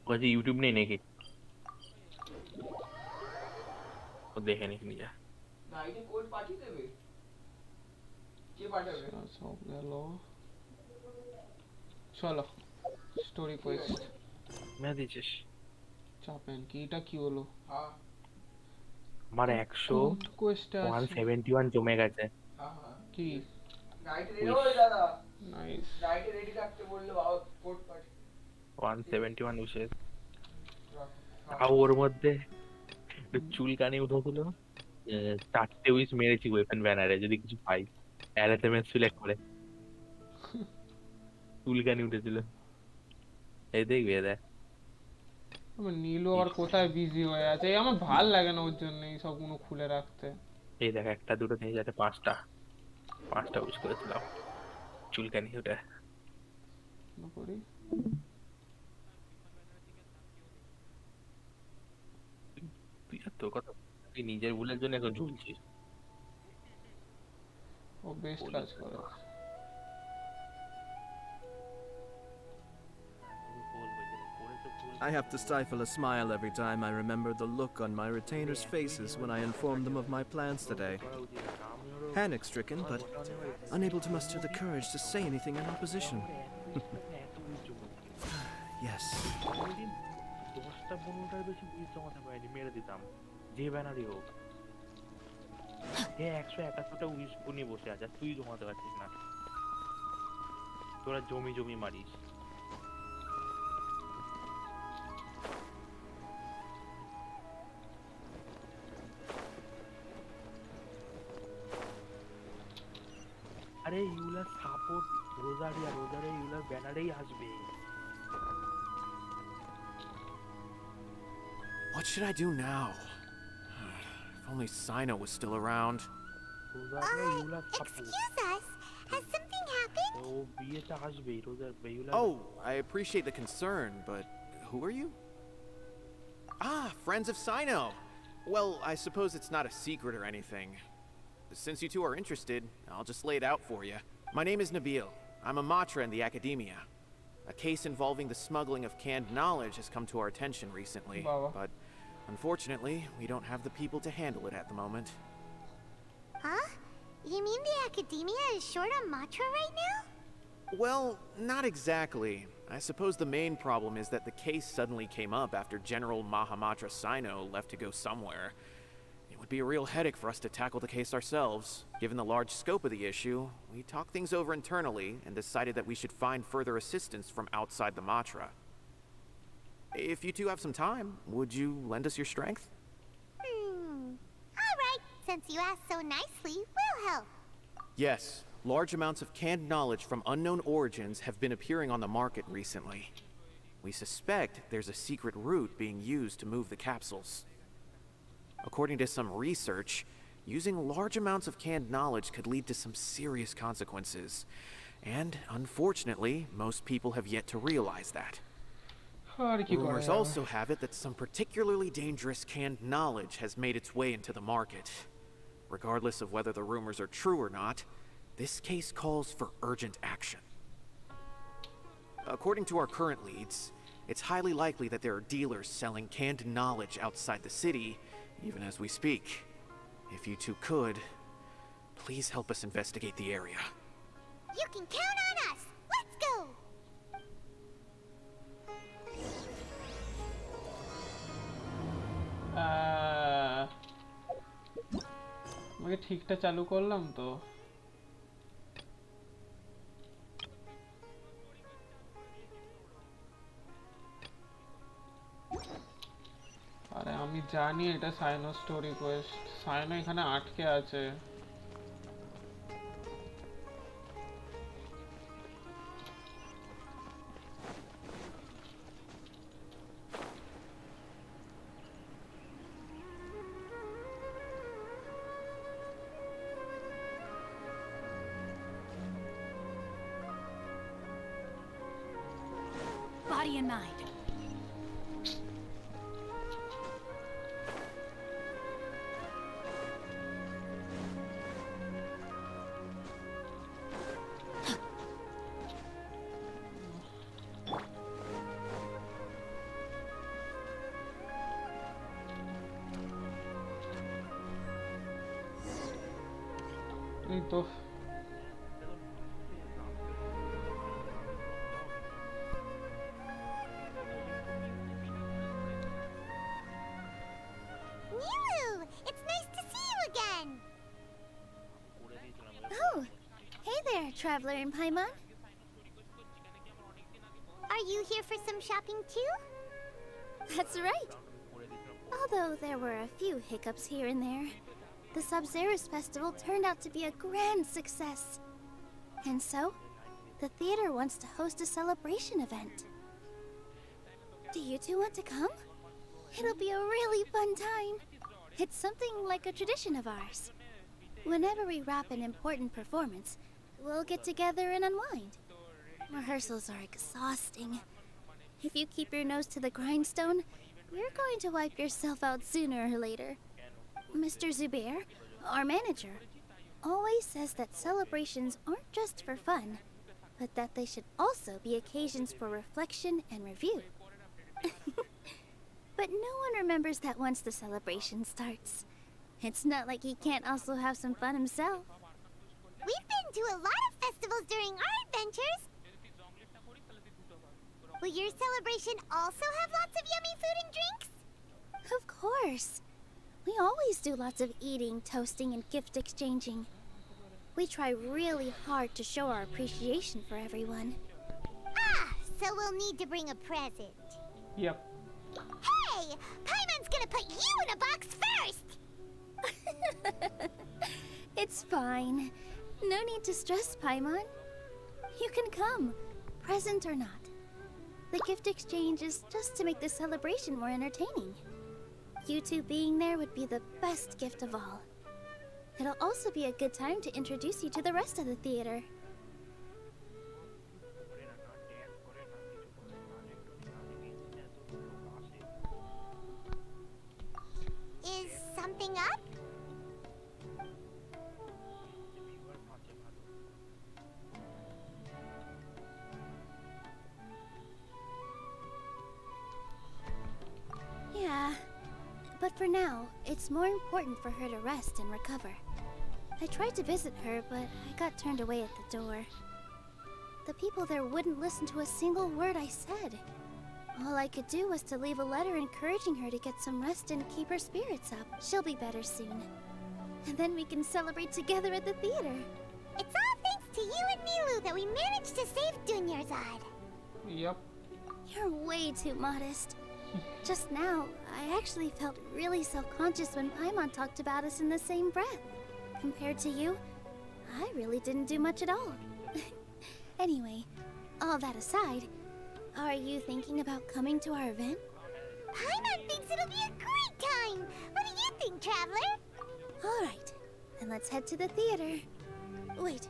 কাছে ইউটিউব নেই নাকি? ও দেখে নিক নিজে। নাইটে কোড পাঠিয়ে দেবে, কে পাঠাবে? সব গেল, চলো স্টোরি কোয়েস্ট। মেয়ে দিয়েছিস? চাপেন কি, এটা কি হলো? হ্যাঁ আমার 100 কোড কোয়েস্টে আছে 171 জমে গেছে। হ্যাঁ হ্যাঁ কি? নাইটে রেডি উইশ ওই দাদা, নাইস। নাইটে রেডি থাকতে বললো বাবা, কোড পাঠিয়ে 171 উইশেস। রাখো। তাও ওর মধ্যে একটু চুলকানি উঠেছিল। 4টে উইশ মেরেছি ওয়েপন ব্যানারে, যদি কিছু পাই এলএসএমএস সিলেক্ট করে। চুলকানি উঠেছিল। এই দেখবি এ দেখ। আমার নীলু আবার কোথায় বিজি হয়ে আছে, এই আমার ভাল লাগে না ওর জন্য এই সবগুলো খুলে রাখতে। এই দেখ, একটা দুটো তিন চারটে পাঁচটা, পাঁচটা উইশ করেছিলাম, চুলকানি উঠে। করি তুই আর তোর কথা, তুই নিজের ভুলের জন্য এখন ঝুলছিস। ও বেস্ট কাজ বলিস না তো। করেছে। I have to stifle a smile every time I remember the look on my retainers' faces when I informed them of my plans today. Panic-stricken, but unable to muster the courage to say anything in opposition. Yes. 10টা-15টার বেশি wish জমাতে পারিনি, মেরে দিতাম যে ব্যানারই হোক। 171টা wish নিয়ে বসে আছে, তুই জমাতে পারছিস না। তোরা জমি জমি মারিস। আরে ইউলার সাপোর্ট রোজারিয়া, ইউলার ব্যানারেই আসবে। What should I do now? If only Sino was still around. রোজারিয়া ইউলার support. Excuse us. Has something happened? ও বিয়েতে আসবে রোজার ইউলার। Oh, I appreciate the concern, but who are you? Ah, friends of Sino. Well, I suppose it's not a secret or anything. Since you two are interested, I'll just lay it out for you. My name is Nabil. I'm a matra in the academia. A case involving the smuggling of canned knowledge has come to our attention recently, Baba. but unfortunately, we don't have the people to handle it at the moment. Huh? You mean the academia is short on matra right now? Well, not exactly. I suppose the main problem is that the case suddenly came up after General Mahamatra Sino left to go somewhere. It would be a real headache for us to tackle the case ourselves. Given the large scope of the issue, we talked things over internally and decided that we should find further assistance from outside the Matra. If you two have some time, would you lend us your strength? All right. Since you asked so nicely, we'll help. Yes, large amounts of canned knowledge from unknown origins have been appearing on the market recently. We suspect there's a secret route being used to move the capsules. According to some research, using large amounts of canned knowledge could lead to some serious consequences. And unfortunately, most people have yet to realize that. আর কি করা Rumors যাবে? also have it that some particularly dangerous canned knowledge has made its way into the market. Regardless of whether the rumors are true or not, this case calls for urgent action. According to our current leads, it's highly likely that there are dealers selling canned knowledge outside the city, even as we speak. If you two could, please help us investigate the area. You can count on us. Let's go. আমাকে ঠিকটা চালু করলাম তো। আরে আমি জানি এটা সাইনো story Quest, সাইনো এখানে আটকে আছে। Body and mind. এই তো Nilu, it's nice to see you again. Oh, hey there, Traveler in Paimon. Are you here for some shopping too? That's right. Although there were a few hiccups here and there, the Sub-Zerus Festival turned out to be a grand success. And so, the theater wants to host a celebration event. Do you two want to come? It'll be a really fun time. It's something like a tradition of ours. Whenever we wrap an important performance, we'll get together and unwind. Rehearsals are exhausting. If you keep your nose to the grindstone, you're going to wipe yourself out sooner or later. Mr. Zubair, our manager, always says that celebrations aren't just for fun, but that they should also be occasions for reflection and review. But no one remembers that once the celebration starts. It's not like he can't also have some fun himself. We've been to a lot of festivals during our adventures. Will your celebration also have lots of yummy food and drinks? Of course. We always do lots of eating, toasting, and gift exchanging. We try really hard to show our appreciation for everyone. Ah, so we'll need to bring a present. Yep. Hey! Paimon's gonna put you in a box first! It's fine. No need to stress, Paimon. You can come, present or not. The gift exchange is just to make the celebration more entertaining. You two being there would be the best gift of all. It'll also be a good time to introduce you to the rest of the theater. Is something up? Yeah, but for now, it's more important for her to rest and recover. I tried to visit her, but I got turned away at the door. The people there wouldn't listen to a single word I said. All I could do was to leave a letter encouraging her to get some rest and keep her spirits up. She'll be better soon. And then we can celebrate together at the theater. It's all thanks to you and Nilu that we managed to save Dunyarzad. Yep. You're way too modest. Just now, I actually felt really self-conscious when Paimon talked about us in the same breath. Compared to you, I really didn't do much at all. Anyway, all that aside, are you thinking about coming to our event? Paimon thinks it'll be a great time! What do you think, Traveler? Alright, then let's head to the theater. Wait,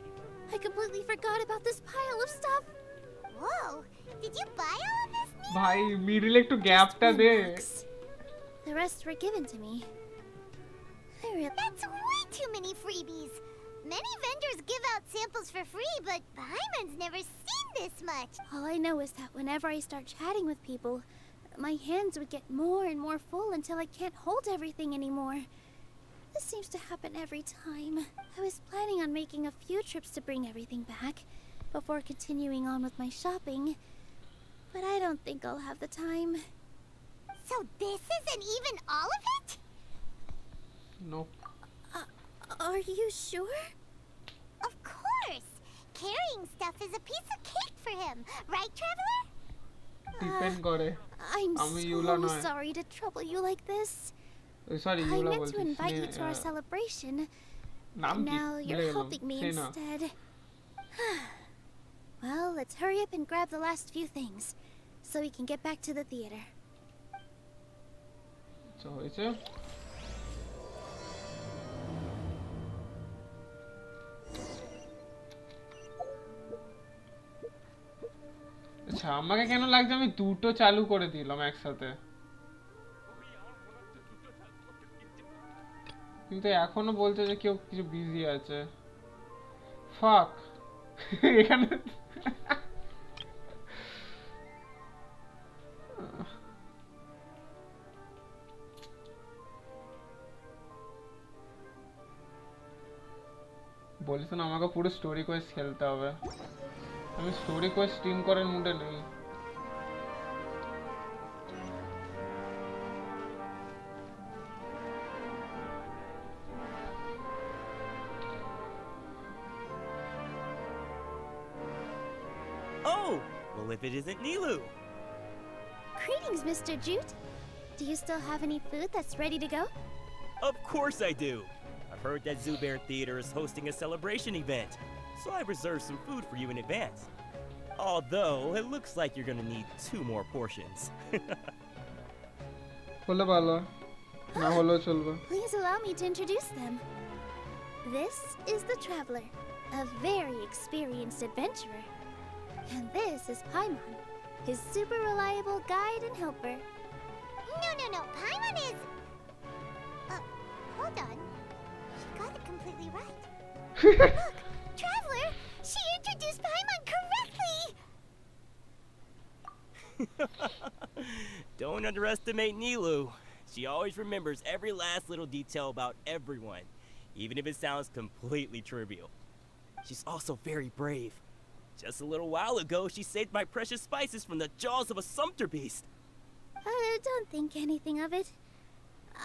I completely forgot about this pile of stuff! Whoa, did you buy all of this, Nilu? ভাই মিডলে একটু গ্যাপটা দে The rest were given to me. That's way too many freebies. Many vendors give out samples for free, but Paimon's never seen this much. All I know is that whenever I start chatting with people, my hands would get more and more full until I can't hold everything anymore. This seems to happen every time. I was planning on making a few trips to bring everything back before continuing on with my shopping, but I don't think I'll have the time. So this isn't even all of it? Nope. Are you sure? Of course! Carrying stuff is a piece of cake for him, right, Traveler? Depend করে I'm আমি ইউলা so নয় sorry to trouble you like this. Sorry I ইউলা meant to বলছিস invite you to our celebration. নাম কি Now ভুলে you're গেলাম helping me সেই না instead. Well, let's hurry up and grab the last few things, so we can get back to the theater. আচ্ছা হয়েছে আচ্ছা আমাকে কেন লাগছে আমি দুটো চালু করে দিলাম একসাথে কিন্তু এখনো বলছে যে কেউ কিছু বিজি আছে ফাক এখানে বলিস না আমাকে পুরো স্টোরি কোয়েস্ট খেলতে হবে। আমি স্টোরি কোয়েস্ট স্ট্রিম করার মুডে নেই। Oh, well, if it isn't Nilu. Greetings, Mr. Jute. Do you still have any food that's ready to go? Of course I do. I've heard that Zubair Theater is hosting a celebration event, so I've reserved some food for you in advance. Although, it looks like you're gonna need 2 more portions. হলে ভালো, না হলেও চলবে। Please allow me to introduce them. This is the Traveler, a very experienced adventurer. And this is Paimon, his super reliable guide and helper. No. Paimon is... hold on. She got it completely right. Look, Traveler, she introduced Paimon correctly! Don't underestimate Nilu. She always remembers every last little detail about everyone, even if it sounds completely trivial. She's also very brave. Just a little while ago, she saved my precious spices from the jaws of a sumpter beast. Don't think anything of it.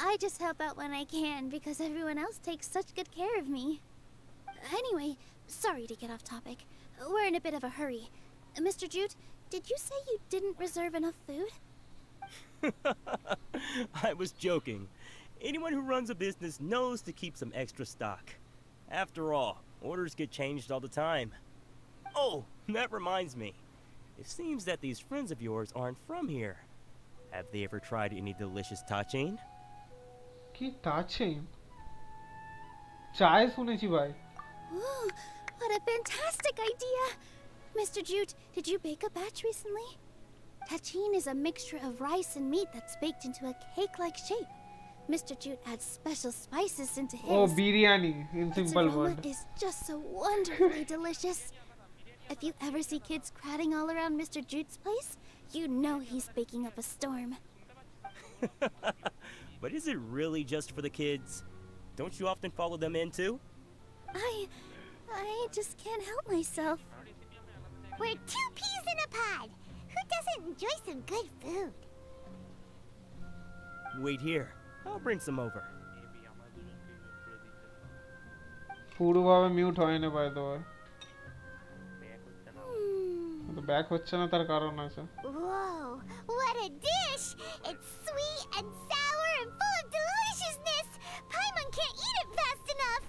I just help out when I can because everyone else takes such good care of me. Anyway, sorry to get off topic. We're in a bit of a hurry. Mr. Jute, did you say you didn't reserve enough food? I was joking. Anyone who runs a business knows to keep some extra stock. After all, orders get changed all the time. Oh, that reminds me. It seems that these friends of yours aren't from here. Have they ever tried any delicious tachin? কি touching? চায় শুনেছি ভাই। Ooh, what a fantastic idea! Mr. Jute, did you bake a batch recently? Tachin is a mixture of rice and meat that's baked into a cake-like shape. Mr. Jute adds special spices into his. ও biryani in Its simple aroma word. is just so wonderfully delicious. If you ever see kids crowding all around Mr. Jute's place, you know he's baking up a storm. But is it really just for the kids? Don't you often follow them in too? I just can't help myself. We're 2 peas in a pod. Who doesn't enjoy some good food? Wait here. I'll bring some over. পুরোভাবে mute হয় না by the way. তো back হচ্ছে না তার কারণ আছে। Whoa, what a dish! It's sweet and sour and full of deliciousness! Paimon can't eat it fast enough!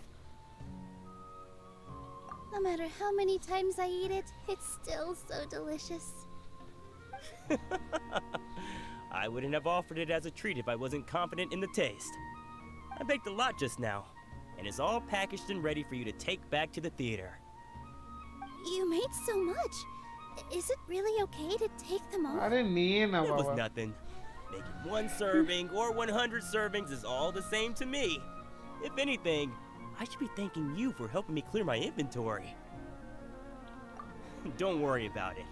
No matter how many times I eat it, it's still so delicious. I wouldn't have offered it as a treat if I wasn't confident in the taste. I baked a lot just now, and it's all packaged and ready for you to take back to the theater. You made so much. Is it really okay to take them all? আরে নিয়ে না It was বাবা। nothing. Making 1 serving or 100 servings is all the same to me. If anything, I should be thanking you for helping me clear my inventory. Don't worry about it.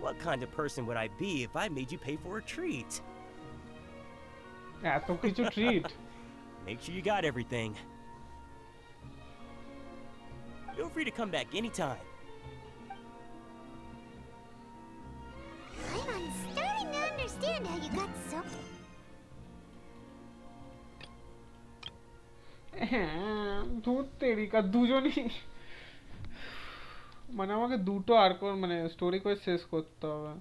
What kind of person would I be if I made you pay for a treat? এত কিছু treat. Make sure you got everything. Feel free to come back anytime. I'm starting to understand how you got so... হ্যাঁ ধুর তেরিকা দুজনই মানে আমাকে দুটো argon মানে story Quest শেষ করতে হবে।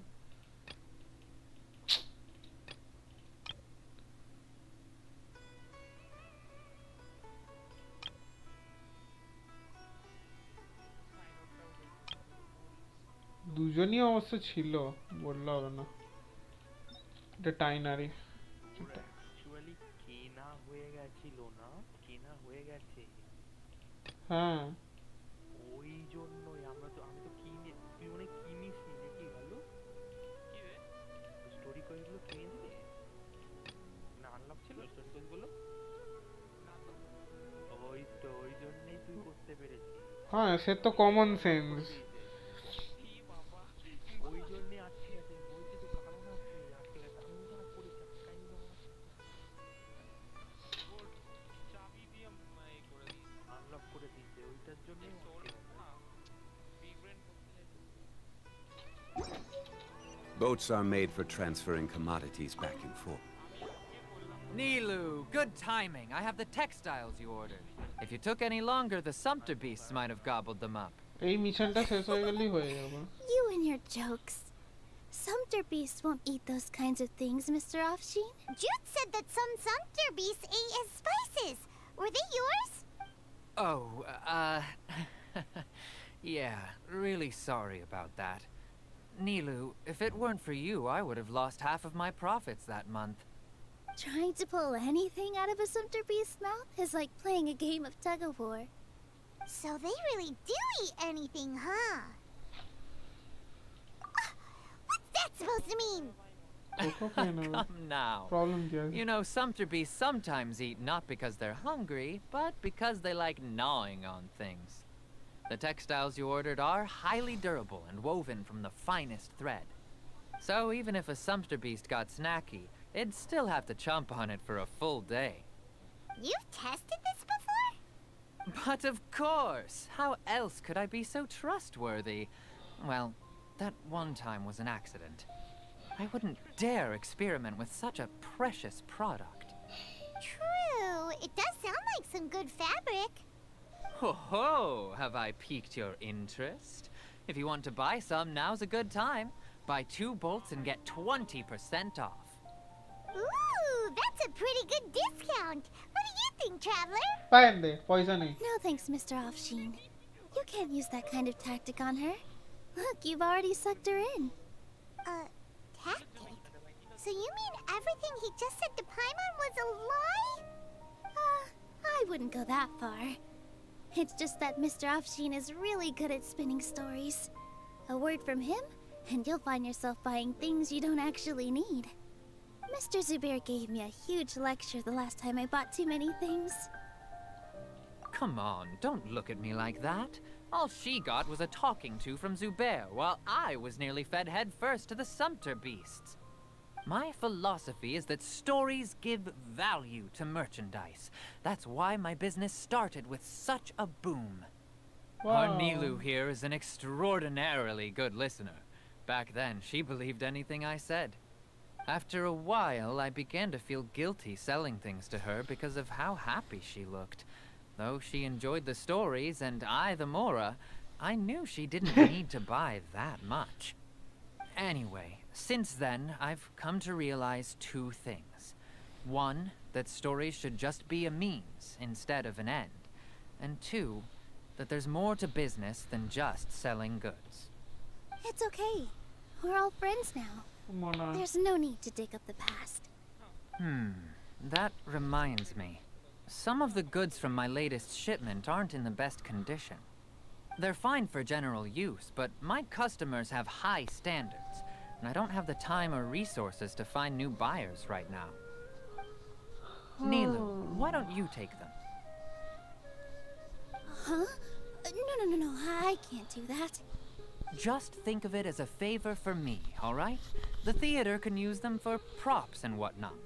দুজনই অবশ্য ছিল, বললে হবে না। এটা টাইনারি। অ্যাকচুয়ালি কেনা হয়ে গেছিল না, কেনা হয়ে গেছে। হ্যাঁ ওই জন্যই আমি তো কিনে, তুই মানে কিনিস নি নাকি? ভালো কি রে, স্টোরি কোয়েস্টগুলো কিনে দিবি না? আনলক ছিল স্টোরি কোয়েস্টগুলো? ওই তো ওই জন্যই তুই করতে পেরেছিস। হ্যাঁ সে তো কমন সেন্স। ওই জন্যই আটকে গেছে, বলছি তো কারণ আছে আটকে গেছে। আমি ওখানে পড়ে চাপকাই না, আনলক করে দিয়েছে, ওইটার জন্যই Boats are made for transferring commodities back and forth. Nilu, good timing. I have the textiles you ordered. If you took any longer, the sumpter beasts might have gobbled them up. এই মিশনটা শেষ হয়ে গেলেই হয়ে যাবে। You and your jokes. Sumpter beasts won't eat those kinds of things, Mr. Offsheen. Jude said that some sumpter beasts ate his spices. Were they yours? Oh, yeah, really sorry about that. Nilu, if it weren't for you, I would have lost half of my profits that month. Trying to pull anything out of a sumpter beast's mouth is like playing a game of tug-of-war. So they really do eat anything, huh? What's that supposed to mean? Come now. Problem क्या है? You know, sumpter beasts sometimes eat not because they're hungry, but because they like gnawing on things. The textiles you ordered are highly durable and woven from the finest thread. So even if a sumpter beast got snacky, it'd still have to chomp on it for a full day. You've tested this before? But of course! How else could I be so trustworthy? Well, that one time was an accident. I wouldn't dare experiment with such a precious product. True. It does sound like some good fabric. Ho ho! Have I piqued your interest? If you want to buy some, now's a good time. Buy 2 bolts and get 20% off. Ooh, that's a pretty good discount. What do you think, Traveler? পায়েন দে পয়সা নেই। No thanks, Mr. Offsheen. You can't use that kind of tactic on her. Look, you've already sucked her in. Tactic? So you mean everything he just said to Paimon was a lie? I wouldn't go that far. It's just that Mr. Offsheen is really good at spinning stories. A word from him, and you'll find yourself buying things you don't actually need. Mr. Zubair gave me a huge lecture the last time I bought too many things. Come on, don't look at me like that. All she got was a talking to from Zubair, while I was nearly fed head first to the sumpter beasts. My philosophy is that stories give value to merchandise. That's why my business started with such a boom. Our Nilu here is an extraordinarily good listener. Back then, she believed anything I said. After a while, I began to feel guilty selling things to her because of how happy she looked. Though she enjoyed the stories and I the Mora, I knew she didn't need to buy that much. Anyway, since then, I've come to realize 2 things. 1, that stories should just be a means instead of an end. And 2, that there's more to business than just selling goods. It's okay. We're all friends now. Mona. There's no need to dig up the past. That reminds me. Some of the goods from my latest shipment aren't in the best condition. They're fine for general use, but my customers have high standards, and I don't have the time or resources to find new buyers right now. Nilu, why don't you take them? Huh? No, I can't do that. Just think of it as a favor for me, all right? The theater can use them for props and whatnot.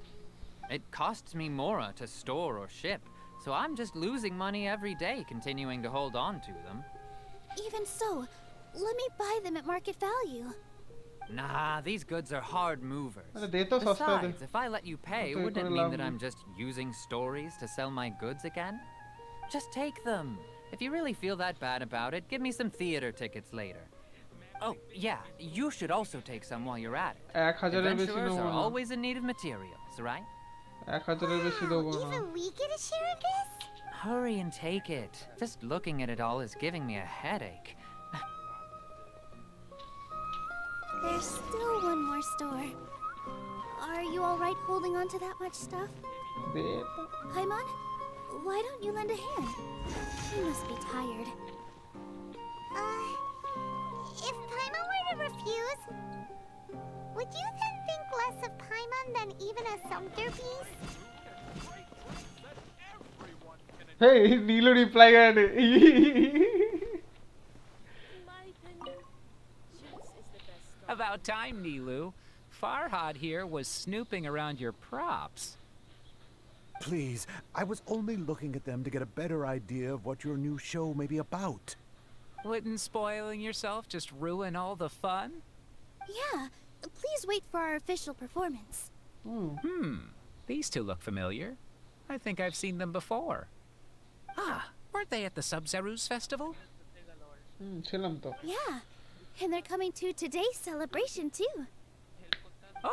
It costs me Mora to store or ship, so I'm just losing money every day continuing to hold on to them. Even so, let me buy them at market value. Nah, these goods are hard movers. अरे दे तो सस्ता दे। Besides, if I let you pay, तो wouldn't it कोई mean लाभ that I'm नहीं। just using stories to sell my goods again? Just take them. If you really feel that bad about it, give me some theater tickets later. Oh, yeah, you should also take some while you're at it. 1000 বেশি Adventurers নেব are না। always in need of materials, right? 1000 বেশি দেব না। Even we get a share of this? Hurry and take it. Just looking at it all is giving me a headache. There's still one more store. Are you alright holding on to that much stuff? দে তো। Paimon, why don't you lend a hand? You must be tired. If Paimon were to refuse, would you then think less of Paimon than even a sumpter beast? Hey, Nilu reply করে। About time, Nilu. Farhad here was snooping around your props. Please, I was only looking at them to get a better idea of what your new show may be about. Wouldn't spoiling yourself just ruin all the fun? Yeah, please wait for our official performance. These two look familiar. I think I've seen them before. Ah, weren't they at the Sub-Zerus festival? ছিলাম তো Yeah, and they're coming to today's celebration too.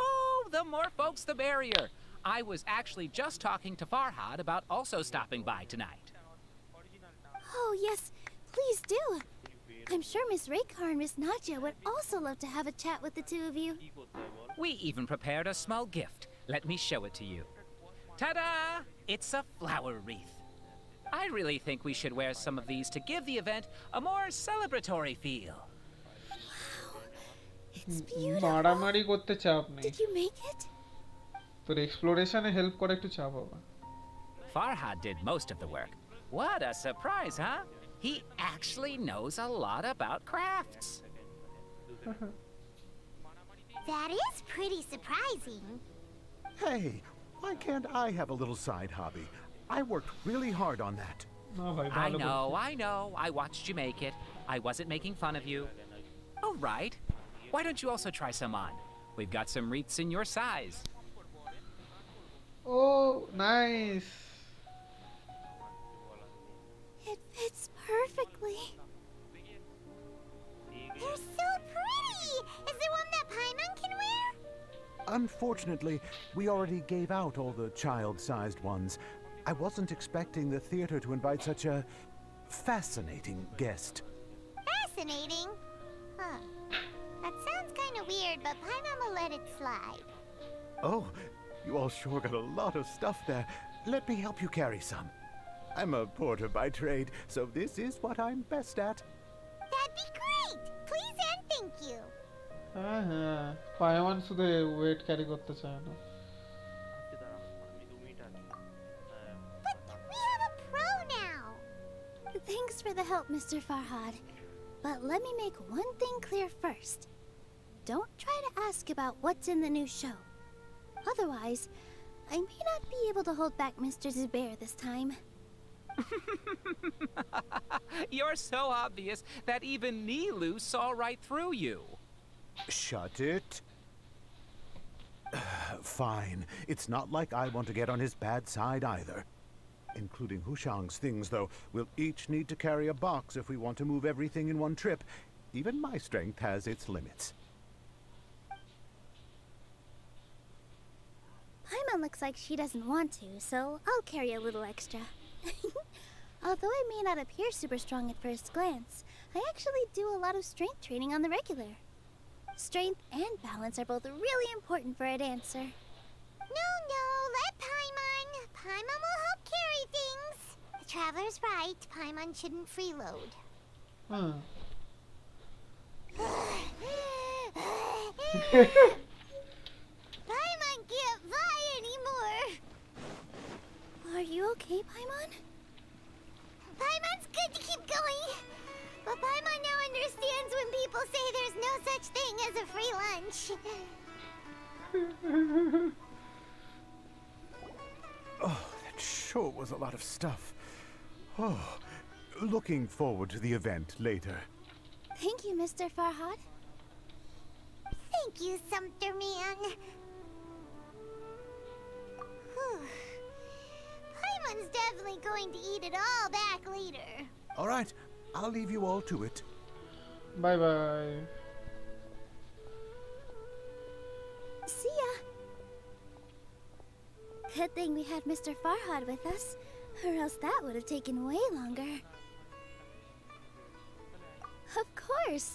Oh, the more folks the merrier. I was actually just talking to Farhad about also stopping by tonight. Oh yes, please do. I'm sure Miss Raykar and Miss Nadja would also love to have a chat with the two of you. We even prepared a small gift. Let me show it to you. Ta-da! It's a flower wreath. I really think we should wear some of these to give the event a more celebratory feel. It's beautiful. মারামারি করতে চাপ নেই Did you make it? তোর এক্সপ্লোরেশনে help করে একটু চাপ হবে Farhad did most of the work. What a surprise, huh? He actually knows a lot about crafts. That is pretty surprising. Hey, why can't I have a little side hobby? I worked really hard on that. না ভাই I ভালো know. I watched you make it. I wasn't making fun of you. Oh, right. Why don't you also try some on? We've got some wreaths in your size. Oh, nice. It fits perfectly. They're so pretty! Is there one that Paimon can wear? Unfortunately, we already gave out all the child-sized ones. I wasn't expecting the theater to invite such a fascinating guest. Fascinating. Huh. That sounds kind of weird, but Paimon will let it slide. Oh, you all sure got a lot of stuff there. Let me help you carry some. I'm a porter by trade, so this is what I'm best at. That'd be great! Please and thank you. হ্যাঁ হ্যাঁ পায়মান শুধু wait carry করতে চায় না But we have a pro now. Thanks for the help, Mr. Farhad. But let me make one thing clear first. Don't try to ask about what's in the new show. Otherwise, I may not be able to hold back Mr. Zubair this time. You're so obvious that even Nilu saw right through you. Shut it. Fine. It's not like I want to get on his bad side either. Including Hushang's things, though, we'll each need to carry a box if we want to move everything in one trip. Even my strength has its limits. Paimon looks like she doesn't want to, so I'll carry a little extra. Although I may not appear super strong at first glance, I actually do a lot of strength training on the regular. Strength and balance are both really important for a dancer. No, let Paimon. Paimon will help carry things. The traveler's right. Paimon shouldn't freeload. Hmm Paimon can't fly anymore. Are you okay, Paimon? Paimon's good to keep going. But Paimon now understands when people say there's no such thing as a free lunch. Oh, that sure was a lot of stuff. Oh, looking forward to the event later. Thank you, Mr. Farhad. Thank you, Sumter Man. Whew. Paimon's definitely going to eat it all back later. All right, I'll leave you all to it. Bye bye See ya. Good thing we had Mr. Farhad with us, or else that would have taken way longer. Of course.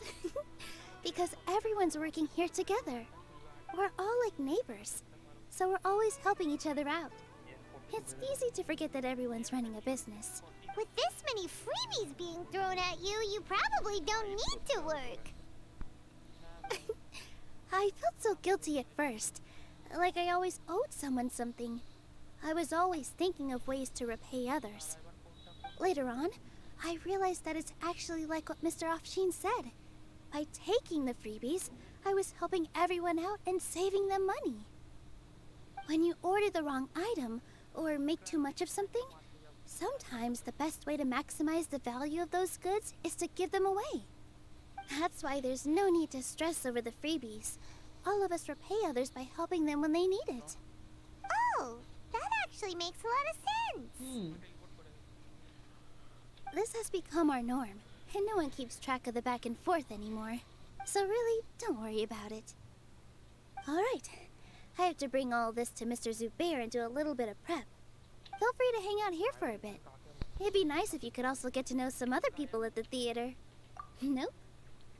Because everyone's working here together. We're all like neighbors, so we're always helping each other out. It's easy to forget that everyone's running a business. With this many freebies being thrown at you, you probably don't need to work. I felt so guilty at first, like I always owed someone something. I was always thinking of ways to repay others. Later on, I realized that it's actually like what Mr. Afshin said. By taking the freebies, I was helping everyone out and saving them money. When you order the wrong item or make too much of something, sometimes the best way to maximize the value of those goods is to give them away. That's why there's no need to stress over the freebies. all of us repay others by helping them when they need it. Oh, that actually makes a lot of sense. This has become our norm, and no one keeps track of the back and forth anymore. So really, don't worry about it. Alright, I have to bring all this to Mr. Zubair and do a little bit of prep. Feel free to hang out here for a bit. It'd be nice if you could also get to know some other people at the theater. Nope.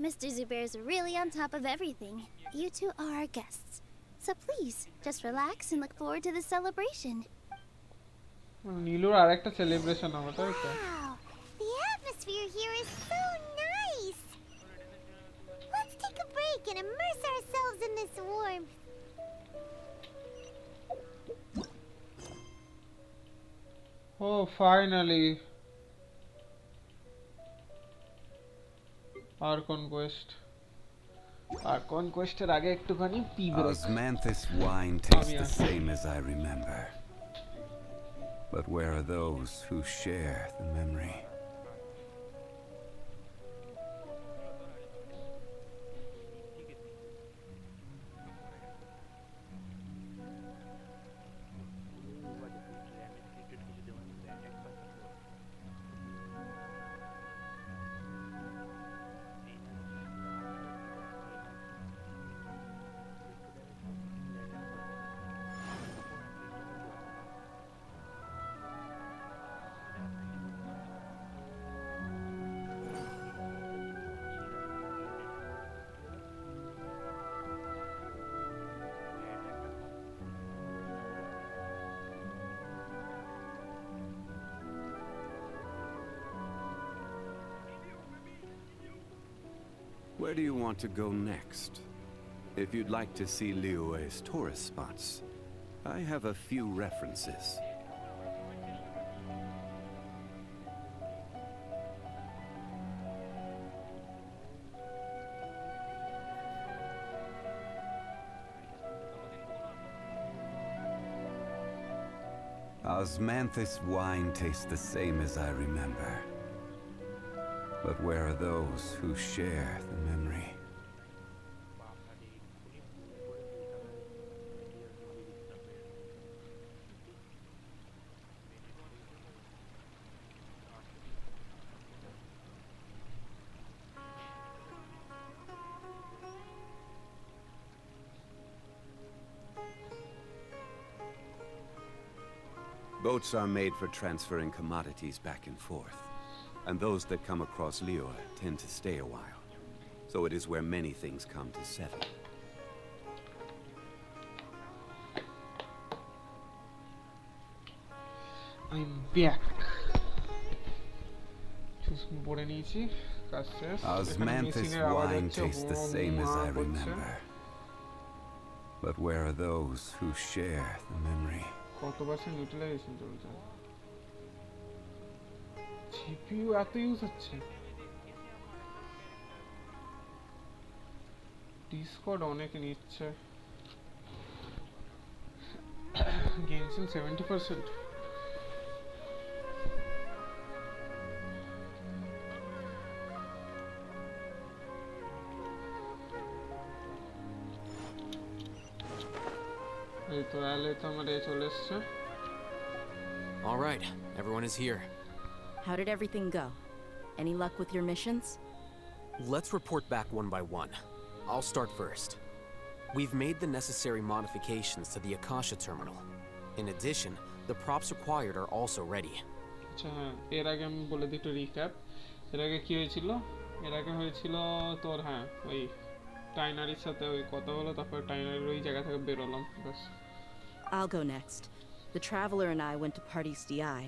Mr. Zubair's really on top of everything. You two are our guests. So please, just relax and look forward to the celebration. নীলুর আরেকটা celebration হবে তাই তো Wow, the atmosphere here is so nice. Let's take a break and immerse ourselves in this warmth. Oh, finally. Arcon quest. Arcon quest এর আগে একটুখানি pee break Osmanthus wine tastes the same as I remember. But where are those who share the memory? Where do you want to go next? If you'd like to see Liyue's tourist spots, I have a few references. Osmanthus wine tastes the same as I remember. But where are those who share the memory? Boats are made for transferring commodities back and forth. And those that come across Liyue tend to stay a while. So it is where many things come to settle. I'm back. পড়ে নিয়েছি কাজ শেষ Osmanthus wine tastes the same as I remember. But where are those who share the memory? কত percent utilisation চলছে GPU এত use হচ্ছে Discord অনেক নিচ্ছে গেনশিন 70% এই তো এলে তো আমার এই চলে এসছে All right, everyone is here. How did everything go? Any luck with your missions? Let's report back one by one. I'll start first. We've made the necessary modifications to the Akasha terminal. In addition, the props required are also ready. আচ্ছা এর আগে আমি বলে দিই একটু recap এর আগে কি হয়েছিল এর আগে হয়েছিল তোর হ্যাঁ ওই টাইনারির সাথে ওই কথা হলো তারপর টাইনারির ওই জায়গা থেকে বের হলাম বাস I'll go next. The Traveler and I went to Party's DI.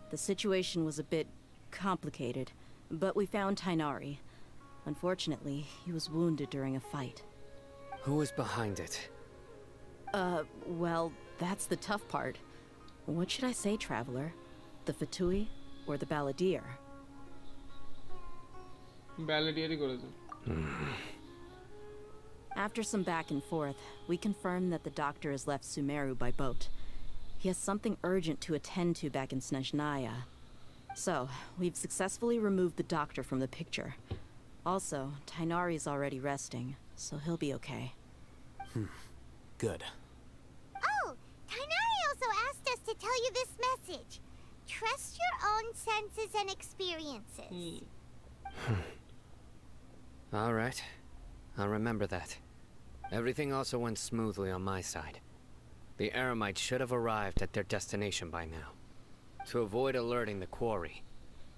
The situation was a bit complicated, but we found Tainari. Unfortunately, he was wounded during a fight. Who is behind it? Well, that's the tough part. What should I say, Traveler? The Fatui or the Balladeer? ব্যালেডিয়ারই করেছে After some back and forth, we confirmed that the doctor has left Sumeru by boat. He has something urgent to attend to back in Snezhnaya. So, we've successfully removed the doctor from the picture. Also, Tainari's already resting, so he'll be okay. Good. Oh, Tainari also asked us to tell you this message. Trust your own senses and experiences. All right. I'll remember that. Everything also went smoothly on my side. The Eremites should have arrived at their destination by now. To avoid alerting the quarry,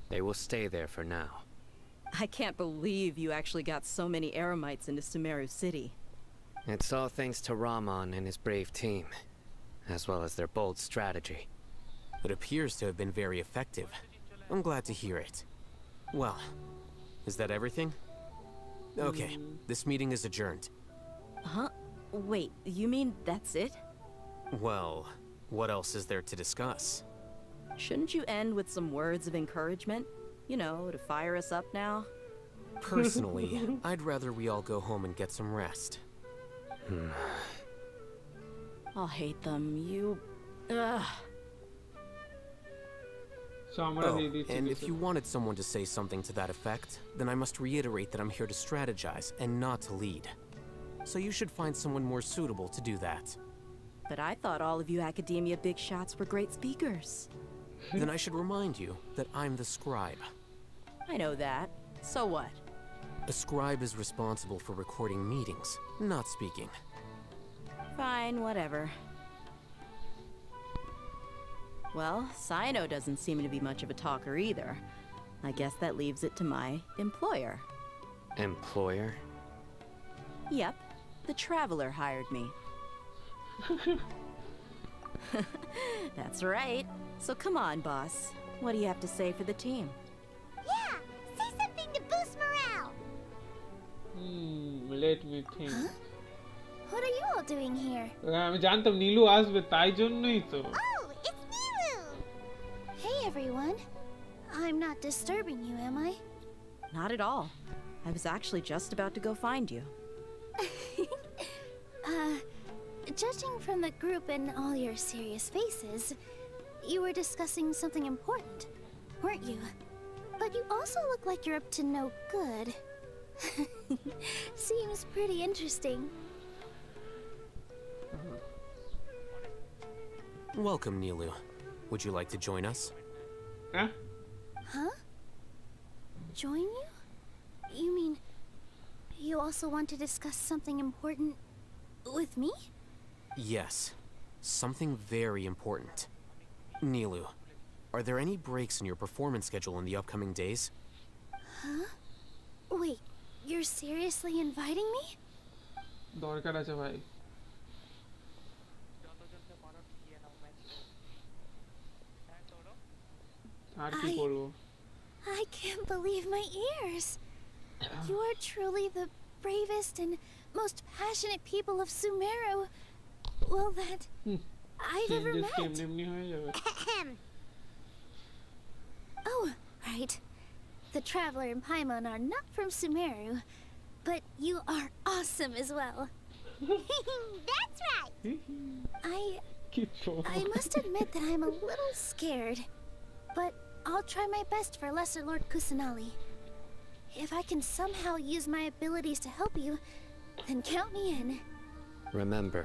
they will stay there for now. I can't believe you actually got so many Eremites into Sumeru City. It's all thanks to Rahman and his brave team, as well as their bold strategy. It appears to have been very effective. I'm glad to hear it. Well, is that everything? Okay, this meeting is adjourned. Huh? Wait, you mean that's it? Well, what else is there to discuss? Shouldn't you end with some words of encouragement? You know, to fire us up now? Personally, I'd rather we all go home and get some rest. I'll hate them. You... Ugh. Oh, and if you wanted someone to say something to that effect, then I must reiterate that I'm here to strategize and not to lead. So you should find someone more suitable to do that. But I thought all of you academia big shots were great speakers. Then I should remind you that I'm the scribe. I know that. So what? A scribe is responsible for recording meetings, not speaking. Fine, whatever. Well, Cyno doesn't seem to be much of a talker either. I guess that leaves it to my employer. Employer? Yep, the Traveler hired me. That's right. So come on, boss. What do you have to say for the team? Yeah, say something to boost morale. Let me think. Huh? What are you all doing here? আমি জানতাম নীলু আসবে তাই জন্যই তো Oh, it's Nilu! Hey everyone. I'm not disturbing you, am I? Not at all. I was actually just about to go find you. Judging from the group and all your serious faces, you were discussing something important, weren't you? But you also look like you're up to no good. Seems pretty interesting. Welcome, Nilu. Would you like to join us? Huh? Join you? You mean you also want to discuss something important with me? Yes. Something very important. Nilu, are there any breaks in your performance schedule in the upcoming days? Huh? Wait, you're seriously inviting me? দরকার আছে ভাই আর কি করব I can't believe my ears. You are truly the bravest and most passionate people of Sumeru. Well, that I've ever met. Oh, right. The Traveler and Paimon are not from Sumeru, but you are awesome as well. That's right. I must admit that I'm a little scared, but I'll try my best for Lesser Lord Kusanali. If I can somehow use my abilities to help you, then count me in. Remember,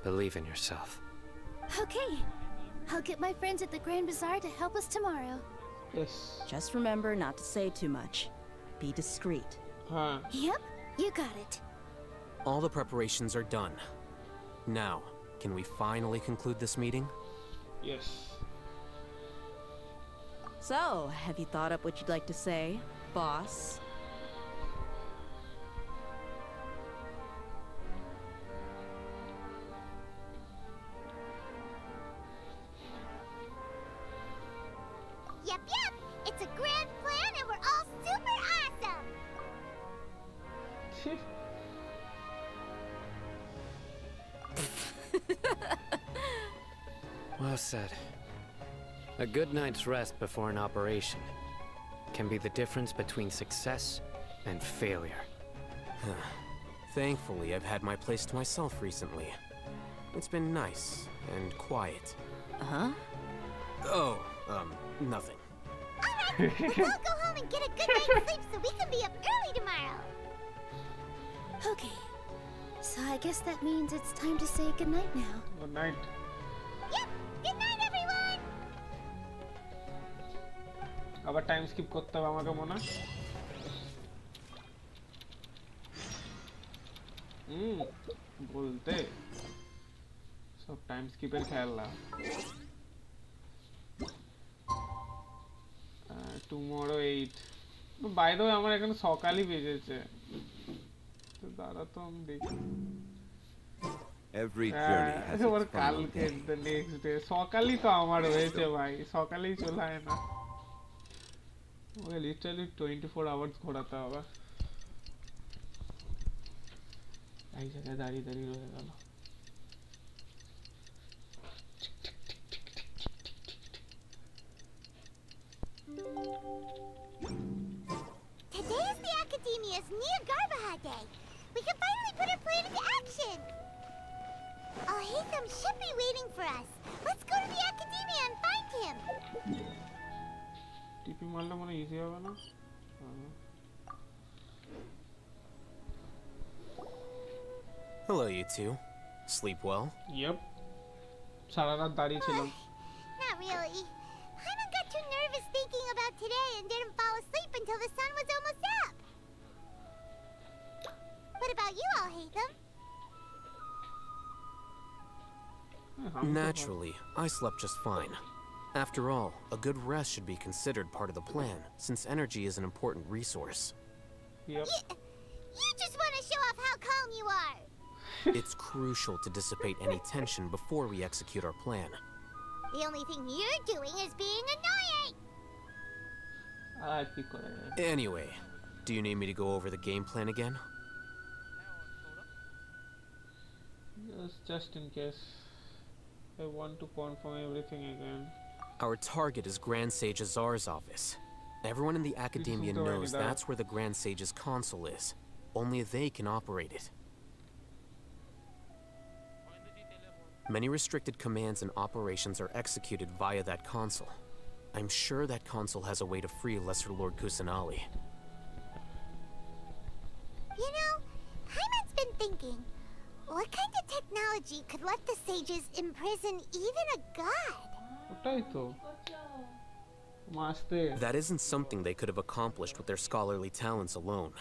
believe in yourself. Okay. I'll get my friends at the Grand Bazaar to help us tomorrow. Yes. Just remember not to say too much. Be discreet. Yep, you got it. All the preparations are done. Now, can we finally conclude this meeting? Yes. So, have you thought up what you'd like to say, boss? Yep, it's a grand plan and we're all super awesome. Well said. A good night's rest before an operation can be the difference between success and failure. Thankfully, I've had my place to myself recently. It's been nice and quiet. Huh? Oh, nothing. Alright, let's all go home and get a good night's sleep so we can be up early tomorrow. Okay. So I guess that means it's time to say goodnight now. Good night. Yep. Good night, everyone. আবার time skip করতে হবে আমাকে মনে হয়। বলতে সব time স্কিপের খেলা। Tomorrow 8 by the way আমার এখানে সকালই বেজেছে তো দাঁড়া তো আমি দেখি Every journey has its final কালকে day. the next day সকালই তো আমার হয়েছে ভাই সকালেই চলে আয় না ওকে লিটারালি 24 আওয়ার্স ঘোরাতে হবে এই জায়গায় দাঁড়িয়ে দাঁড়িয়ে রয়ে গেল Today is the Academia's Gigabyte Day. We can finally put our plan into action. Al-Haytham should be waiting for us. Let's go to the Academia and find him. টিপি মারলে মনে ইজি হবে না Hello, you two. Sleep well? Yep. সারা রাত দাঁড়িয়ে ছিলাম Not really. Hyman got too nervous thinking about today and didn't fall asleep until the sun was almost up. What about you, Al-Haytham? Naturally, I slept just fine. After all, a good rest should be considered part of the plan, since energy is an important resource. Yep. You just want to show off how calm you are. It's crucial to dissipate any tension before we execute our plan. The only thing you're doing is being annoying. আর কি করা যায় Anyway, do you need me to go over the game plan again? just in case I want to confirm everything again Our target is Grand Sage Azar's office. Everyone in the Academia the knows way that's where the Grand Sage's console is. Only they can operate it. Many restricted commands and operations are executed via that console. I'm sure that console has a way to free Lesser Lord Kusanali. You know, Hyman's been thinking, what kind of technology could let the sages imprison even a god? ওটাই তো মাস্তে That isn't something they could have accomplished with their scholarly talents alone.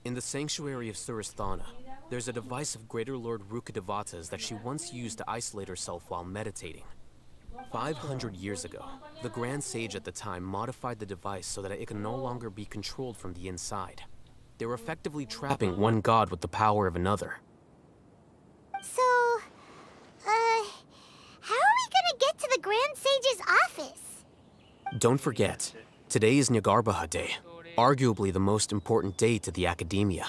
In the sanctuary of Suristhana, there's a device of Greater Lord Rukadevata's that she once used to isolate herself while meditating. 500 years ago, the Grand Sage at the time modified the device so that it can no longer be controlled from the inside. They were effectively trapping one god with the power of another. So, how are we gonna get to the Grand Sage's office? Don't forget, today is Nyagarbha Day, arguably the most important day to the Academia.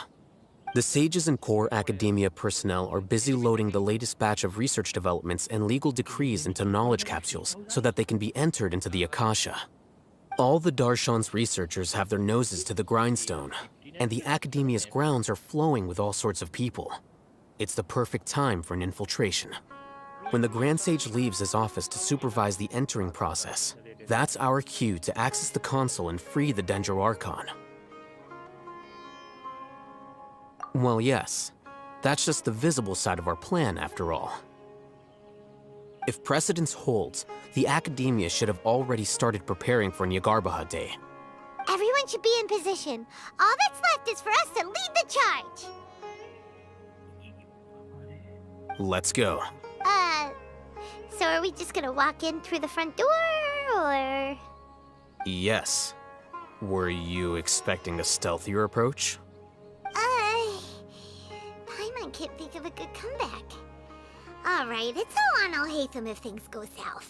The sages and core Academia personnel are busy loading the latest batch of research developments and legal decrees into knowledge capsules so that they can be entered into the Akasha. All the Darshan's researchers have their noses to the grindstone, and the Academia's grounds are flowing with all sorts of people. It's the perfect time for an infiltration. When the Grand Sage leaves his office to supervise the entering process, that's our cue to access the console and free the Dendro Arcon. Well, yes. That's just the visible side of our plan, after all. If precedence holds, the Academia should have already started preparing for Nyagarbha Day. Everyone should be in position. All that's left is for us to lead the charge. Let's go. So are we just gonna walk in through the front door, or...? Yes. Were you expecting a stealthier approach? Paimon can't think of a good comeback. Alright, it's all on Al-Haytham if things go south.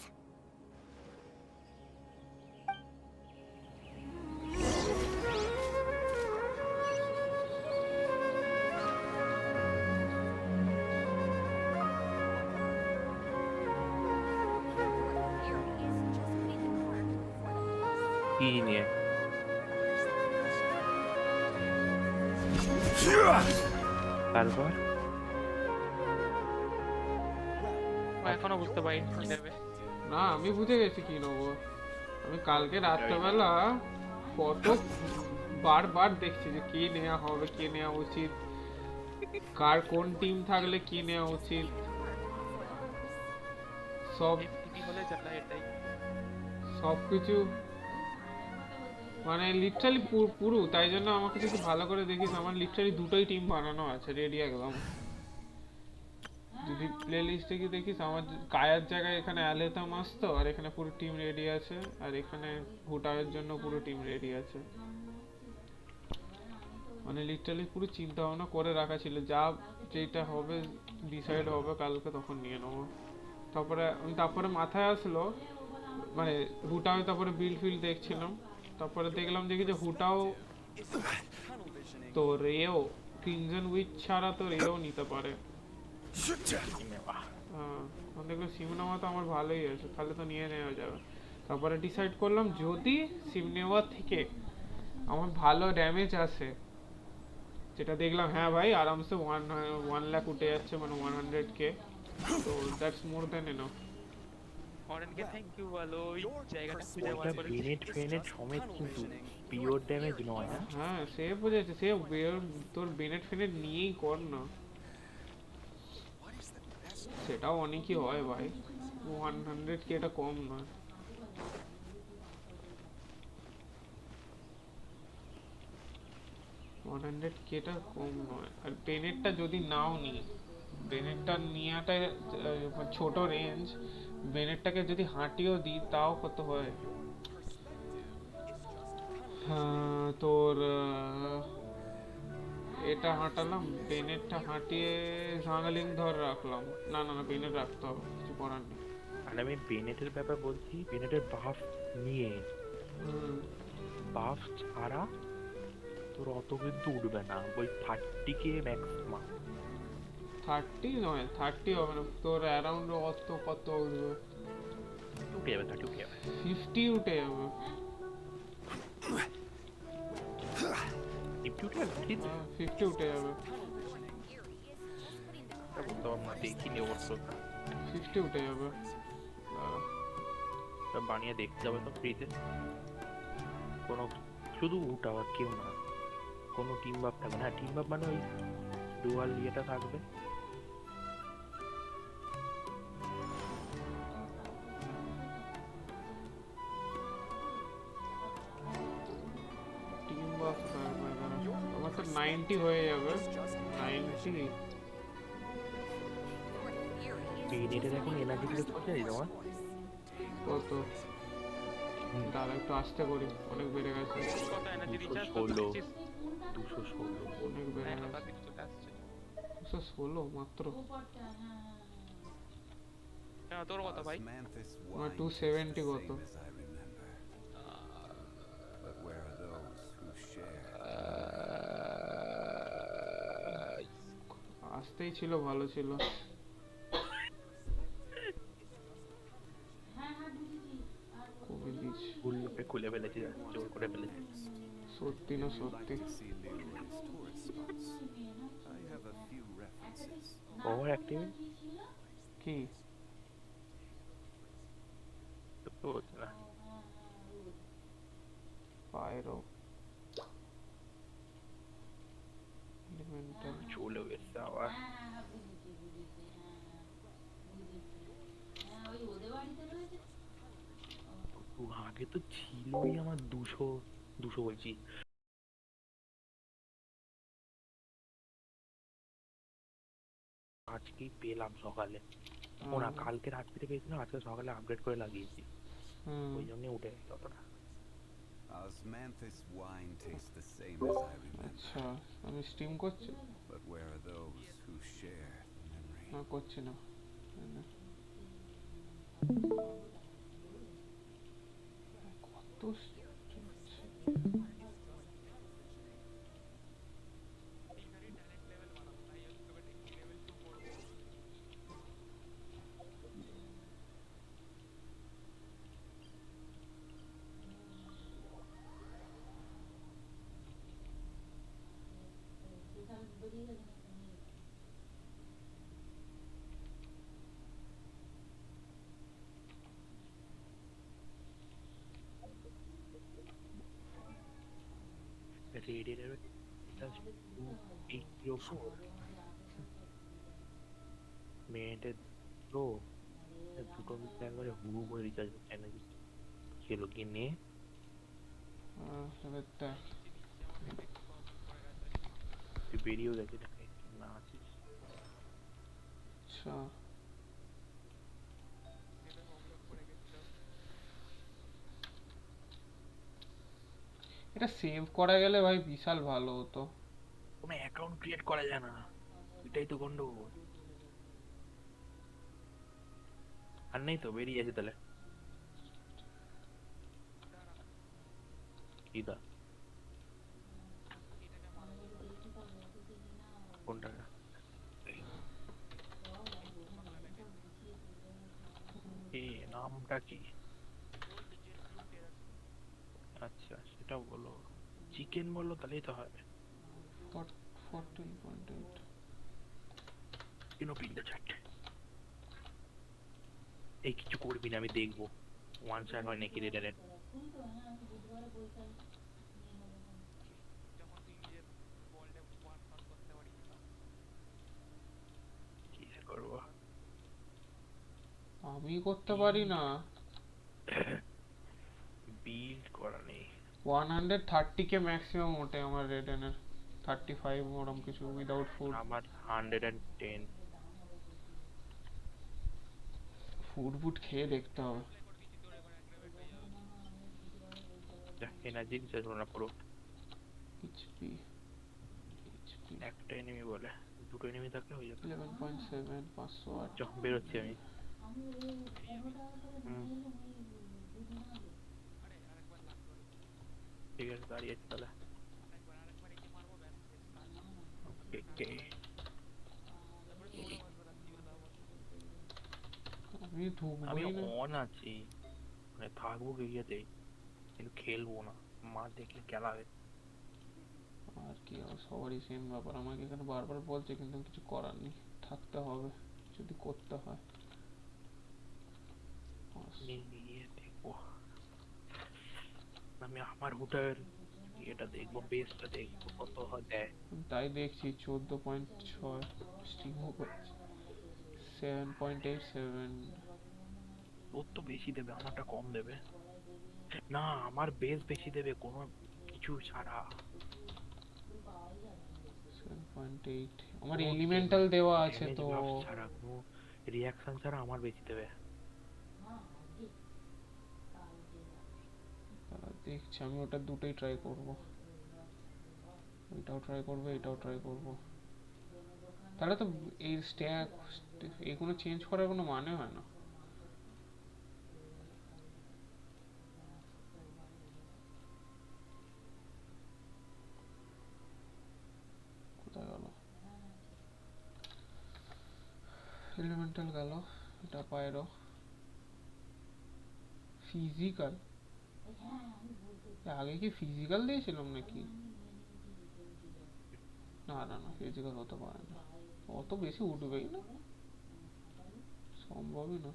কি নিয়ে তারপর এখনো বুঝতে পারিনি কি নেবে না আমি বুঝে গেছি কি নেবো আমি কালকে রাত্রেবেলা কত বারবার দেখছি যে কি নেওয়া হবে কি নেওয়া উচিত কার কোন টিম থাকলে কি নেওয়া উচিত সব এফটিপি হলে জ্বালা এটাই। সবকিছু মানে লিটারালি পুরো, তাই জন্য আমাকে কিছু ভালো করে দেখিস। আমার লিটারালি দুটোই টিম বানানো আছে রেডি একদম। যদি প্লে লিস্টে কি দেখিস, আমার কায়ার জায়গায় এখানে অ্যালেতাম আসতো, আর এখানে পুরো টিম রেডি আছে, আর এখানে হুটারের জন্য পুরো টিম রেডি আছে। মানে লিটারালি পুরো চিন্তা ভাবনা করে রাখা ছিল, যা যেটা হবে ডিসাইড হবে কালকে তখন নিয়ে নেবো। তারপরে মাথায় আসলো মানে হুটাও, তারপরে বিল ফিল দেখছিলাম, তারপরে দেখলাম দেখি যে হুটাও তো রেও ক্রিমজন উইচ ছাড়া তো রেও নিতে পারে। দেখলো সিমনেওয়া তো আমার ভালোই আছে, তাহলে তো নিয়ে নেওয়া যাবে। তারপরে ডিসাইড করলাম যদি সিমনেওয়া থেকে আমার ভালো ড্যামেজ আসে, যেটা দেখলাম হ্যাঁ ভাই আরামসে 1 লাখ উঠে যাচ্ছে, মানে 100k, তো দ্যাটস মোর দ্যান এনাফ। অরেনকে থ্যাংক ইউ বলো, ওই জায়গাটা খুঁজে বার করে। বেনেট সমেত কিন্তু পিওর ড্যামেজ নয়। হ্যাঁ সে বুঝেছে, সে তোর বেনেট ফেনেট নিয়েই কর না, সেটাও অনেকই হয় ভাই, 100k এটা কম নয়। টা কম নয়। আর বেনেটটা যদি নাও নি, বেনেটটা নিয়াটা ছোট রেঞ্জ, বেনেটটাকে যদি হাঁটিয়েও দিই তাও কত হয়, তোর এটা হাঁটালাম, বেনেটটা হাঁটিয়ে জাঙ্গলিং ধর রাখলাম, না না না বেনেট রাখতে হবে, কিছু করার নেই। আর আমি বেনেটের ব্যাপার বলছি, বেনেটের বাফ নিয়ে বাফ ছাড়া তোর অত কিন্তু উঠবে না, ওই 30k ম্যাক্সিমাম। 30 নয়, 30 হবে না, তোর অ্যারাউন্ড কত উঠবে, উঠে যাবে, 30 উঠে যাবে, 50 উঠে যাবে, 50 উঠে যাবে, 50 উঠে যাবে, দেখিনি অবশ্য, 50 উঠে যাবে। বানিয়ে দেখতে যাবে তো ফ্রিতে, কোনো শুধু উঠা আর কেউ না, কোনো টিম বাপ থাকবে না। টিম বাপ মানে ওই ডুয়াল ইয়েটা থাকবে। টিম বাপ থাকবে না, আমার তো 90 হয়ে যাবে, 90। বেনেটের এখন এনার্জি ক্লিক করতে দিই তোমার কত, দাঁড়া একটু আস্তে করি, অনেক বেড়ে গেছে, 216 অনেক বেড়ে গেছে, 216 মাত্র। তোর কত ভাই? আমার 270 কত? আসতেই ছিল, ভালো ছিল। খুলে ফেলেছি, জোর করে ফেলেছি। সত্যি না সত্যি ওভার অ্যাক্টিভ কি তো না পায়রো এলিমেন্টাল চলে গেছে আবার। আগে তো ছিলই আমার 200 বলছি, আজকেই পেলাম সকালে, ওনা কালকে রাত্রিতে পেয়েছিলাম, আজকে সকালে আপডেট করে লাগিয়েছি, ওই জন্য উঠে গেছে অতটা। Osmanthus wine tastes the same as I remember. আচ্ছা আমি স্ট্রিম করছি, But where are those who share the memory? না করছি না, কত Radiator 284 মিনিটের প্রো দুটো মিনিট একবারে হুবু করে রিচার্জ করছে নাকি কি হলো কি নে এবার দেখ তুই বেরিয়েও গেছে নাকি না আছিস আচ্ছা এটা সেভ করা গেলে ভাই বিশাল ভালো হতো কোনো অ্যাকাউন্ট ক্রিয়েট করা যায় না এটাই তো গন্ডগোল আর নেই তো বেরিয়ে গেছে তাহলে কি দা কোনটা এই নামটা কি আচ্ছা সেটাও বলো চিকেন বললো তাহলেই তো হবে 14.8 ইনো পিন দ্য চ্যাট এই কিছু করবি না আমি দেখবো ওয়ান শট হয় নাকি রেডারের কি করবো আমি করতে পারি না বিল্ড করা নেই 130k ম্যাক্সিমাম ওঠে আমার রেডেনের 35 ওরম কিছু উইদাউট ফুড আমার 110 ফুড খেয়ে দেখতে হবে এনার্জি রিচার্জ না পুরো এইচপি একটা এনিমি বলে দুটো এনিমি থাকলে হয়ে যাবে 11.7 508 চল বেরোচ্ছি আমি ঠিক আছে দাঁড়িয়ে আছি তাহলে আমি অন আছি মানে থাকবো গিয়েতেই কিন্তু খেলবো না মা দেখলে খেলাবে আর কি সবারই সেম ব্যাপার আমাকে এখানে বারবার বলছে কিন্তু কিছু করার নেই থাকতে হবে যদি করতে হয় দেখবো আমি আমার হুটার এটা দেখবো বেসটা দেখবো কত দেয় তাই দেখছি 14.6 স্টিমও করছে 7.87 ওর তো বেশি দেবে আমারটা কম দেবে না আমার বেস বেশি দেবে কোনো কিছু ছাড়া 7.8 আমার এলিমেন্টাল দেওয়া আছে তো ছাড়া কোনো রিঅ্যাকশন ছাড়া আমার বেশি দেবে দেখছি আমি ওটা দুটোই ট্রাই করব এটাও ট্রাই করব এটাও ট্রাই করব তাহলে তো এই স্ট্যাক এগুলো চেঞ্জ করার কোনো মানে হয় না কোথায় গেল এলিমেন্টাল গেল এটা পায়রো ফিজিক্যাল আগে কি ফিজিক্যাল দিয়েছিলাম নাকি না না না ফিজিক্যাল হতে পারে না অত বেশি উঠবেই না সম্ভবই না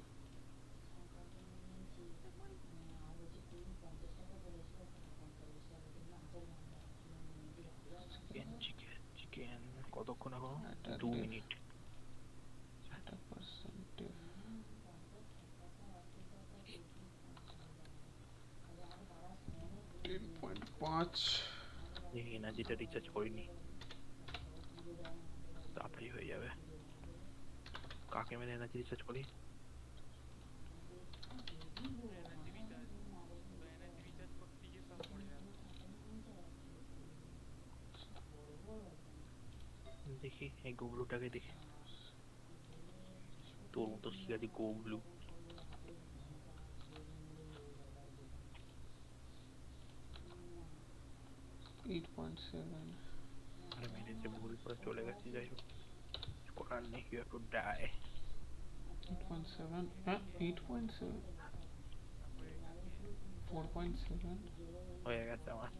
চিকেন কতক্ষণ এখন 2 মিনিট এটা পার্সেন্টেজ 10.5 এই এনার্জিটা রিচার্জ করিনি তাড়াতাড়ি হয়ে যাবে কাকে মেরে এনার্জি রিচার্জ করি দেখি এই গোবলুটাকে দেখি তোর মতো শিকারি গোবলু আরে মেরেছে ভুল করে চলে গেছি যাই হোক করার নেই ইউ হ্যাভ টু ডাই 8.7 হ্যাঁ 8.7 4.7 হয়ে গেছে আমার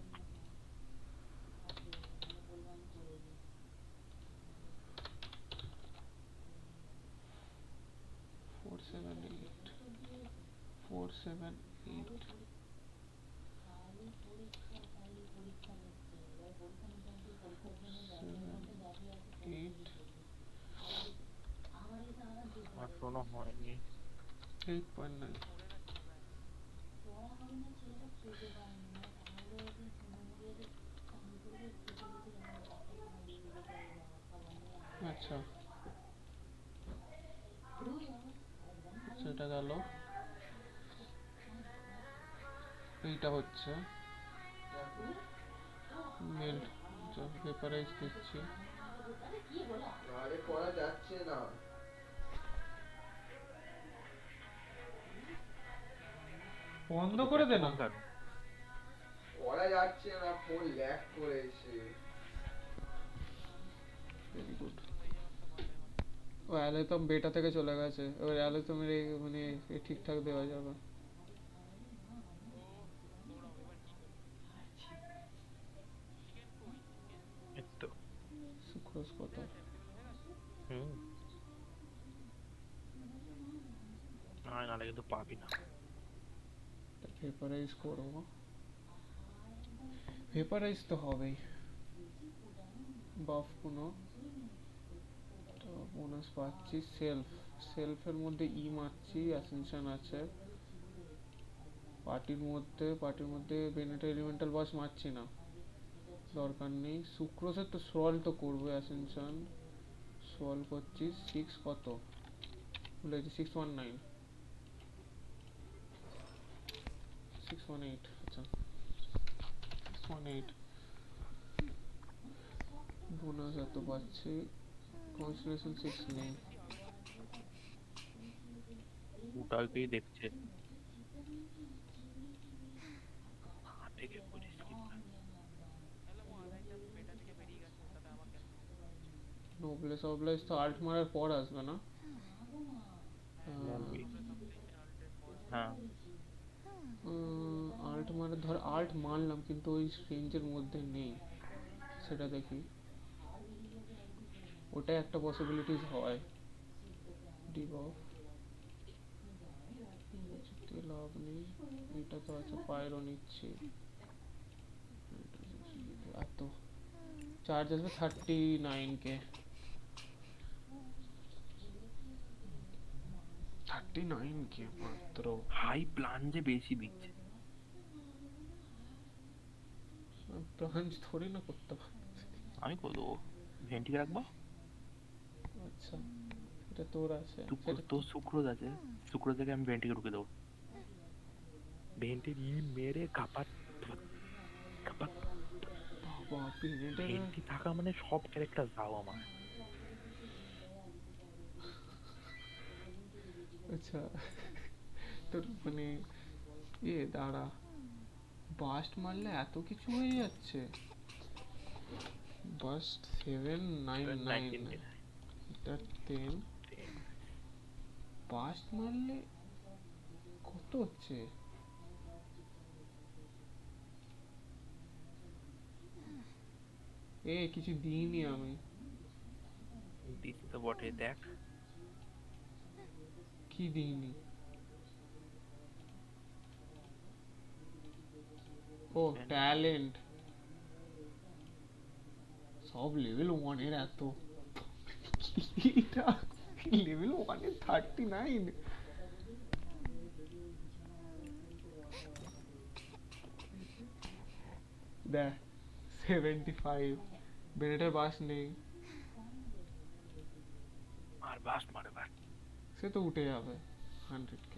four seven eight 7 8 আর শোনো হয়নি 8.9 আচ্ছা সেটা গেল এইটা হচ্ছে মেল পেপারাইজ দিচ্ছি আরে করা যাচ্ছে না বন্ধ করে দে না করা যাচ্ছে না ফোন ল্যাগ করেছে ভেরি গুড ও অ্যালগরিদম বেটা থেকে চলে গেছে এবার অ্যালগরিদমের মানে ঠিকঠাক দেওয়া যাবে এতো সুক্রোজ কত নাহলে কিন্তু পাবি না পেপারাইজ করবো পেপারাইজ তো হবেই বাফ কোনো তো বোনাস পাচ্ছি সেলফের মধ্যে ই মারছি অ্যাসেনশন আছে পার্টির মধ্যে বেনেটা এলিমেন্টাল বস মারছি না দরকার নেই সুক্রোজের তো সোয়াল তো করবো অ্যাসেনশন সোয়াল করছি 6 কত বলেছি 619 618 আচ্ছা 618 বোনাস এত পাচ্ছি কনস্টিলেশন 6 নেই ওটাকেই দেখছে থেকে পুলিশ নোবলেস অবলাইজ তো আল্ট মারার পর আসবে না হ্যাঁ আল্ট মারা ধর আল্ট মারলাম কিন্তু ওই রেঞ্জের মধ্যে নেই সেটা দেখি ওটাই একটা পসিবিলিটিস হয় ডিবাফ লাভ নেই এটা তো আছে পায়রো নিচ্ছি এত চার্জ আসবে 39k 39k মাত্র হাই প্ল্যান যে বেশি দিচ্ছে প্লাঞ্চ থোড়ি না করতে পারবে আমি করে দেবো ভেন্টি রাখবো আচ্ছা এটা তোর আছে তোর সুক্রোজ আছে সুক্রোজ থেকে আমি ভেন্টিকে ঢুকে দেবো ভেন্টি মেরে কাপাট ভেন্টি থাকা মানে সব ক্যারেক্টার যাও আমার আচ্ছা তোর মানে দাঁড়া বাস্ট মারলে এত কিছু হয়ে যাচ্ছে বাস্ট 799 এটা 10 বাস্ট মারলে কত হচ্ছে কিছু দিইনি আমি দিতে তো বটে দেখ কি দিইনি ও ট্যালেন্ট সব লেভেল 1 এর এত এটা লেভেল 1 এর 39 দে 75 বেনেটার বাস নেই আর বাস মারে বাস সে তো উঠে যাবে 100k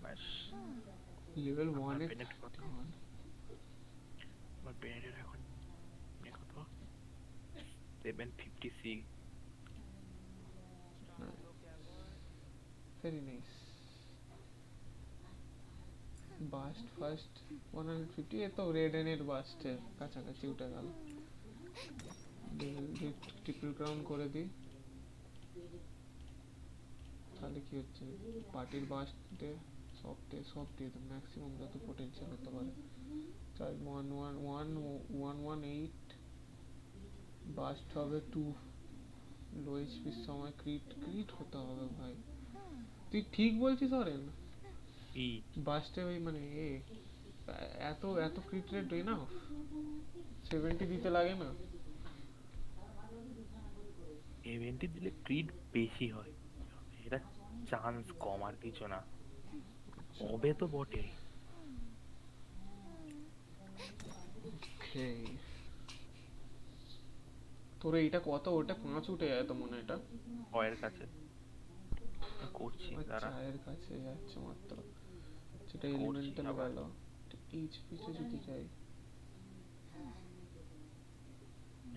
বাস লেভেল 1 এর আমার বেনেটের এখন কত 756 very nice বাস্ট ফার্স্ট 150 এ তো রেডেন এর বাস্টের কাছাকাছি উঠে গেল ট্রিপল ক্রাউন করে দিই তাহলে কি হচ্ছে পার্টির বাস্টে সব দিয়ে দেব ম্যাক্সিমাম যত পোটেনশিয়াল হতে পারে 118 বাস্ট হবে 2 লো এইচপির সময় ক্রিট হতে হবে ভাই তুই ঠিক বলছিস অরেন বাস্টে ওই মানে এত এত ক্রিট রেট হয় না 70 দিতে লাগে না 70 দিলে ক্রিড বেশি হয়, এটা চান্স কম আর কিছু না, হবে তো বটে। Okay. তোর এইটা কত ওটা 5 উঠে যায় তো মনে হয় এটা ভয়ের কাছে করছি দাঁড়া, চায়ের কাছে যাচ্ছে মাত্র, সেটা এলিমেন্টাল গেল। এইচপি তে যদি যাই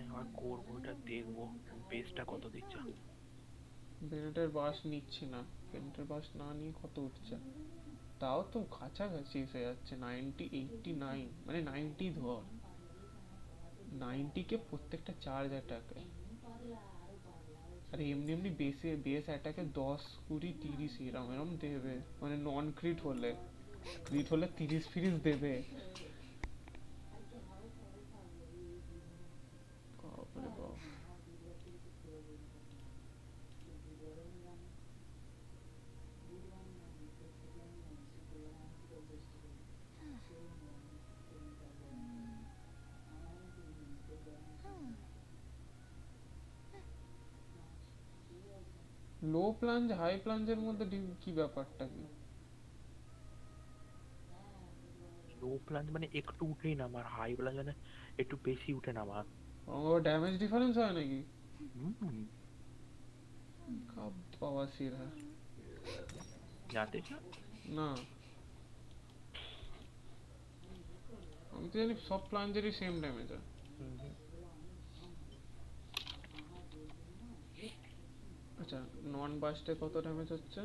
এবার করবো, এটা দেখবো বেসটা কত দিচ্ছে। বেনেটের বাস নিচ্ছি না, বেনেটের বাস না নিয়ে কত উঠছে, তাও তো কাছাকাছি এসে যাচ্ছে 90 89, মানে 90 ধর 90 কে প্রত্যেকটা চার্জ অ্যাটাকে, আর এমনি এমনি বেসে বেস অ্যাটাকে 10 20 30 এরম এরম দেবে, মানে নন ক্রিট হলে 30 ফিরিস দেবে। বাপরে বাপ। লো প্লাঞ্জ হাই প্লাঞ্জের মধ্যে কি ব্যাপারটা কি? লো প্লাঞ্জ মানে একটু উঠেই নামা, আর হাই প্লাঞ্জ মানে একটু বেশি উঠে নামা। ও ড্যামেজ ডিফারেন্স হয় নাকি? কাব বাওয়াসির হ্যাঁ জানতে না, আমি তো জানি সব প্লাঞ্জেরই সেম ড্যামেজ হয়। আচ্ছা নন বাস্টে কত ড্যামেজ হচ্ছে?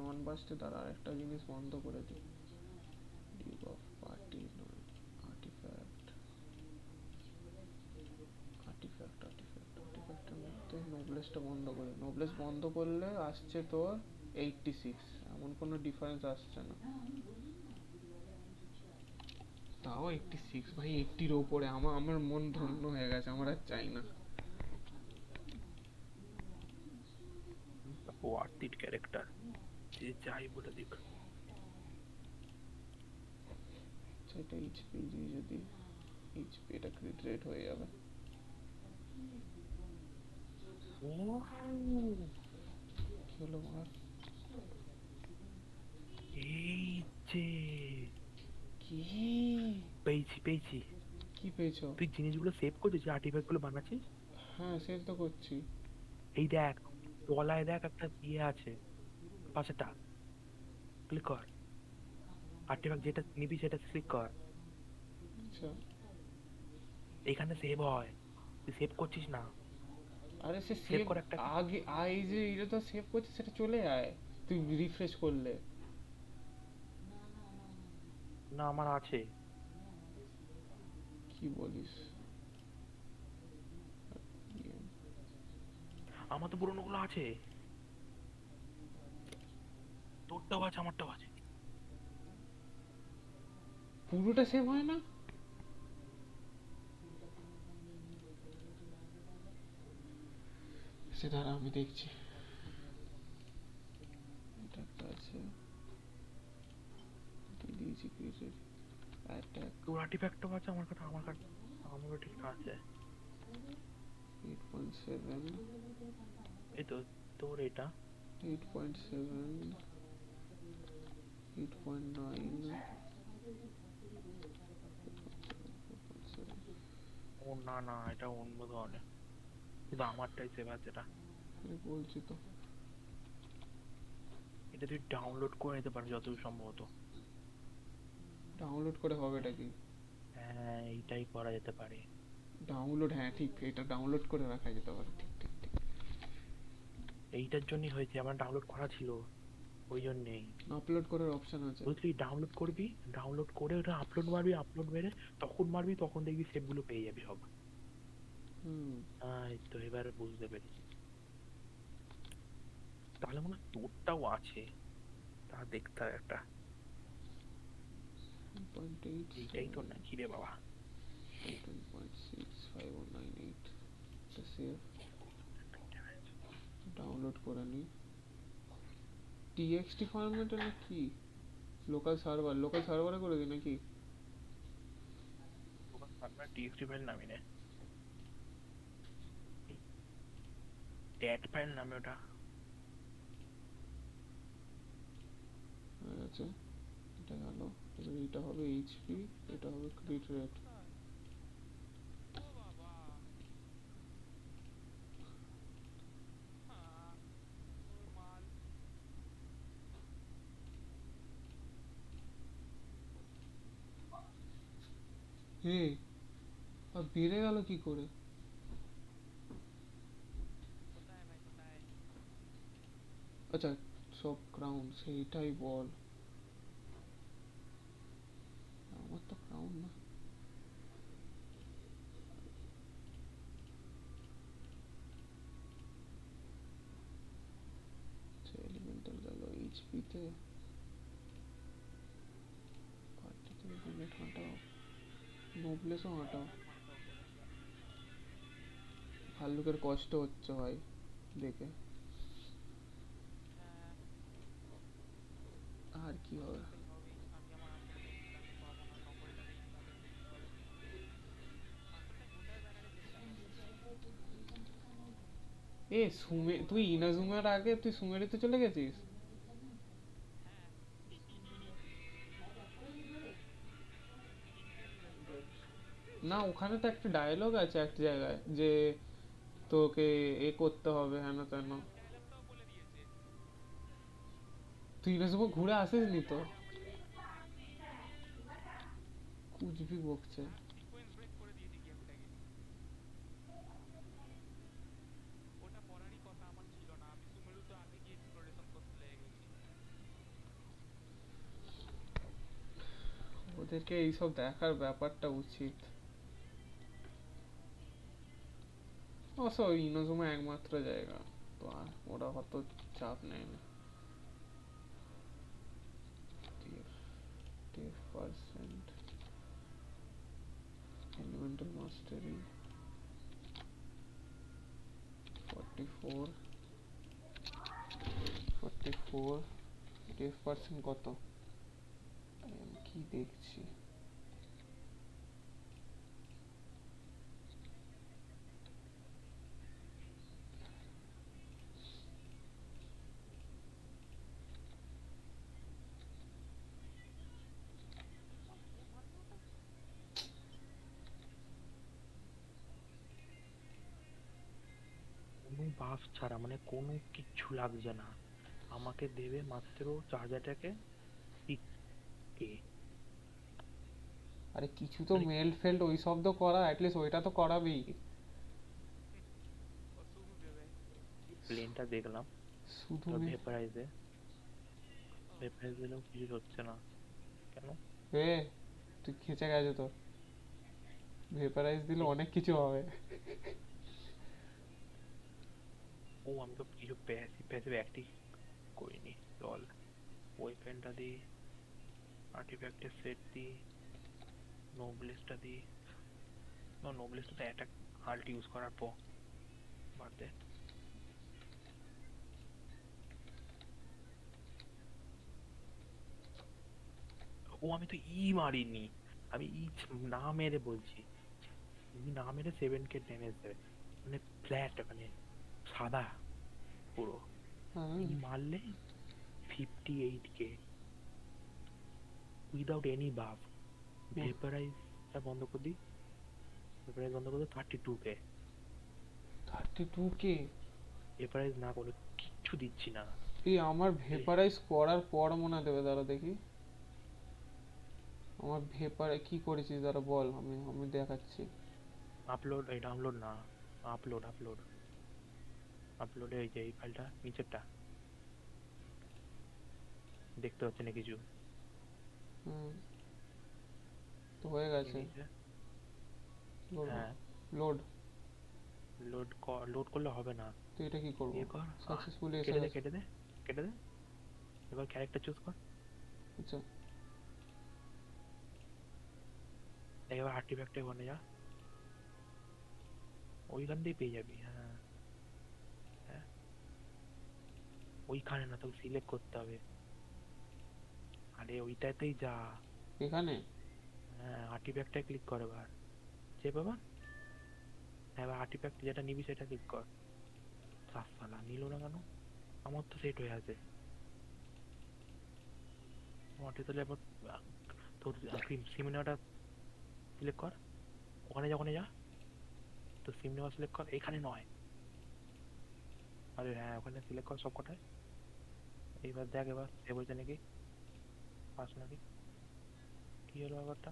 নন বাস্টে দ্বারা আরেকটা জিনিস বন্ধ করে দিই, ডিপ অফ পার্টি নয় আর্টিফ্যাক্টের মধ্যে নোবলেসটা বন্ধ করে, নোবলেস বন্ধ করলে আসছে তোর 86, এমন কোনো ডিফারেন্স আসছে না, তাও 86 ভাই 80 এর উপরে আমার মন ধন্য হয়ে গেছে, আমার আর চাই না। ওয়ার্থ ইট ক্যারেক্টার, যে চাই বলে দেখ। সেটা এইচপি যদি এইচপি এটা ক্রিট রেট হয়ে যাবে। ও কি হলো আর এই যে কি পেয়েছি। কি পেয়েছো? তুই জিনিসগুলো সেভ করছিস, যে আর্টিফ্যাক্ট গুলো বানাচ্ছিস? হ্যাঁ সেভ তো করছি। এই দেখ তলায় দেখ একটা ইয়ে আছে, পাশেটা ক্লিক কর, আর্টিফ্যাক্ট যেটা নিবি সেটা ক্লিক কর। আচ্ছা এখানে সেভ হয়, তুই সেভ করছিস না। আরে সে সেভ কর একটা, আগে আই যে এটা তো সেভ করছিস সেটা চলে যায় তুই রিফ্রেশ করলে। না আমার আছে। কি বলিস? আমার তো পুরোনো গুলো আছে, তোরটাও আছে আমারটাও আছে। পুরোটা সেভ হয় না? সেটা আমি দেখছি। এটা একটা আছে কি দিয়েছি ক্রিয়েটেড অ্যাটাক, তোর আর্টিফ্যাক্টও আছে আমার কাছে, আমারও ঠিক আছে। 8.7 এই তো তোর এটা 8.7 8.9 ও না এটা অন্য ধরনের, কিন্তু আমারটাই সেভ আছে। এটা বলছি তো, এটা তুই ডাউনলোড করে নিতে পারিস যতদূর সম্ভবত। ডাউনলোড করে হবে এটা কি? হ্যাঁ এইটাই করা যেতে পারে। ডাউনলোড, হ্যাঁ ঠিক, এটা ডাউনলোড করে রাখা যেতে পারে। ঠিক ঠিক ঠিক, এইটার জন্যই হয়েছে, আমার ডাউনলোড করা ছিল ওই জন্যই। আপলোড করার অপশন আছে, বুঝলি? ডাউনলোড করবি, ডাউনলোড করে ওটা আপলোড মারবি, আপলোড মেরে তখন দেখবি সেভগুলো পেয়ে যাবি সব। এই তো এবার বুঝতে পেরেছি। তাহলে মনে হয় তোরটাও আছে, তা দেখতে হবে একটা। এইটাই তো নাকি রে বাবা? 10.65198 এটা সেভ, ডাউনলোড করে নি। txt ফরম্যাটে নাকি লোকাল সার্ভারে করে দিই নাকি লোকাল সার্ভার txt ফাইল নামি না ডেট ফাইল নামে ওটা আচ্ছা এটা গেল এবার এটা হবে এইচপি এটা হবে ক্রিট রেট হে আর বেড়ে গেল কি করে আচ্ছা সব ক্রাউন সেইটাই বল আমার তো ক্রাউন না এলিমেন্টাল গেল এইচপি তে পার্টি থেকে বুলেট হাঁটাও নোবলেসও হাঁটাও ভাল্লুকের কষ্ট হচ্ছে ভাই দেখে আর কি হবে এ সুমে তুই ইনাজুমার আগে তুই সুমেরিতে চলে গেছিস না ওখানে তো একটা ডায়লগ আছে একটা জায়গায় যে তোকে এ করতে হবে হেন তেন তুই ইনাজুমা ঘুরে আসিসনি তো কুচবি বকছে ওদেরকে এইসব দেখার ব্যাপারটা উচিত অবশ্য ইনোজুমা একমাত্র জায়গা তো আর ওরা অত চাপ নেয় না 10% elemental mastery 44 10% কত আমি কি দেখছি কোনো বাস ছাড়া মানে কোনো কিচ্ছু লাগছে না আমাকে দেবে মাত্র চার্জারটাকে কে আরে কিছু তো মেল ফেল্ড ওই সব তো করা অ্যাটলিস্ট ওইটা তো করাবেই প্লেনটা দেখলাম শুধু ভেপারাইজে দিলেও কিছু হচ্ছে না কেন এ তুই খেচে গেছে তো ভেপারাইজ দিলে অনেক কিছু হবে ও আমি তো কিছু প্যাসিভ অ্যাক্টিভ করিনি চল ওয়েপেনটা দিই আর্টিফ্যাক্টের সেট দিই নোবলেসটা দিই নোবলেসটা তো অ্যাটাক হাল্ট ইউজ করার পর বাদ দে ও আমি তো মারিনি আমি না মেরে বলছি না মেরে 7k ড্যামেজ দেবে মানে ফ্ল্যাট মানে সাদা পুরো মারলে 58k উইদাউট এনি বাফ ভেপারাইজটা বন্ধ করে দিই ভেপারাইজ বন্ধ করে 32k ভেপারাইজ না করে কিচ্ছু দিচ্ছি না এই আমার ভেপারাইজ করার পর মনে দেবে দাঁড়া দেখি আমার ভেপার কি করেছিস দাঁড়া বল আমি দেখাচ্ছি আপলোড এই ডাউনলোড না আপলোডে এই যে এই ফাইলটা নিচেরটা দেখতে হচ্ছে না কিছু তো হয়ে গেছে হ্যাঁ লোড করলে হবে না তুই এটা কি করব সাকসেসফুলি কেটে দে এবার ক্যারেক্টার চুজ কর আচ্ছা এবার আর্টিফ্যাক্টে ওখানে যা ওইখান দিয়ে পেয়ে যাবি হ্যাঁ ওইখানে না, তোকে সিলেক্ট করতে হবে। আরে ওইটাতেই যা। এখানে হ্যাঁ, আর্টিফ্যাক্টে ক্লিক কর এবার। যে বাবা, হ্যাঁ এবার আর্টিফ্যাক্ট যেটা নিবি সেটা ক্লিক কর। সালা নিল না কেন? আমার তো সেট হয়ে আছে। আমারটা তাহলে এবার তোর সিম নেওয়াটা সিলেক্ট কর। ওখানে যা, ওখানে যা, তো সিম নেওয়া সিলেক্ট কর, এখানে নয়। আরে হ্যাঁ, ওখানে সিলেক্ট কর সব কটায়। এইবার দেখ এবার সে বলছে নাকি পাস নাকি। কি হলো ব্যাপারটা?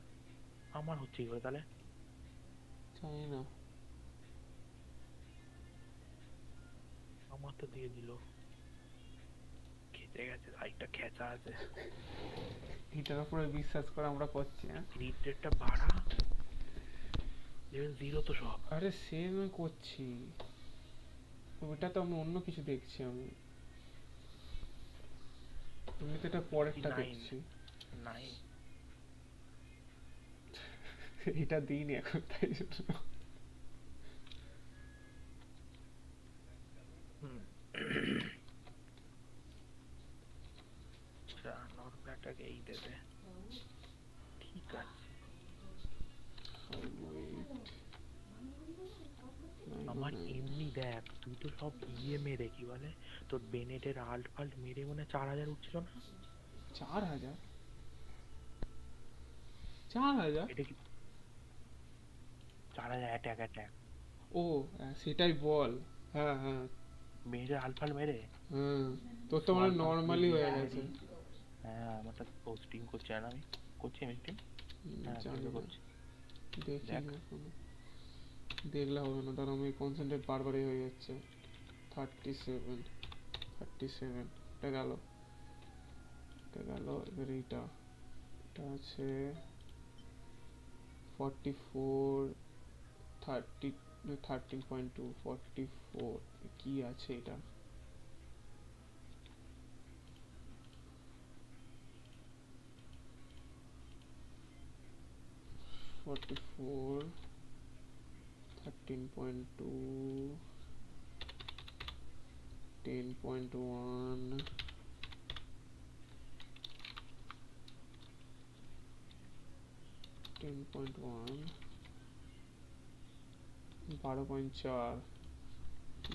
আমার হচ্ছে কি করে তাহলে? জানি না। আমার তো দিয়ে দিল, খেতে গেছে, সাইটটা খেচা আছে। এটার উপরে বিশ্বাস করে আমরা করছি। হ্যাঁ, রিড রেটটা বাড়া, লেভেল 0 তো সব। আরে সে আমি করছি, ওটা তো আমি অন্য কিছু দেখছি। আমি তো এটা পরেরটা দেখছি। নাই এটা দিইনি এখন, তাই জন্য। নরপ্যাটাকে এই দেবে, ঠিক আছে। আমার এমনি দেখ, তুই তো সব ইয়ে মেরে কি বলে তোর বেনেটের আল্ট ফাল্ট মেরে মনে 4000 উঠছিল না? 4000? 4000? এটা কি 4000 অ্যাটাক অ্যাটাক? ও সেটাই বল। হ্যাঁ হ্যাঁ, বেনেটের আল্ট ফাল্ট মেরে। তোর তো মানে নরমালি হয়ে গেছে। হ্যাঁ আমারটা তো স্ট্রিম করছি না, আমি করছি আমি স্ট্রিম। হ্যাঁ জানি করছি, দেখি না এখনো। দেখলে হবে না, ধর আমি কনসেন্ট্রেট বারবারই হয়ে যাচ্ছে। 37 এটা গেল, এবার এইটা আছে 44 13.2 44 কি আছে এটা? $44 13.2 10.1 10.1 12.4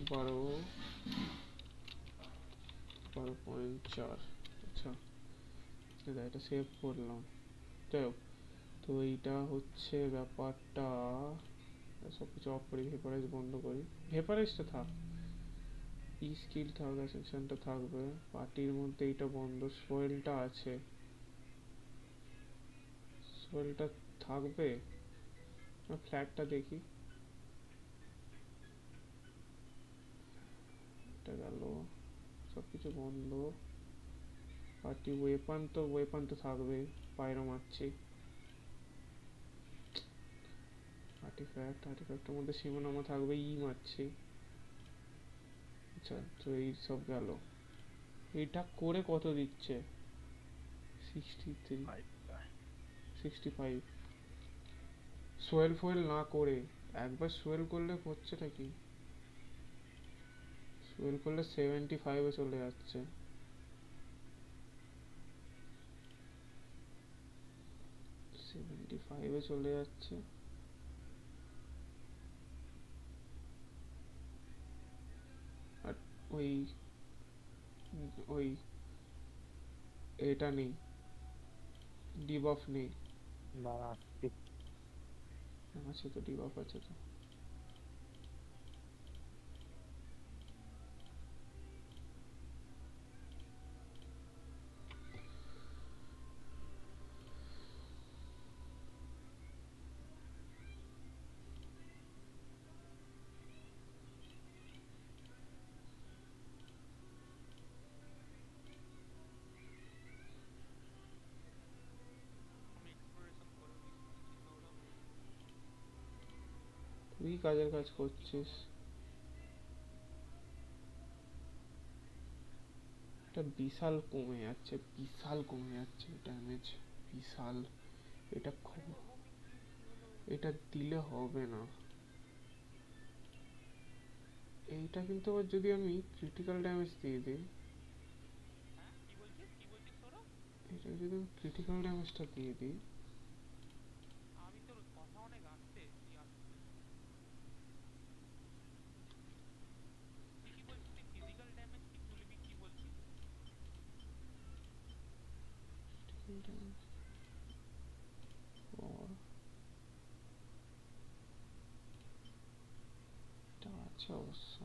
12.4। আচ্ছা এটা সেভ করলাম। যাই হোক, তো এইটা হচ্ছে ব্যাপারটা। সব কিছু অফ করি, ভেপারাইজ বন্ধ করি। ভেপারাইজটা থাক, ই স্কিল থাক, সেকশনটা থাকবে। পার্টির মধ্যে এইটা বন্ধ। সোয়েলটা আছে, সোয়েলটা থাকবে। ফ্ল্যাটটা দেখি, এটা গেল, সব কিছু বন্ধ। পার্টি ওয়েপন তো থাকবে, পায়রো মারছি। আর্টিফ্যাক্টের মধ্যে সীমানামা থাকবে, ই মারছি। আচ্ছা, তো এই সব গেল। এটা করে কত দিচ্ছে? 65। সোয়েল না করে একবার সোয়েল করলে হচ্ছেটা কি? সোয়েল করলে 75 এ চলে যাচ্ছে। চলে যাচ্ছে। আর ওই এটা নেই, ডিবাফ নেই। না আছে তো, ডিবাফ আছে তো। তুই কাজের কাজ করছিস। এটা বিশাল কমে যাচ্ছে ড্যামেজ, বিশাল। এটা দিলে হবে না। এইটা কিন্তু আবার যদি আমি ক্রিটিক্যাল ড্যামেজ দিয়ে দিই, এটা যদি ক্রিটিক্যাল ড্যামেজটা দিয়ে দিই আছে অবশ্য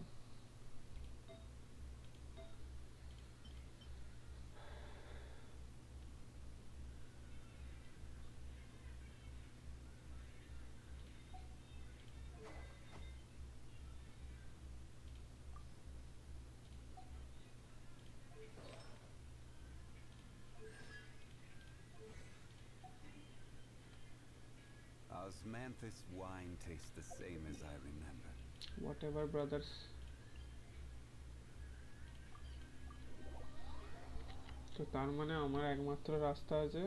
Osmanthus wine tastes the same as I remember. whatever brothers তো তার মানে আমার একমাত্র রাস্তা আছে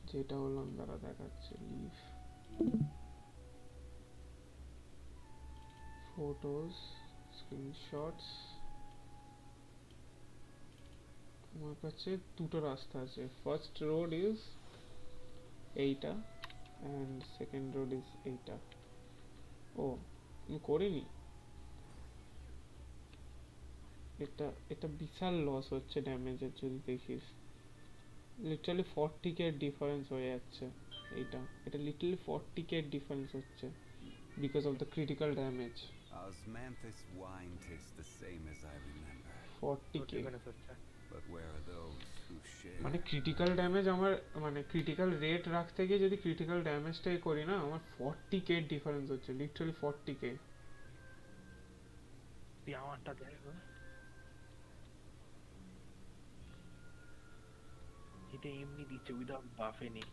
যেটা হলো দ্বারা দেখাচ্ছে লিভ photos screenshots আমার কাছে দুটো রাস্তা আছে ফার্স্ট রোড ইজ এইটা and second road is এইটা ও আমি করিনি এটা বিশাল লস হচ্ছে ড্যামেজের যদি দেখিস লিটারালি 40k ডিফারেন্স হয়ে যাচ্ছে এটা লিটারালি 40k ডিফারেন্স হচ্ছে because of the critical damage Osmanthus wine tastes the same as I remember. 40k But where are those who share? মানে ক্রিটিক্যাল ড্যামেজ আমার মানে ক্রিটিক্যাল রেট রাখতে গিয়ে যদি ক্রিটিক্যাল ড্যামেজটাই করি না আমার 40k ডিফারেন্স হচ্ছে লিটারালি 40k তুই আমারটা দেখো এটা এমনি দিচ্ছে without buff any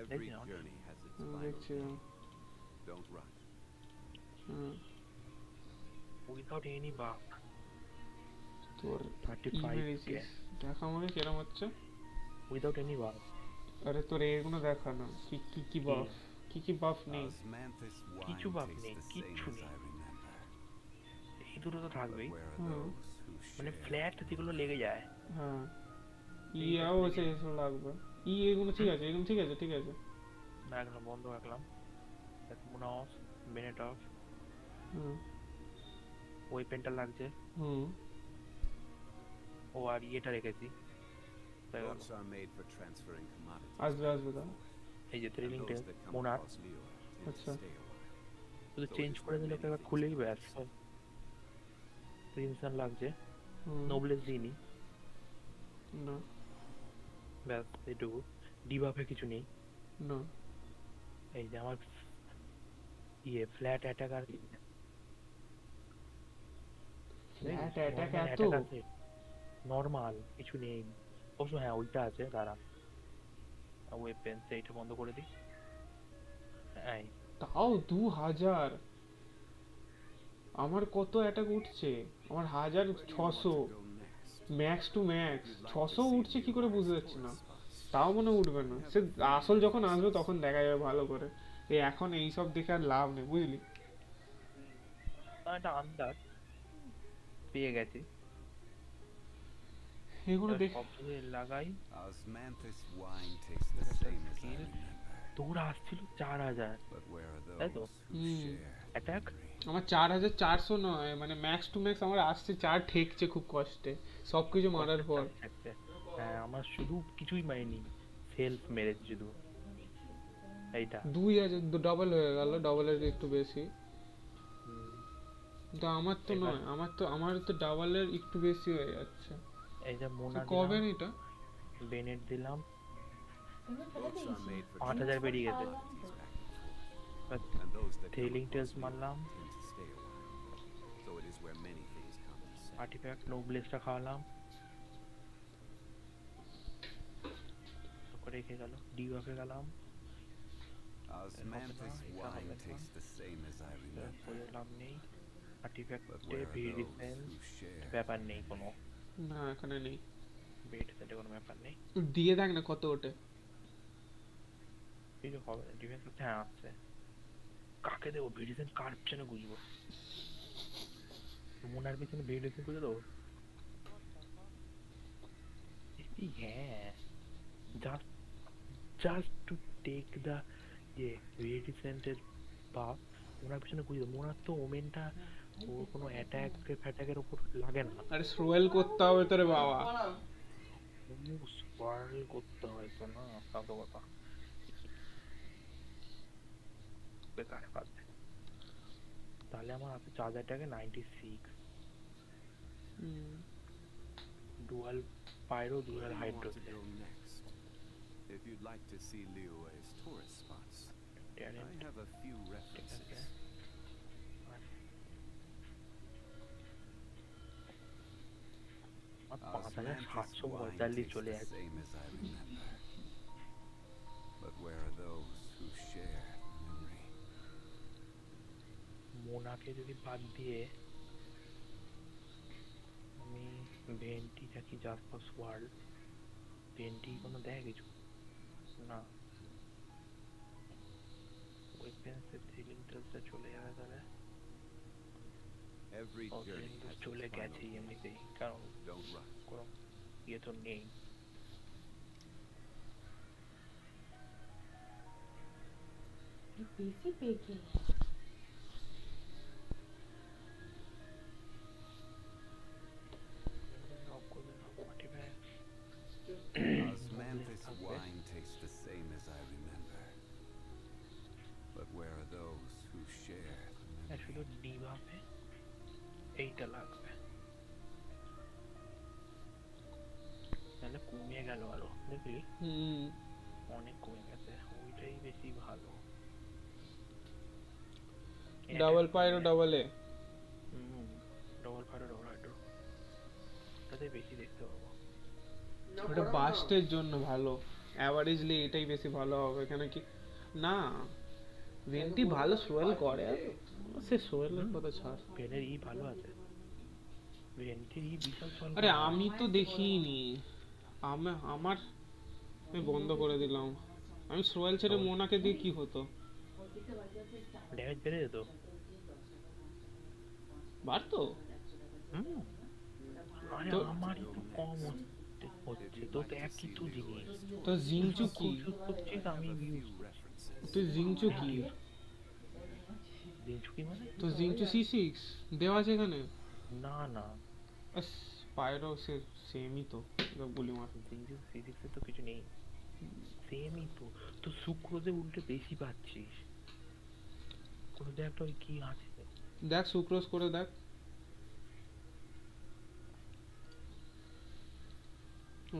Every journey has its final day. Don't rush. Without any buff তোর 35k দেখা মনে কিরম হচ্ছে উইদাউট এনি বাফ আরে তোর এগুলো দেখা না কি বাফ কি বাফ নেই Osmanthus wine কিছু বাফ tastes নেই the কিচ্ছু same as নেই I remember. এই দুটো তো থাকবেই Where are those who মানে share? ফ্ল্যাট যেগুলো লেগে যায় হ্যাঁ ইয়াও আছে এসব লাগবে এগুলো ঠিক আছে ঠিক আছে না এগুলো বন্ধ রাখলাম মুনা অফ মিনিট অফ ওই পেনটা লাগছে ও আর এটা রেখেছি Books are made for transferring commodities. আসবে দাও এই যে thrilling And tail those that come মোনার across Leo tend to আচ্ছা stay a while. শুধু চেঞ্জ করে দিলে একবার খুলেই ব্যাস ক্রিমসন লাগছে নোবলেস দিইনি না ব্যাস এইটুকু ডিবাফে কিছু নেই না এই যে আমার ফ্ল্যাট অ্যাটাক আর ফ্ল্যাট অ্যাটাক এত নরমাল কিছু নেই অবশ্য হ্যাঁ ওইটা আছে দাঁড়া ওয়েপেন এইটা বন্ধ করে দিই তাও 2000 আমার কত অ্যাটাক উঠছে আমার 1600 ম্যাক্স টু ম্যাক্স 600 উঠছে কি করে বুঝতে পারছি না তাও মনে উঠবে না সে আসল যখন আসবে তখন দেখা যাবে ভালো করে এখন এইসব দেখে আর লাভ নেই বুঝলি এটা আন্দাজ পেয়ে গেছে এগুলো দেখে লাগাই Osmanthus wine tastes the same as I remember. তোর আসছিল 4000 But where are তাই তো those who share? অ্যাটাক আমার 4400 নয় মানে ম্যাক্স টু ম্যাক্স আমার আসছে 4 ঠেকছে খুব কষ্টে সবকিছু মারার পর হ্যাঁ আমার শুধু কিছুই মাইনি সেলফ মেরেছে শুধু এইটা 2000 ডাবল হয়ে গেল ডাবলের একটু বেশি কিন্তু আমার তো নয় আমার তো ডাবলের একটু বেশি হয়ে যাচ্ছে এই যে মোনা কবে এটা বেনেট দিলাম Books are made for 8000 বেরিয়ে গেছে and those that come trailing tails across Leo মারলাম tend to stay a while. So it is where many things come to set. Artefact নোবলেসটা খাওয়ালাম করে রেখে গেল ডিওয়াফে গেলাম Osmanthus wine tastes the same as I remember. বললাম নেই But আর্টিফ্যাক্টে where are ভিড় those ডিফেন্স who share? ব্যাপার নেই কোনো না এখানে নেই বেট সেটে কোনো ব্যাপার নেই দিয়ে দেখ না কত ওঠে কিছু হবে না ডিফেন্স হ্যাঁ আসছে কাকে দেবো ভিডিসেন কার পিছনে গুজবো মোনার পিছনে ভেরিয়েশন করে দাও। হ্যাঁ, just just to take the রেডিসেন্টের বাপ ওনার পিছনে ঘুরে দাও। মোনার তো ওমেনটা ওর কোনো ফ্যাটাকের উপর লাগে না। আরে সোয়েল করতে হবে তোরে বাবা, স্পার্ল করতে হয় তো না, সাধু কথা বেকার বাদ দে। তাহলে আমার আছে 4096 dual পাইরো dual hydro. If you'd like to see Liyue's tourist spots, I have a few references. Osmanthus চলে the same as I remember. But where are those who share the memory? মোনাকে যদি বাদ দিয়ে আমি ভেন্টি থাকি জাস্পাস ওয়ার্ল্ড, ভেন্টি কোনো দেয় কিছু না। ওয়েপেন্সের সিলিন্ডারটা চলে যাবে তাহলে। Every journey has চলে গেছে এমনিতেই, কারণ কোনো ইয়ে তো নেই। বেশি পেকে Osmanthus wine tastes the same as I remember. But where are those who share the memory? ডিভাপে এইটা লাগবে, তাহলে কমে গেল আরো, দেখলি অনেক কমে গেছে। ওইটাই বেশি ভালো। Double পাইরো double A, double পাইরো double hydro, তাতে বেশি দেখতে পাবো। ওটা বাস্টের জন্য ভালো, অ্যাভারেজলি এটাই বেশি ভালো হবে। কেন কি না ভেন্টি ভালো সোয়েল করে, সে সোয়েলের কথা ছাড়, পেনের ই ভালো আছে, ভেন্টির ই বিশাল সোয়েল। আরে আমি তো দেখিনি, আমার আমি বন্ধ করে দিলাম। আমি সোয়েল ছেড়ে মোনাকে দিয়ে কি হতো, ড্যামেজ বেড়ে যেত, বাড়তো। আরে আমারই তো কম হচ্ছে, তো একই তো জিনিস। তো জিংচু কি করছিস? আমি তুই জিংচু কি, জিংচু কি মানে? তো জিংচু C6 দেওয়া আছে এখানে? না না, পাইরো সে সেমই তো, গুলি মার। জিংচু C6 এ তো কিছু নেই, সেমই তো। তো সুক্রোজে উল্টে বেশি পাচ্ছিস। কোথাও একটা ওই কি আছে দেখ, সুক্রোজ করে দেখ।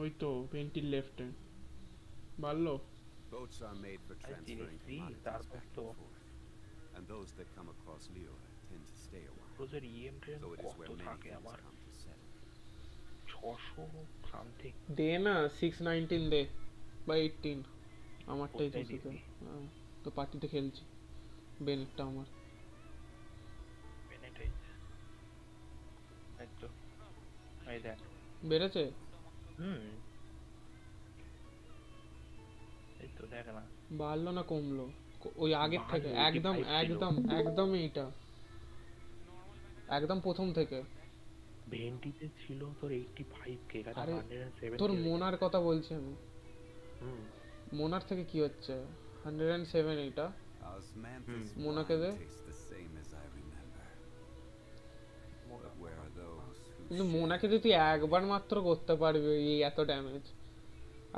ওই তো পেন্টির লেফটে বাড়লো। Boats are made for transferring commodities back and forth, and those that come across Liyue tend to stay a while. সুক্রোজের EM train So it is where কত many থাকে things আমার? come to settle. 600 সামথিং দে না 619 দে বা 18, আমারটাই তো শুধু। তো পার্টিতে খেলছি, বেনেটটা আমার। বেনেট এই তো এই দেখ বেড়েছে। এই তো দেখ না, বাড়লো না কমলো ওই আগের থেকে? একদম একদম একদম এইটা একদম প্রথম থেকে ভেন্টিতে ছিল তোর 85 কে, আর 107 তোর মোনার কথা বলছি আমি। মোনার থেকে কি হচ্ছে 107? এইটা মোনাকে দে। কিন্তু মোনাকে যদি একবার মাত্র করতে পারবি এই এত ড্যামেজ,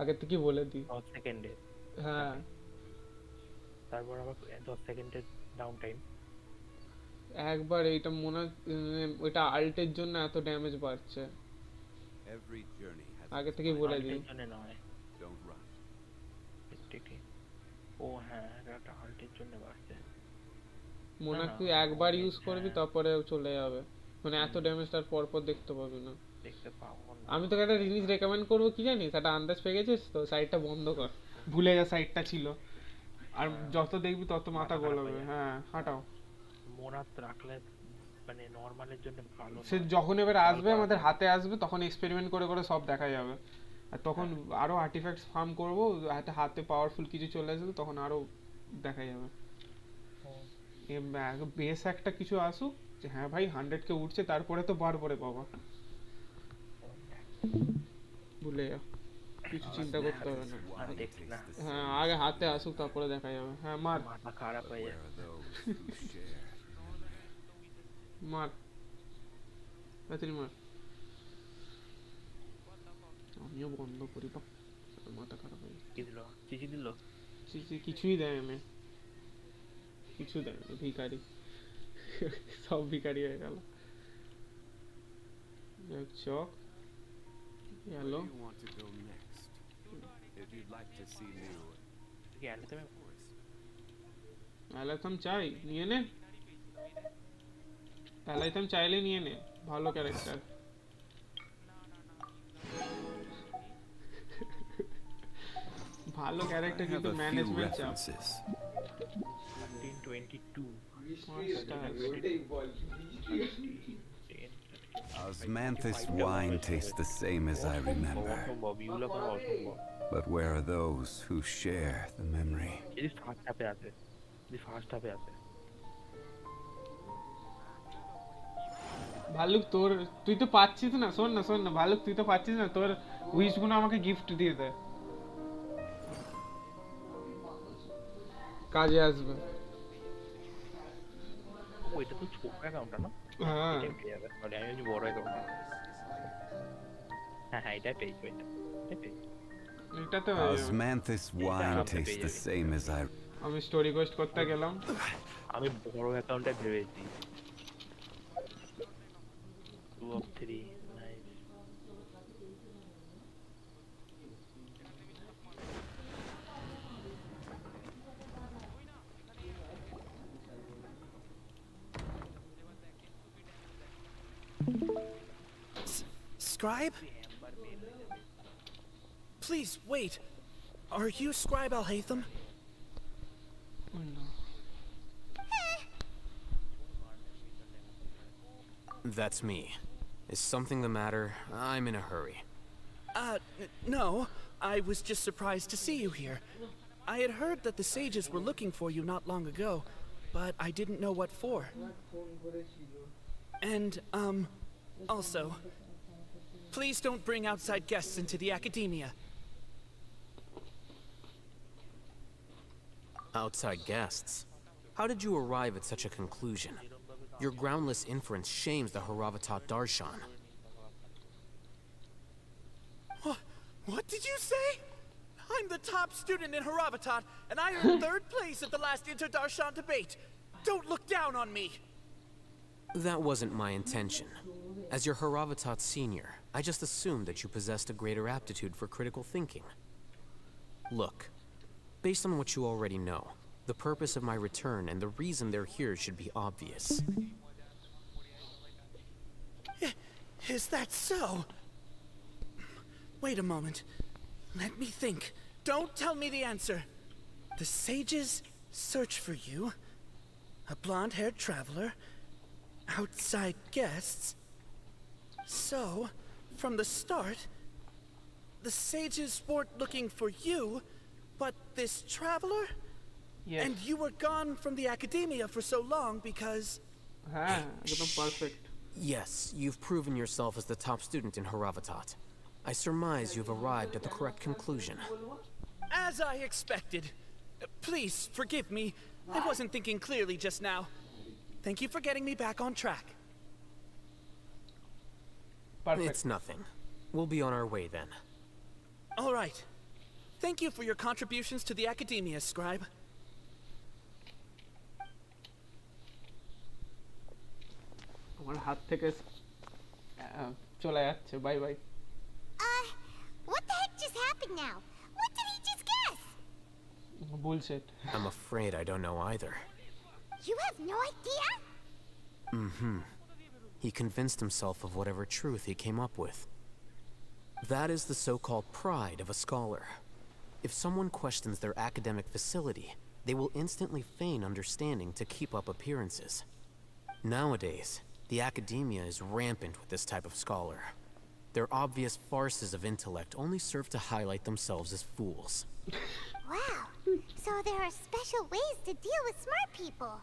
আগে থেকে বলে দি 10 সেকেন্ডে। হ্যাঁ, তারপর আবার 10 সেকেন্ডের ডাউন টাইম। একবার এইটা মোনা ওইটা আল্টের জন্য এত ড্যামেজ বাড়ছে, আগে থেকে বলে দি। ও হ্যাঁ, এটা আল্টের জন্য বাড়ছে। মোনাকে একবার ইউজ করবি তারপরে চলে যাবে, মানে এত ড্যামেজ তার পর পর দেখতে পাবি না। দেখতে পাবো না। আমি তোকে একটা জিনিস রেকমেন্ড করবো, কি জানিস? একটা আন্দাজ পেয়ে গেছিস তো, সাইটটা বন্ধ কর, ভুলে যা সাইটটা ছিল, আর যত দেখবি তত মাথা গোলাবে। হ্যাঁ, হাঁটাও। মোনাত রাখলে মানে নরমালের জন্য ভালো। সে যখন এবার আসবে আমাদের হাতে আসবে, তখন এক্সপেরিমেন্ট করে করে সব দেখা যাবে, আর তখন আরো আর্টিফ্যাক্টস ফার্ম করবো, হাতে পাওয়ারফুল কিছু চলে আসবে, তখন আরো দেখা যাবে। বেশ একটা কিছু আসুক, যে হ্যাঁ ভাই 100k উঠছে তারপরে তো বাড়বে বাবা ভুলে যা কিছু চিন্তা করতে হবে না হ্যাঁ আগে হাতে আসুক তারপরে দেখা যাবে হ্যাঁ মার মাথা খারাপ হয়ে যায় মার তাড়াতাড়ি মার আমিও বন্ধ করি বা মাথা খারাপ হয়ে কি দিল চিচি দিল চিচি কিছুই দেয় না কিছু দেয় না ভিখারি সব ভিখারি হয়ে গেল চক হ্যালো অ্যালাইথাম চাই নিয়ে নে অ্যালাইথাম চাইলে নিয়ে নে ভালো ক্যারেক্টার ভালো ক্যারেক্টার কিন্তু ম্যানেজমেন্ট চাপ 1922 Osmanthus wine tastes the same as I remember. But where are those who share the memory? ভালুক তোর তুই তো পাচ্ছিস না শোন না ভালুক তুই তো পাচ্ছিস না তোর উইশ গুলো আমাকে গিফট দিয়ে দে কাজে আসবে ওইটা তো ছোট অ্যাকাউন্ট না হ্যাঁ আমি বড় অ্যাকাউন্ট হ্যাঁ এটা পেয়েছি এটা তো Osmanthus wine tastes the same as I. আমি স্টোরি কোয়েস্ট করতে গেলাম আমি বড় অ্যাকাউন্টে ভেবেছি 2 of 3 nice Scribe? Please, wait. Are you Scribe Al-Haytham? That's me. Is something the matter? I'm in a hurry. No. I was just surprised to see you here. I had heard that the sages were looking for you not long ago, but I didn't know what for. And, also, please don't bring outside guests into the academia. Outside guests? How did you arrive at such a conclusion? Your groundless inference shames the Haravatat Darshan. What did you say? I'm the top student in Haravatat, and I earned 3rd place at the last Inter-Darshan debate. Don't look down on me! That wasn't my intention. As your Haravatat senior, I just assumed that you possessed a greater aptitude for critical thinking. Look, based on what you already know, the purpose of my return and the reason they're here should be obvious. Is that so? Wait a moment. Let me think. Don't tell me the answer. The sages search for you. A blonde-haired traveler. Outside guests. So, from the start, the sages weren't looking for you, but this traveler? Yes. And you were gone from the academia for so long because... perfect. Yes, you've proven yourself as the top student in Haravatat. I surmise you've arrived at the correct conclusion. As I expected. Please, forgive me. I wasn't thinking clearly just now. Thank you for getting me back on track. Perfect. It's nothing. We'll be on our way then. All right. Thank you for your contributions to the academia, Scribe. আমার হাত থেকে চলে যাচ্ছে bye bye What the heck just happened now? What did he just guess? Bullshit. I'm afraid I don't know either. You have no idea? Mm-hmm. He convinced himself of whatever truth he came up with. That is the so-called pride of a scholar. If someone questions their academic facility, they will instantly feign understanding to keep up appearances. Nowadays, the academia is rampant with this type of scholar. Their obvious farces of intellect only serve to highlight themselves as fools. Wow. So there are special ways to deal with smart people.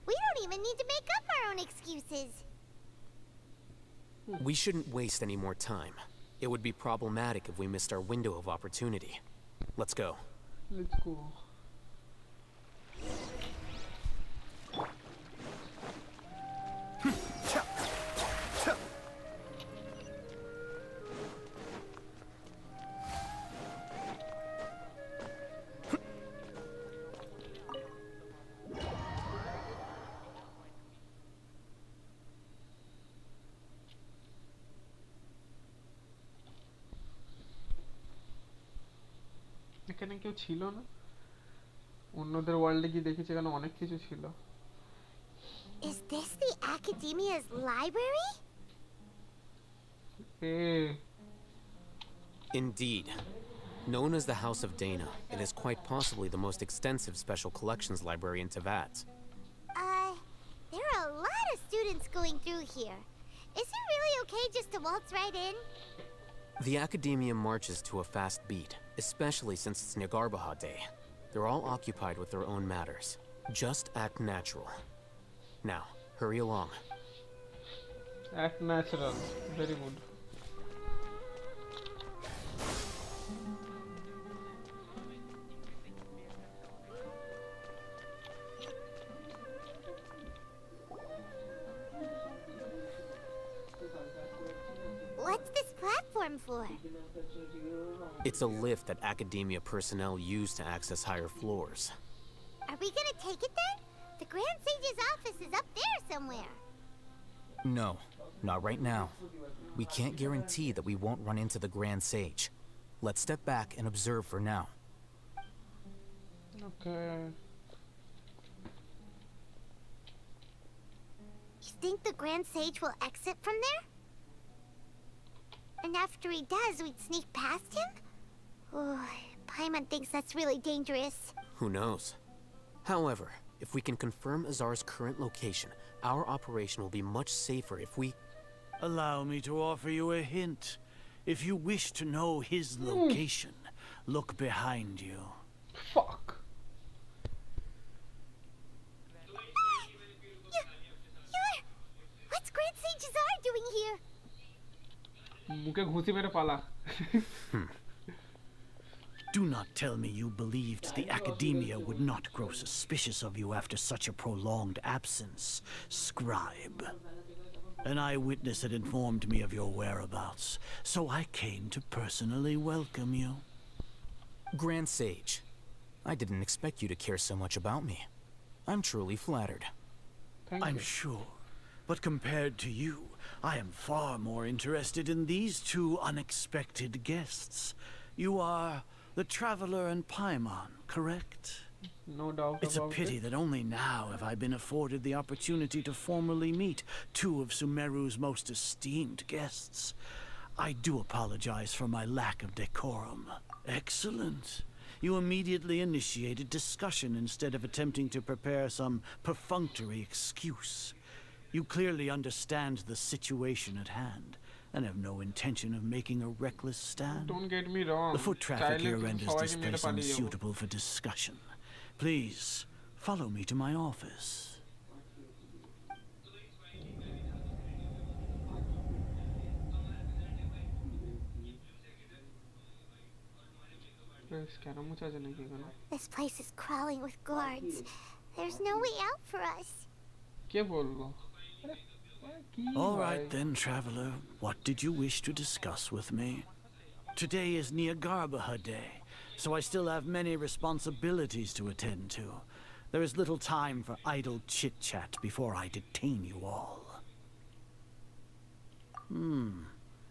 We don't even need to make up our own excuses. We shouldn't waste any more time. It would be problematic if we missed our window of opportunity. Let's go. Let's go. এখানে কেউ ছিল না অন্যদের ওয়ার্ল্ডে গিয়ে দেখেছি এখানে অনেক কিছু ছিল Is this the Academia's library? Indeed. Known as the House of Dana, it is quite possibly the most extensive special collections library in Teyvat. There are a lot of students going through here. Is it really okay just to waltz right in? The Academia marches to a fast beat, especially since it's Nagarbaha Day. They're all occupied with their own matters. Just act natural. Now, hurry along. Act natural. Very good. What's this platform for? It's a lift that Academia personnel use to access higher floors. Are we gonna take it then? The Grand Sage's office is up there somewhere. No, not right now. We can't guarantee that we won't run into the Grand Sage. Let's step back and observe for now. Okay. You think the Grand Sage will exit from there? And after he does, we'd sneak past him? Oh, Paimon thinks that's really dangerous. Who knows? However, if we can confirm Azar's current location, our operation will be much safer if we... Allow me to offer you a hint. If you wish to know his location, look behind you. Fuck. What's Grand Sage Azar doing here? মুখে ঘুষি মেরে পালা Do not tell me you believed the Academia would not grow suspicious of you after such a prolonged absence, scribe. An eyewitness had informed me of your whereabouts, so I came to personally welcome you. Grand Sage, I didn't expect you to care so much about me. I'm truly flattered. I'm sure, but compared to you, I am far more interested in these two unexpected guests. You are the Traveler and Paimon, correct? No doubt It's a pity that only now have I been afforded the opportunity to formally meet two of Sumeru's most esteemed guests. I do apologize for my lack of decorum. Excellent. You immediately initiated discussion instead of attempting to prepare some perfunctory excuse. You clearly understand the situation at hand and have no intention of making a reckless stand. Don't get me wrong. The foot traffic here renders this place unsuitable for discussion. Please, follow me to my office. This place is crawling with guards. There's no way out for us. কে বলবো All right then, Traveler. What did you wish to discuss with me? Today is Niagarbaha Day, so I still have many responsibilities to attend to. There is little time for idle chit-chat before I detain you all.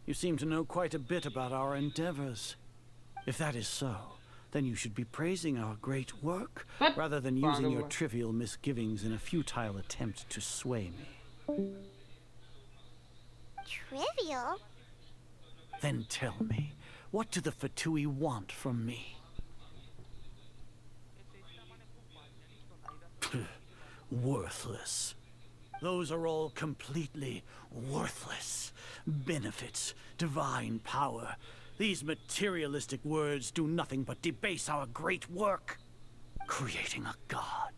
You seem to know quite a bit about our endeavors. If that is so, then you should be praising our great work, rather than using your trivial misgivings in a futile attempt to sway me. Trivial? Then tell me, what do the Fatui want from me? Worthless. Those are all completely worthless. Benefits, divine power. These materialistic words do nothing but debase our great work. Creating a god.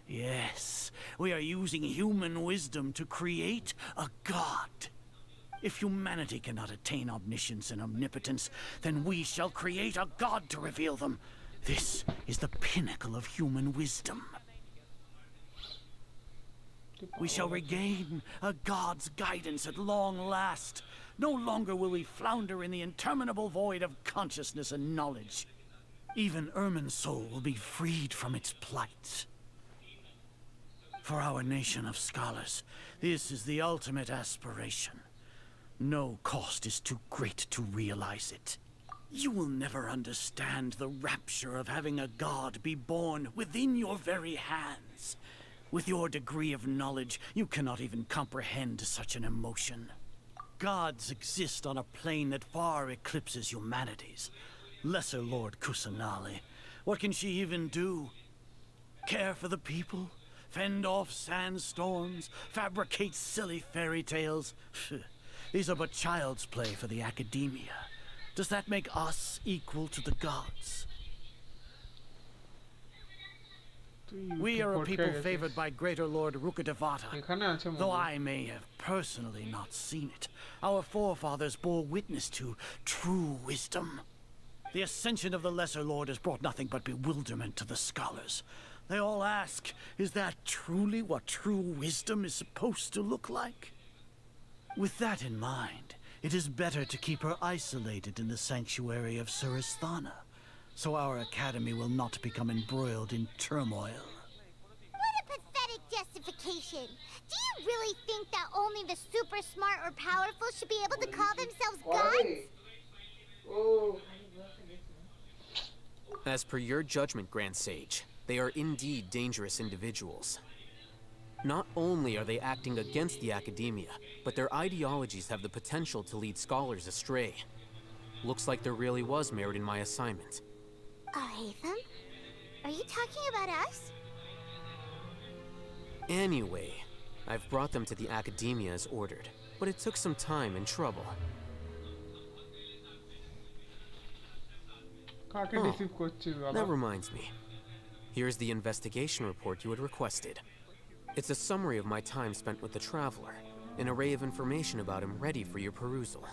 Yes, we are using human wisdom to create a god. If humanity cannot attain omniscience and omnipotence, then we shall create a god to reveal them. This is the pinnacle of human wisdom. We shall regain a god's guidance at long last. No longer will we flounder in the interminable void of consciousness and knowledge. Even Irminsul will be freed from its plight. For our nation of scholars, this is the ultimate aspiration. No cost is too great to realize it. You will never understand the rapture of having a god be born within your very hands. With your degree of knowledge, you cannot even comprehend such an emotion. Gods exist on a plane that far eclipses humanity's. Lesser Lord Kusanali, what can she even do? Care for the people? Fend off sandstorms? Fabricate silly fairy tales? These are but child's play for the academia. Does that make us equal to the gods? We are a people favored by Greater Lord Rukkhadevata. Though I may have personally not seen it, our forefathers bore witness to true wisdom. The ascension of the Lesser Lord has brought nothing but bewilderment to the scholars. They all ask, is that truly what true wisdom is supposed to look like? With that in mind, it is better to keep her isolated in the sanctuary of Suristhana, so our academy will not become embroiled in turmoil. What a pathetic justification. Do you really think that only the super smart or powerful should be able to call themselves gods? Oh. As per your judgment, Grand Sage, they are indeed dangerous individuals. Not only are they acting against the academia, but their ideologies have the potential to lead scholars astray. Looks like there really was merit in my assignment. Oh, Hatham? Are you talking about us? Anyway, I've brought them to the academia as ordered, but it took some time and trouble. That reminds me. Here's the investigation report you had requested. It's a summary of my time spent with the Traveler, an array of information about him ready for your perusal.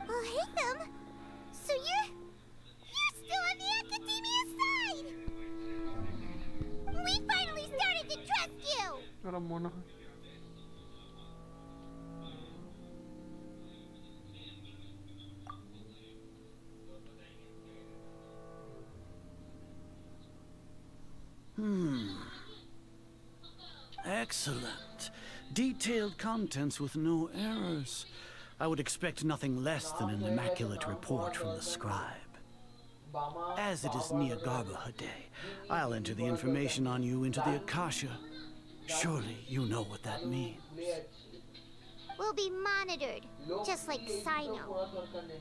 Oh, Hatham! So you're still on the academia's side! We finally started to trust you! Excellent. Detailed contents with no errors. I would expect nothing less than an immaculate report from the scribe. As it is Niagarbha Day, I'll enter the information on you into the Akasha. Surely you know what that means. We'll be monitored, just like Sino.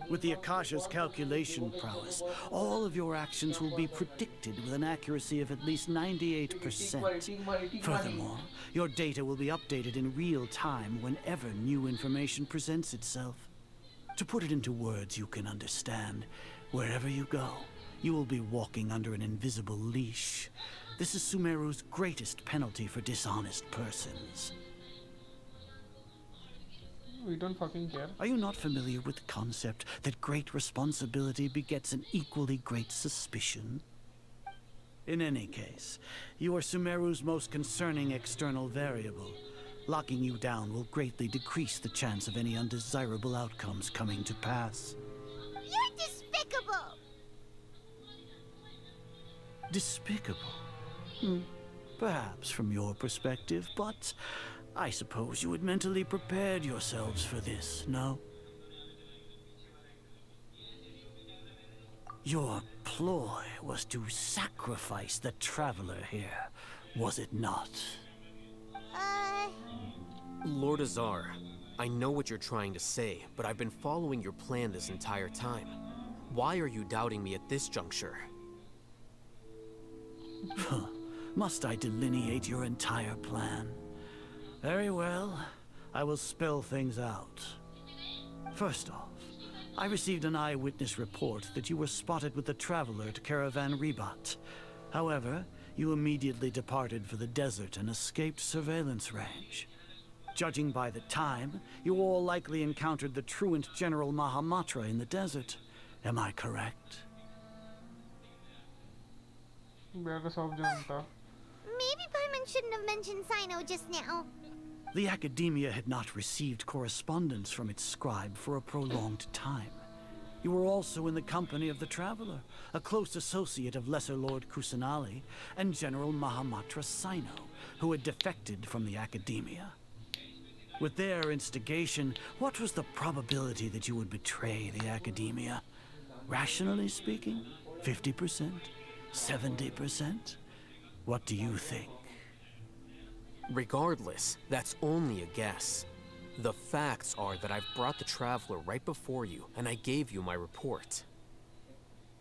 With the Akasha's calculation prowess, all of your actions will be predicted with an accuracy of at least 98%. Furthermore, your data will be updated in real time whenever new information presents itself. To put it into words you can understand, wherever you go, you will be walking under an invisible leash. This is Sumeru's greatest penalty for dishonest persons. We don't fucking care. Are you not familiar with the concept that great responsibility begets an equally great suspicion? In any case, you are Sumeru's most concerning external variable. Locking you down will greatly decrease the chance of any undesirable outcomes coming to pass. You're despicable! Despicable? Perhaps from your perspective, but I suppose you had mentally prepared yourselves for this, no? Your ploy was to sacrifice the Traveler here, was it not? Lord Azar, I know what you're trying to say, but I've been following your plan this entire time. Why are you doubting me at this juncture? Must I delineate your entire plan? Very well, I will spell things out. First off, I received an eyewitness report that you were spotted with the Traveler to Caravan Rebat. However, you immediately departed for the desert and escaped surveillance range. Judging by the time, you all likely encountered the truant General Mahamatra in the desert. Am I correct? Maybe Paimon shouldn't have mentioned Sino just now. The Academia had not received correspondence from its scribe for a prolonged time. You were also in the company of the Traveler, a close associate of Lesser Lord Kusanali and General Mahamatra Sino, who had defected from the Academia. With their instigation, what was the probability that you would betray the Academia? Rationally speaking, 50%? 70%? What do you think? Regardless, that's only a guess. The facts are that I've brought the Traveler right before you, and I gave you my report.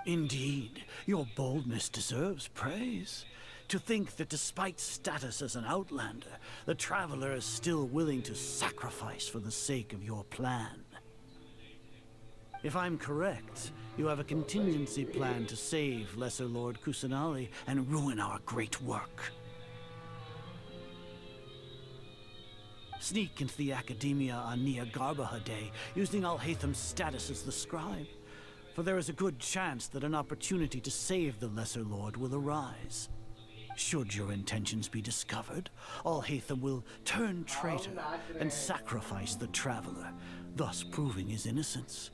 Indeed, your boldness deserves praise. To think that despite status as an outlander, the Traveler is still willing to sacrifice for the sake of your plan. If I'm correct, you have a contingency plan to save Lesser Lord Kusanali and ruin our great work. Sneak into the Academia on Niagarbaha Day, using Alhaitham's status as the scribe. For there is a good chance that an opportunity to save the Lesser Lord will arise. Should your intentions be discovered, Alhaitham will turn traitor and sacrifice the Traveler, thus proving his innocence.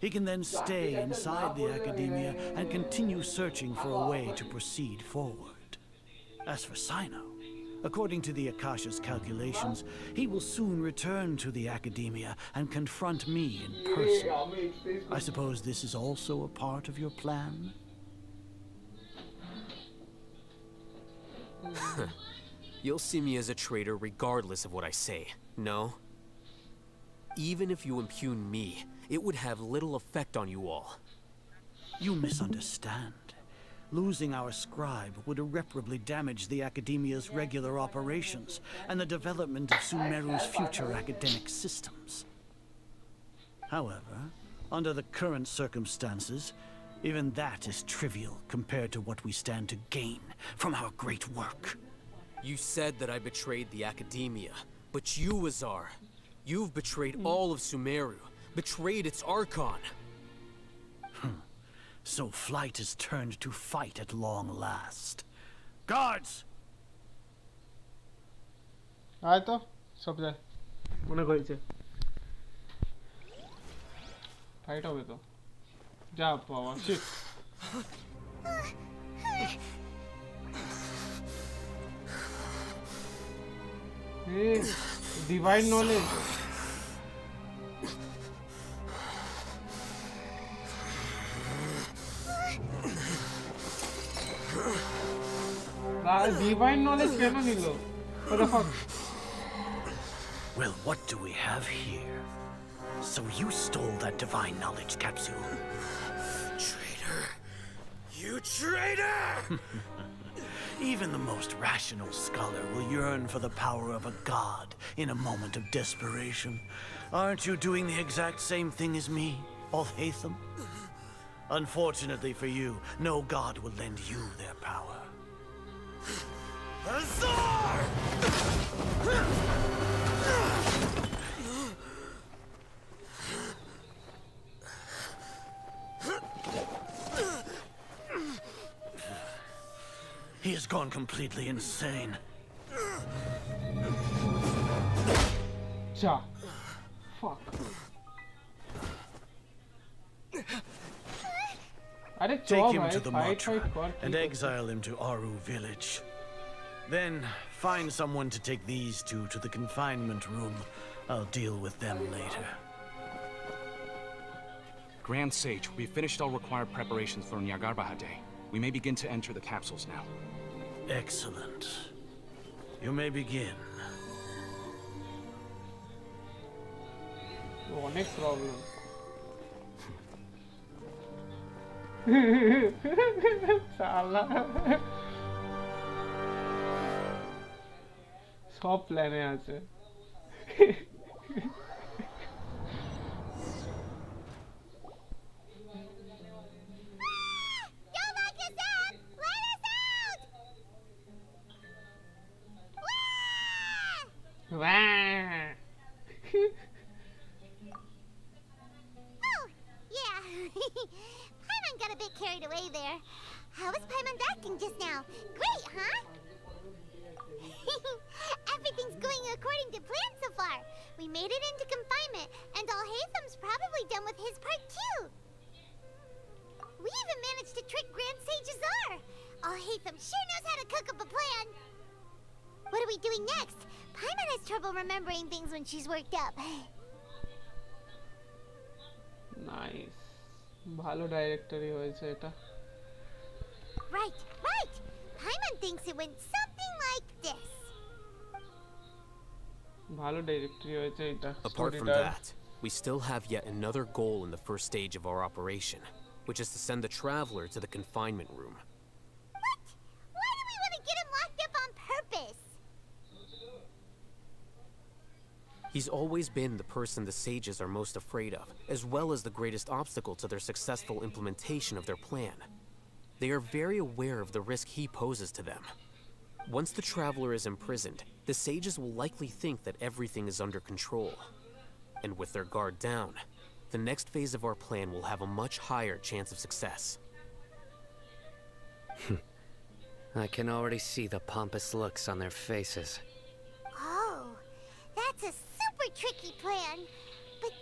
He can then stay inside the Academia and continue searching for a way to proceed forward. As for Sino, according to the Akasha's calculations, he will soon return to the Academia and confront me in person. I suppose this is also a part of your plan? You'll see me as a traitor regardless of what I say, no? Even if you impugn me, it would have little effect on you all. You misunderstand. Losing our scribe would irreparably damage the Academia's regular operations and the development of Sumeru's future academic systems. However, under the current circumstances, even that is trivial compared to what we stand to gain from our great work. You said that I betrayed the Academia, but you, Azar, you've betrayed all of Sumeru, betrayed its Arcon. So flight has turned to fight at long last. Guards! आयतो सब যায় মনে কইছে fight হবে তো যা বাবা shit divine knowledge divine knowledge কেন নিল what the fuck. Well, what do we have here? So you stole that divine knowledge capsule. Traitor! You traitor! Even the most rational scholar will yearn for the power of a god in a moment of desperation. Aren't you doing the exact same thing as me, Alhaitham? Unfortunately for you, no god will lend you their power. Azar! He has gone completely insane. Ja. Fuck. Take him to the Matra and exile him to Aru village. Then find someone to take these two to the confinement room. I'll deal with them later. Grand Sage, we've finished all required preparations for Nyargarbaha Day. We may begin to enter the capsules now. Excellent. You may begin. অনেক problem শালা সব প্ল্যানে আছে Paimon got a bit carried away there. How was Paimon's acting just now? Great, huh? Everything's going according to plan so far. We made it into confinement, and Alhaitham's probably done with his part too. We even managed to trick Grand Sage Azar. Alhaitham sure knows how to cook up a plan. What are we doing next? Paimon has trouble remembering things when she's worked up. Nice, ভালো directory হয়েছে এটা। Right, right. Paimon thinks it went something like this. ভালো directory হয়েছে এটা। Apart from that, we still have yet another goal in the first stage of our operation, which is to send the traveler to the confinement room. What? Why do we want to get him locked up on purpose? He's always been the person the sages are most afraid of, as well as the greatest obstacle to their successful implementation of their plan. They are very aware of the risk he poses to them. Once the traveler is imprisoned, the sages will likely think that everything is under control. And with their guard down, the next phase of our plan will have a much higher chance of success. I can already see the pompous looks on their faces. Oh, that's a super tricky plan. But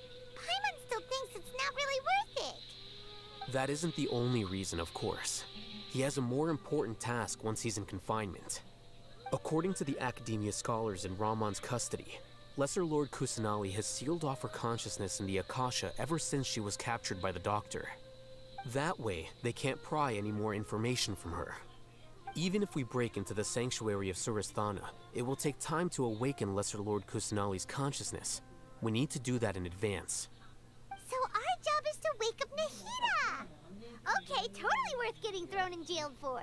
Paimon still thinks it's not really worth it. That isn't the only reason, of course. He has a more important task once he's in confinement. According to the Academia scholars in Ramon's custody, Lesser Lord Kusanali has sealed off her consciousness in the Akasha ever since she was captured by the doctor. That way, they can't pry any more information from her. Even if we break into the sanctuary of Surasthana, it will take time to awaken Lesser Lord Kusanali's consciousness. We need to do that in advance. So our job is to wake up Nahida! Okay, totally worth getting thrown in jail for.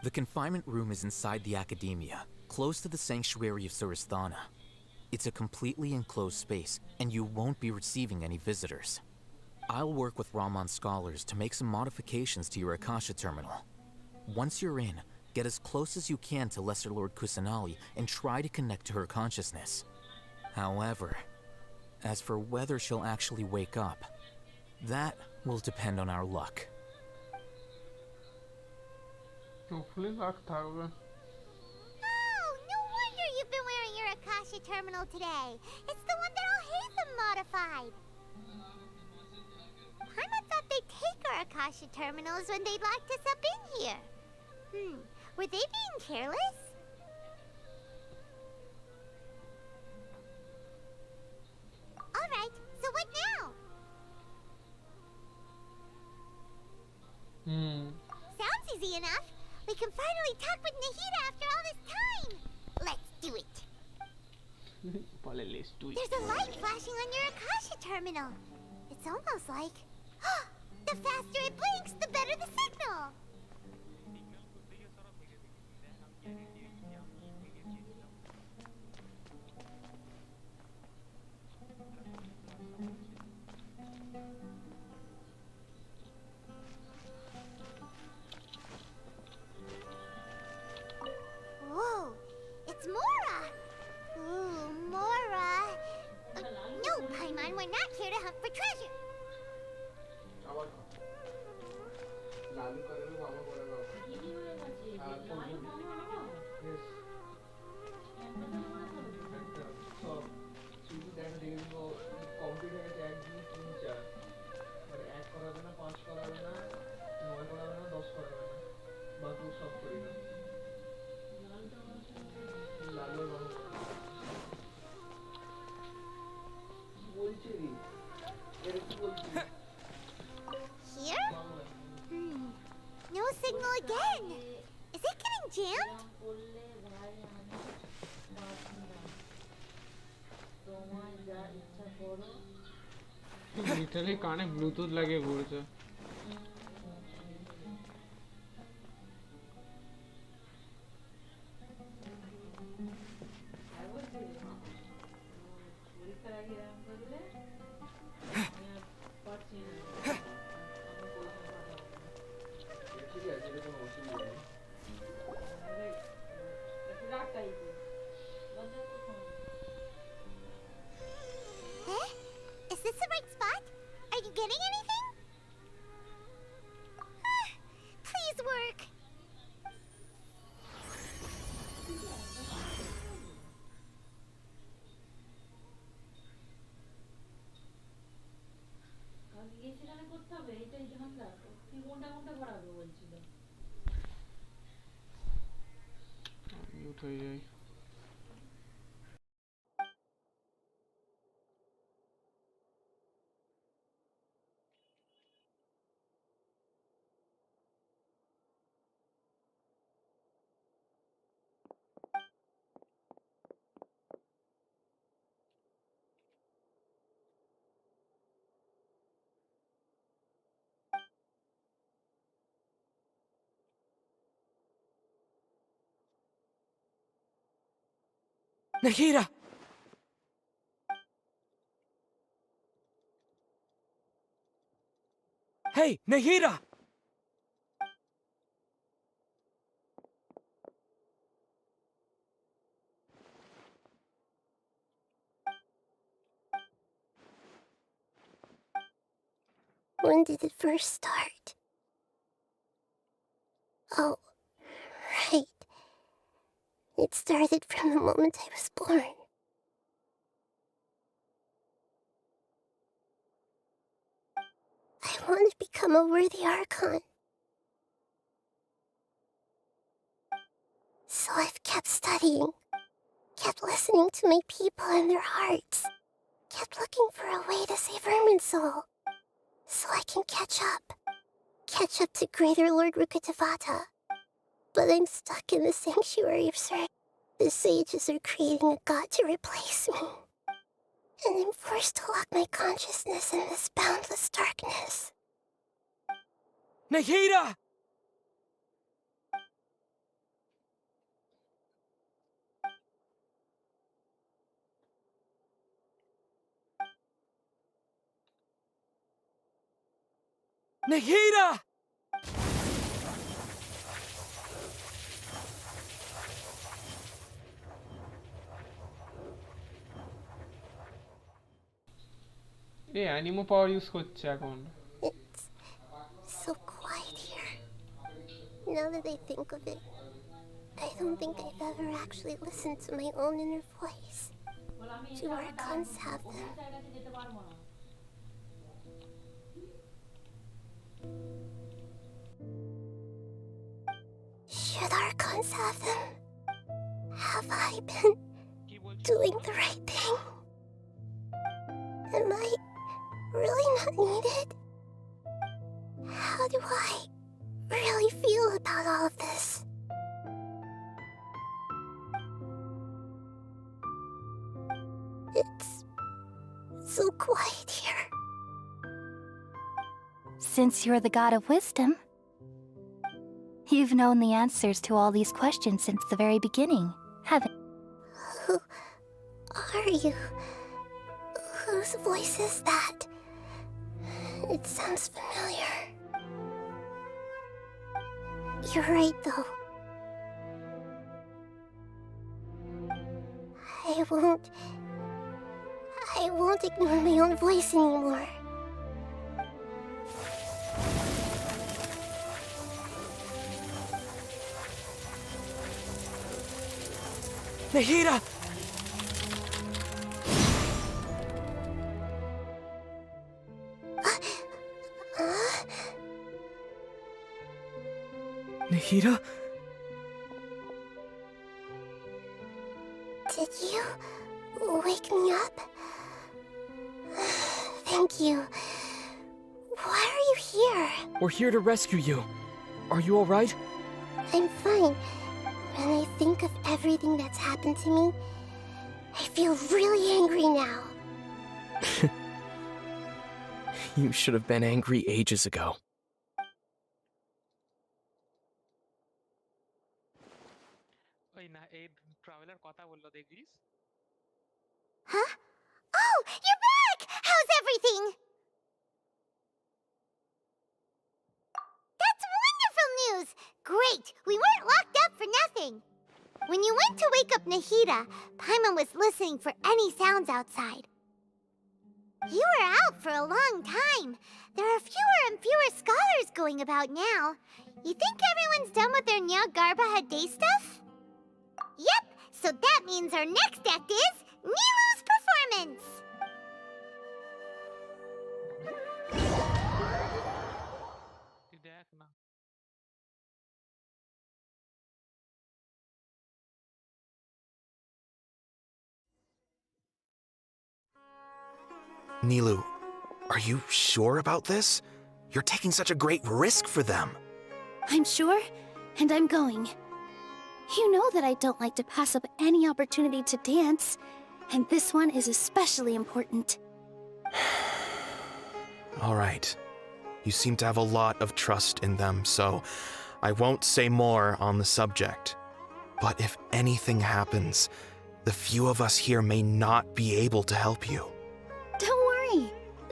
The confinement room is inside the Academia, close to the sanctuary of Surasthana. It's a completely enclosed space, and you won't be receiving any visitors. I'll work with Ramon's scholars to make some modifications to your Akasha terminal. Once you're in, get as close as you can to Lesser Lord Kusanali and try to connect to her consciousness. However, as for whether she'll actually wake up, that will depend on our luck. Hopefully luck থাকবে। Oh, no wonder you've been wearing your Akasha terminal today. It's the one that Alhaitham modified. Paimon thought they'd take our Akasha terminals when they locked us up in here. Were they being careless? Alright, so what now? Sounds easy enough. We can finally talk with Nahida after all this time. Let's do it. There's a light flashing on your Akasha terminal. It's almost like... the faster it blinks, the better the signal. Whoa, it's Mora! Ooh, Mora! No, Paimon, we're not here to hunt for treasure. Here? No signal again. Is it getting jammed? Literally কানে Bluetooth লাগিয়ে ঘুরছে। Is this the right spot? Are you getting anything? Mute হয়ে যায়। Nahida! Hey, Nahida! When did it first start? Oh, right. It started from the moment I was born. I want to become a worthy Archon. So I've kept studying, kept listening to my people and their hearts, kept looking for a way to save Irminsul, so I can catch up to Greater Lord Rukkhadevata. But I'm stuck in the Sanctuary of Sur. The sages are creating a god to replace me. And I'm forced to lock my consciousness in this boundless darkness. Nahida! Nahida! এই অ্যানিমো power use করছে এখন। It's so quiet here. Now that I think of it, I don't think I've ever actually listened to my own inner voice. Do Archons have them? Should Archons have them? Have I been doing the right thing? Am I really not needed? How do I really feel about all of this? It's so quiet here. Since you're the god of wisdom, you've known the answers to all these questions since the very beginning, haven't you? Who are you? Whose voice is that? It sounds familiar. You're right, though. I won't ignore my own voice anymore. Nahida! Nahida? Did you wake me up? Thank you. Why are you here? We're here to rescue you. Are you alright? I'm fine. When I think of everything that's happened to me, I feel really angry now. You should have been angry ages ago. Huh? Oh, you're back! How's everything? That's wonderful news! Great! We weren't locked up for nothing. When you went to wake up Nahida, Paimon was listening for any sounds outside. You were out for a long time. There are fewer and fewer scholars going about now. You think everyone's done with their Nyagarbha Day stuff? Yep, so that means our next act is Nilu's performance! Nilu, are you sure about this? You're taking such a great risk for them. I'm sure, and I'm going. You know that I don't like to pass up any opportunity to dance, and this one is especially important. All right. You seem to have a lot of trust in them, so I won't say more on the subject. But if anything happens, the few of us here may not be able to help you. Don't worry.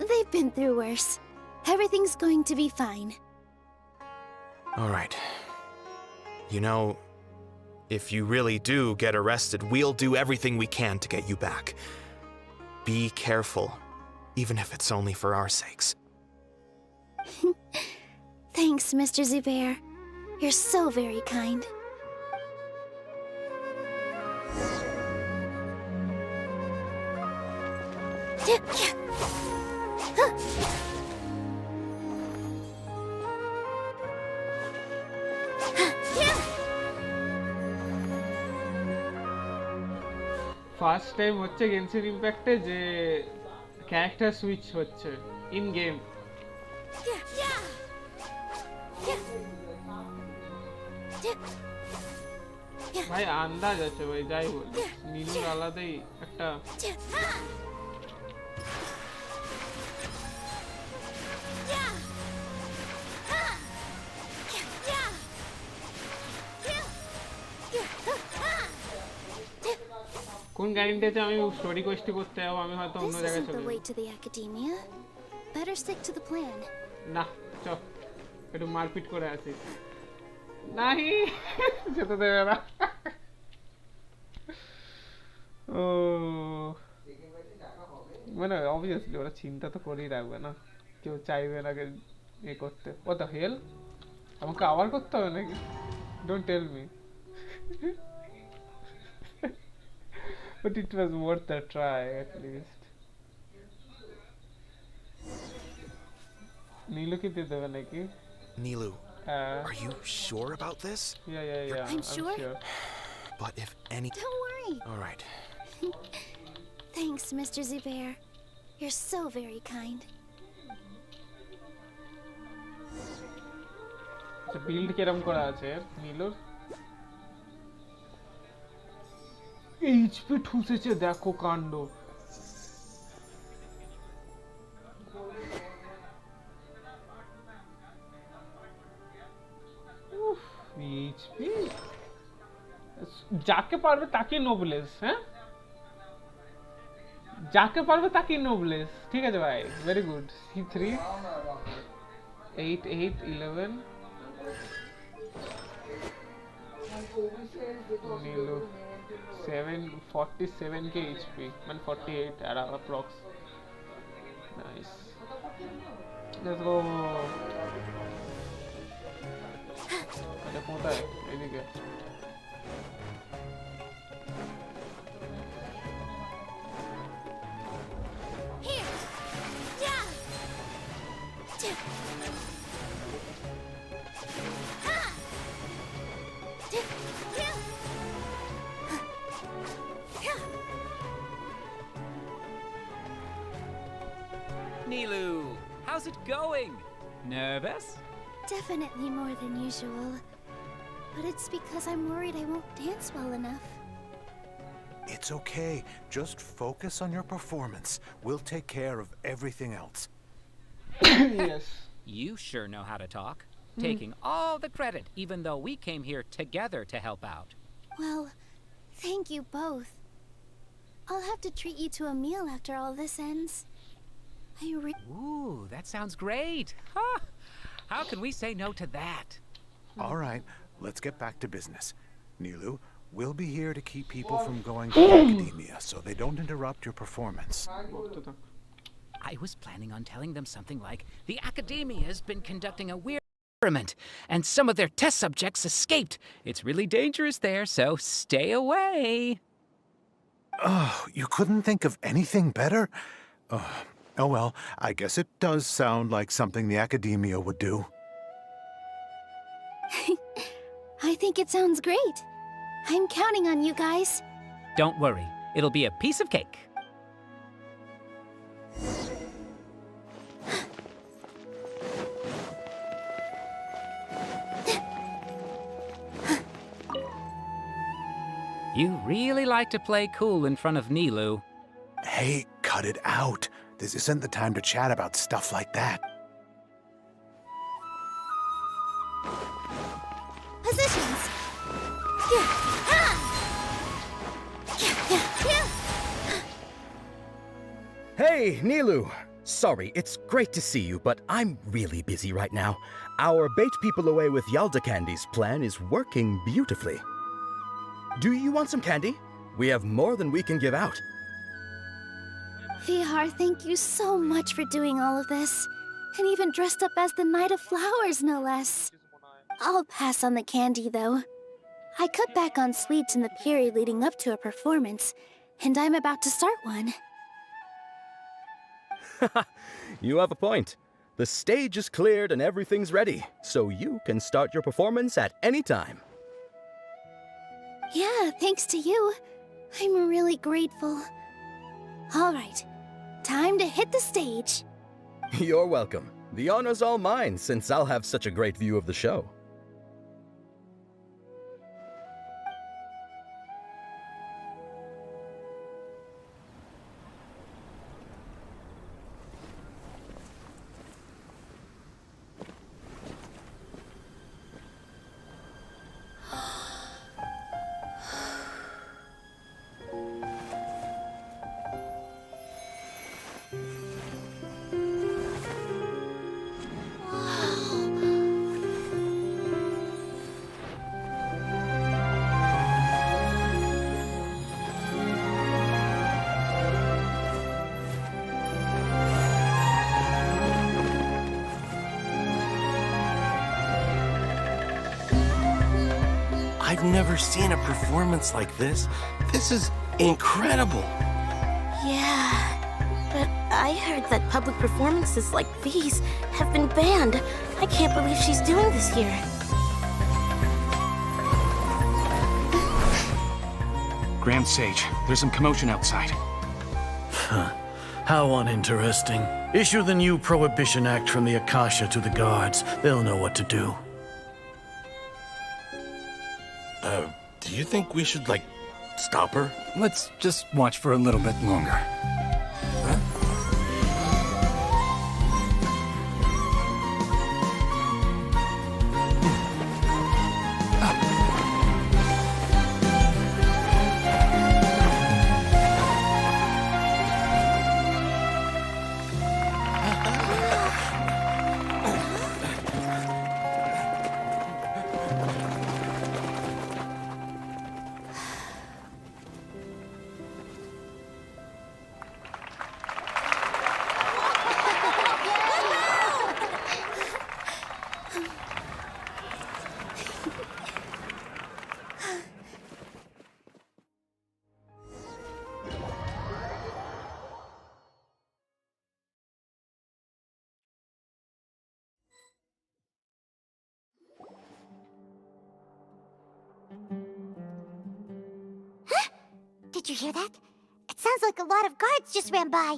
They've been through worse. Everything's going to be fine. All right. You know, if you really do get arrested, we'll do everything we can to get you back. Be careful, even if it's only for our sakes. Thanks, Mr. Zubair. You're so very kind. First time হচ্ছে Genshin ইম্প্যাক্টে যে character switch হচ্ছে in game. ভাই আন্দাজ আছে ভাই, যাই বলি নীলুর আলাদাই একটা কোন গ্যারেন্টিতে আমি স্টোরি কোয়েস্টই করতে যাবো, আমি হয়তো অন্য জায়গায় চলে Way to the academia. Better stick to the plan. না চ একটু মারপিট করে আসি। নাহি যেতে দেবে না। ও মানে অবভিয়াসলি ওরা চিন্তা তো করেই রাখবে না, কেউ চাইবে না এ করতে। ও দ্য হেল, আমাকে আবার করতে হবে নাকি? Don't tell me. But it was worth a try at least. Nilu ki de debe naki? Nilu, are you sure about this? Yeah. I'm sure. But if any... Don't worry. All right. Thanks, Mr. Zubair. You're so very kind. Build কিরকম করা আছে নীলুর? HP ঠুসেছে, দেখো কাণ্ড। HP যাকে পারবে তাকে নোবলেস, হ্যাঁ যাকে পারবে তাকে নোবলেস। ঠিক আছে ভাই, very good. C3 8 8 11 Nilu 47k HP, মানে 48 approx. Nice. Let's go. আরে কোথায়? এদিকে। Nilu, how's it going? Nervous? Definitely more than usual. But it's because I'm worried I won't dance well enough. It's okay. Just focus on your performance. We'll take care of everything else. Yes. You sure know how to talk. Taking all the credit, even though we came here together to help out. Well, thank you both. I'll have to treat you to a meal after all this ends. Ooh, that sounds great. Huh. How can we say no to that? All right, let's get back to business. Nilu, we'll be here to keep people from going to academia so they don't interrupt your performance. I was planning on telling them something like, the academia has been conducting a weird experiment, and some of their test subjects escaped. It's really dangerous there, so stay away. Oh, you couldn't think of anything better? Oh well, I guess it does sound like something the academia would do. I think it sounds great. I'm counting on you guys. Don't worry, it'll be a piece of cake. You really like to play cool in front of Nilu. Hey, cut it out. This isn't the time to chat about stuff like that. Positions. Hey, Nilu! Sorry, it's great to see you, but I'm really busy right now. Our Bait People Away with Yalda Candies plan is working beautifully. Do you want some candy? We have more than we can give out. Vihar, thank you so much for doing all of this. And even dressed up as the Knight of Flowers, no less. I'll pass on the candy, though. I cut back on sweets in the period leading up to a performance, and I'm about to start one. You have a point. The stage is cleared and everything's ready, so you can start your performance at any time. Yeah, thanks to you. I'm really grateful. All right, time to hit the stage. You're welcome. The honor's all mine, since I'll have such a great view of the show. I've never seen a performance like this. This is incredible. Yeah, but I heard that public performances like these have been banned. I can't believe she's doing this here. Grand Sage, there's some commotion outside. Huh. How uninteresting. Issue the new Prohibition Act from the Akasha to the guards. They'll know what to do. Do you think we should, like, stop her? Let's just watch for a little bit longer. Did you hear that? It sounds like a lot of guards just ran by.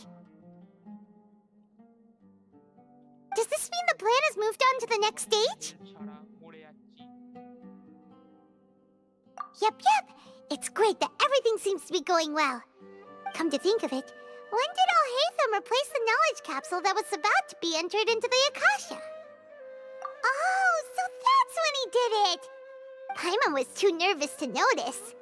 Does this mean the plan has moved on to the next stage? Yep. It's great that everything seems to be going well. Come to think of it, when did Alhaitham replace the knowledge capsule that was about to be entered into the Akasha? Oh, so that's when he did it! Paimon was too nervous to notice.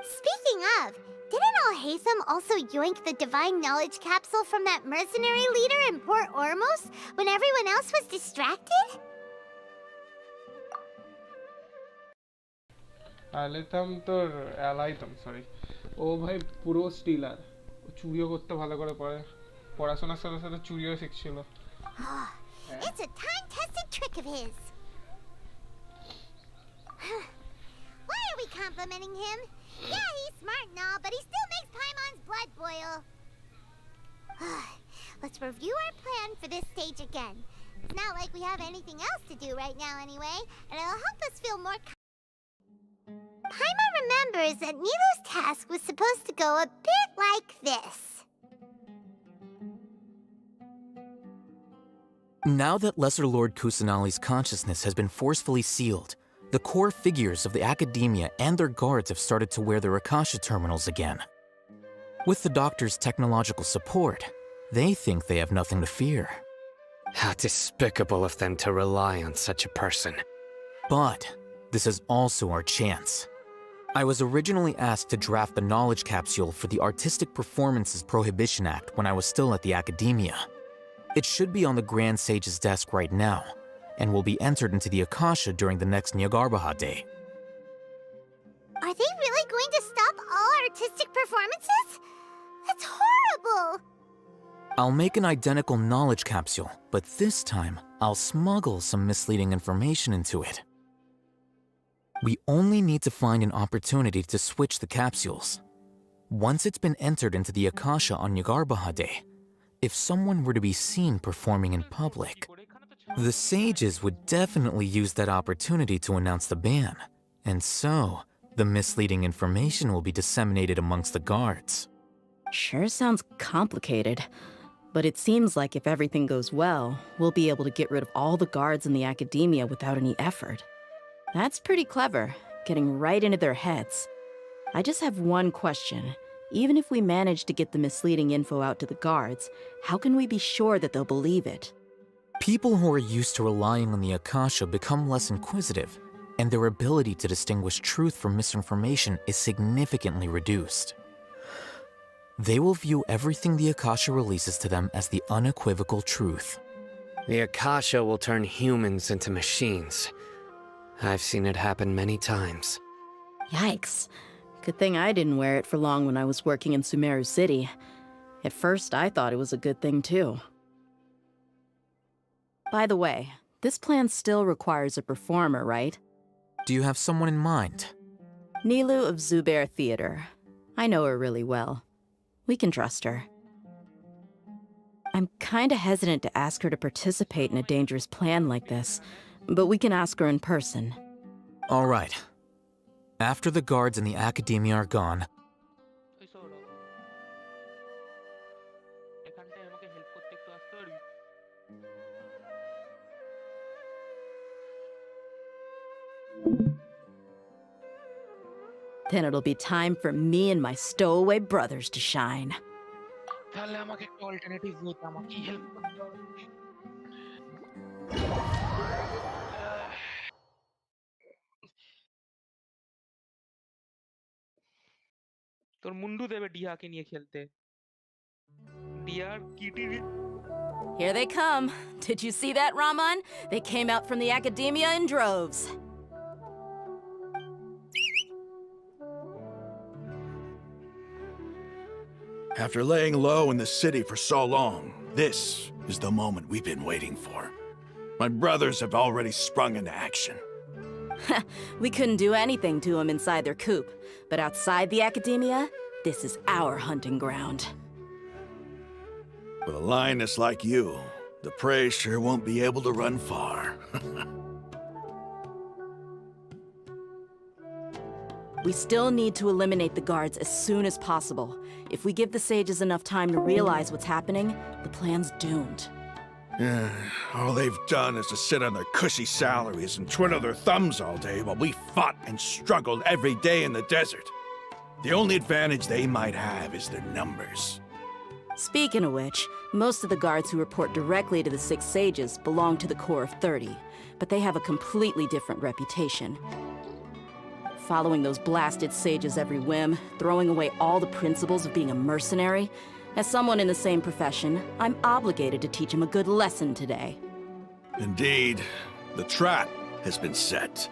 Speaking of, didn't Alhaitham also yoink the divine knowledge capsule from that mercenary leader in Port Ormos when everyone else was distracted? Sorry ও ভাই পুরো Stiller চুরিও করতে ভালো করে পড়ে পড়াশোনার সাথে সাথে চুরিও শিখছিল It's a time-tested trick of his. Why are we complimenting him? Yeah, he's smart and all, but he still makes Paimon's blood boil. Let's review our plan for this stage again. It's not like we have anything else to do right now anyway, and it'll help us feel more Paimon remembers that Nilu's task was supposed to go a bit like this. Now that Lesser Lord Kusanali's consciousness has been forcefully sealed, The core figures of the Academia and their guards have started to wear their Akasha terminals again. With the doctor's technological support, they think they have nothing to fear. How despicable of them to rely on such a person. But this is also our chance. I was originally asked to draft the knowledge capsule for the Artistic Performances Prohibition Act when I was still at the Academia. It should be on the Grand Sage's desk right now, and will be entered into the Akasha during the next Nyagarbha Day. Are they really going to stop all artistic performances? That's horrible! I'll make an identical knowledge capsule, but this time, I'll smuggle some misleading information into it. We only need to find an opportunity to switch the capsules. Once it's been entered into the Akasha on Nyagarbha Day, if someone were to be seen performing in public, the sages would definitely use that opportunity to announce the ban, and so the misleading information will be disseminated amongst the guards. Sure sounds complicated, but it seems like if everything goes well, we'll be able to get rid of all the guards in the Academia without any effort. That's pretty clever, getting right into their heads. I just have one question. Even if we manage to get the misleading info out to the guards, how can we be sure that they'll believe it? People who are used to relying on the Akasha become less inquisitive, and their ability to distinguish truth from misinformation is significantly reduced. They will view everything the Akasha releases to them as the unequivocal truth. The Akasha will turn humans into machines. I've seen it happen many times. Yikes. Good thing I didn't wear it for long when I was working in Sumeru City. At first, I thought it was a good thing too. By the way, this plan still requires a performer, right? Do you have someone in mind? Nilu of Zubair Theater. I know her really well. We can trust her. I'm kinda hesitant to ask her to participate in a dangerous plan like this, but we can ask her in person. All right. After the guards in the Academia are gone, then it'll be time for me and my stowaway brothers to shine. তাহলে আমাকে একটা alternative হতো আমাকে help করতে হবে তোর মুন্ডু দেবে ডিয়াকে নিয়ে খেলতে dear kitty Here they come. Did you see that, Raman? They came out from the Academia in droves. After laying low in the city for so long, this is the moment we've been waiting for. My brothers have already sprung into action. We couldn't do anything to them inside their coop, but outside the Academia, this is our hunting ground. With a lioness like you, the prey sure won't be able to run far. We still need to eliminate the guards as soon as possible. If we give the sages enough time to realize what's happening, the plan's doomed. All they've done is to sit on their cushy salaries and twiddle their thumbs all day while we fought and struggled every day in the desert. The only advantage they might have is their numbers. Speaking of which, most of the guards who report directly to the Six Sages belong to the Corps of 30, but they have a completely different reputation. Following those blasted sages every whim, throwing away all the principles of being a mercenary. As someone in the same profession, I'm obligated to teach him a good lesson today. Indeed, the trap has been set.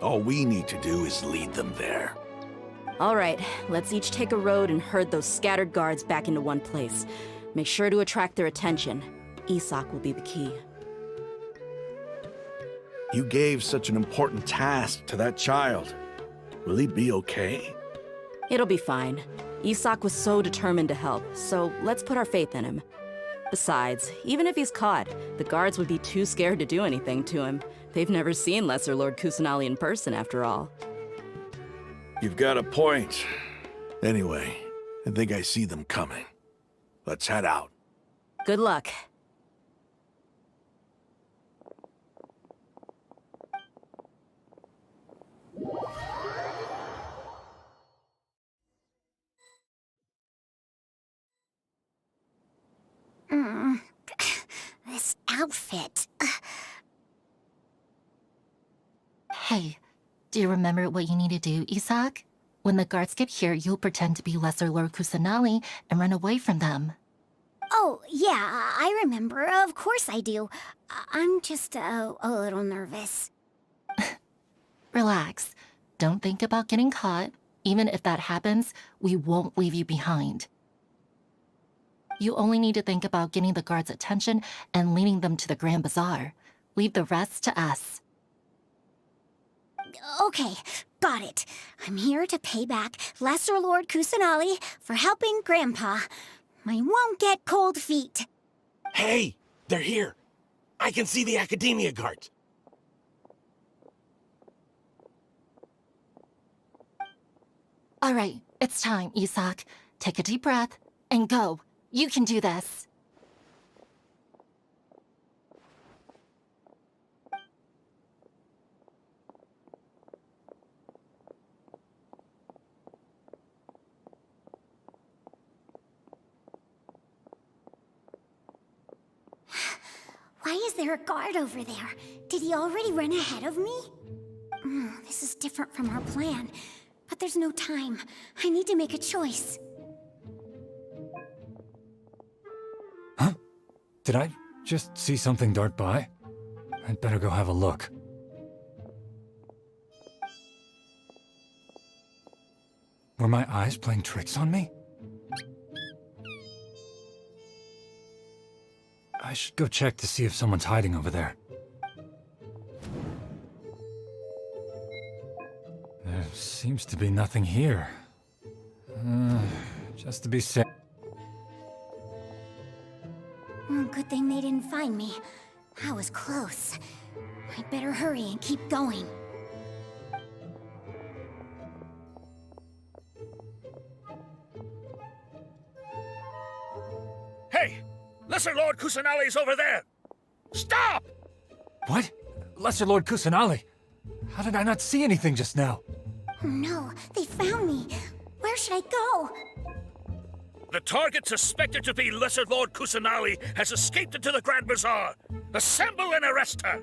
All we need to do is lead them there. All right, let's each take a road and herd those scattered guards back into one place. Make sure to attract their attention. Isak will be the key. You gave such an important task to that child. Will he be okay? It'll be fine. Isak was so determined to help, so let's put our faith in him. Besides, even if he's caught, the guards would be too scared to do anything to him. They've never seen Lesser Lord Kusanali in person, after all. You've got a point. Anyway, I think I see them coming. Let's head out. Good luck. outfit. Hey, do you remember what you need to do, Isaac? When the guards get here, you'll pretend to be Lesser Lord Kusanali and run away from them. Oh, yeah, I remember. Of course I do. I'm just a little nervous. Relax. Don't think about getting caught. Even if that happens, we won't leave you behind. You only need to think about getting the guards' attention and leading them to the Grand Bazaar. Leave the rest to us. Okay, got it. I'm here to pay back Lesser Lord Kusanali for helping Grandpa. I won't get cold feet. Hey, they're here. I can see the Academia guards. All right, it's time, Isaac. Take a deep breath and go. You can do this. Why is there a guard over there? Did he already run ahead of me? This is different from our plan. But there's no time. I need to make a choice. Huh? Did I just see something dart by? I'd better go have a look. Were my eyes playing tricks on me? I should go check to see if someone's hiding over there. There seems to be nothing here. Just to be safe. Good thing they didn't find me. I was close. I'd better hurry and keep going. Hey! Lesser Lord Kusanali's over there! Stop! What? Lesser Lord Kusanali? How did I not see anything just now? Oh no, they found me. Where should I go? The target suspected to be Lesser Lord Kusanali has escaped into the Grand Bazaar. Assemble and arrest her!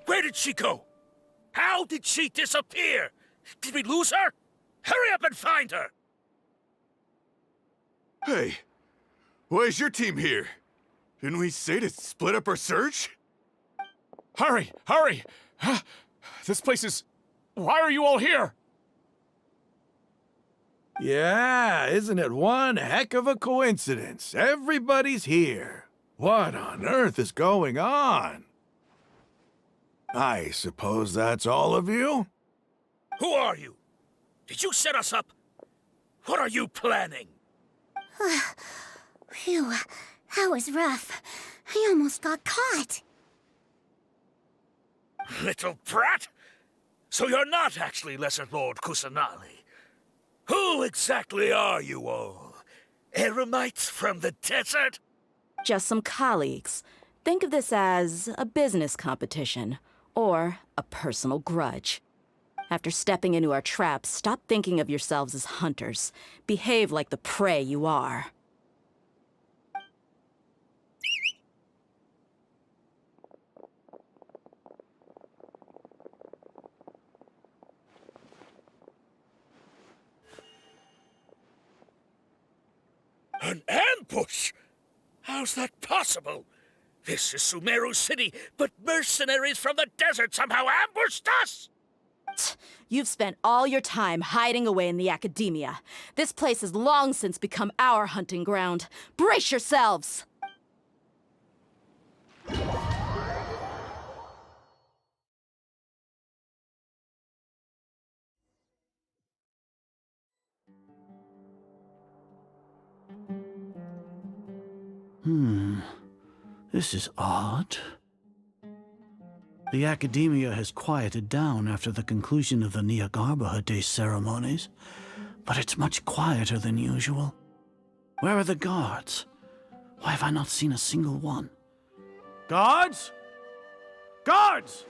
Where did she go? How did she disappear? Did we lose her? Hurry up and find her! Hey, why is your team here? Didn't we say to split up our search? Hurry! Hurry! Huh? This place is... Why are you all here? Yeah, isn't it one heck of a coincidence? Everybody's here. What on earth is going on? I suppose that's all of you? Who are you? Did you set us up? What are you planning? Phew, that was rough. I almost got caught. Little brat! So you're not actually Lesser Lord Kusanali. Who exactly are you all? Eremites from the desert? Just some colleagues. Think of this as a business competition, or a personal grudge. After stepping into our traps, stop thinking of yourselves as hunters. Behave like the prey you are. An ambush? How's that possible? This is Sumeru City, but mercenaries from the desert somehow ambushed us! You've spent all your time hiding away in the Academia. This place has long since become our hunting ground. Brace yourselves! This is odd. The Academia has quieted down after the conclusion of the Niagarbaha Day ceremonies, but it's much quieter than usual. Where are the guards? Why have I not seen a single one? Guards? Guards!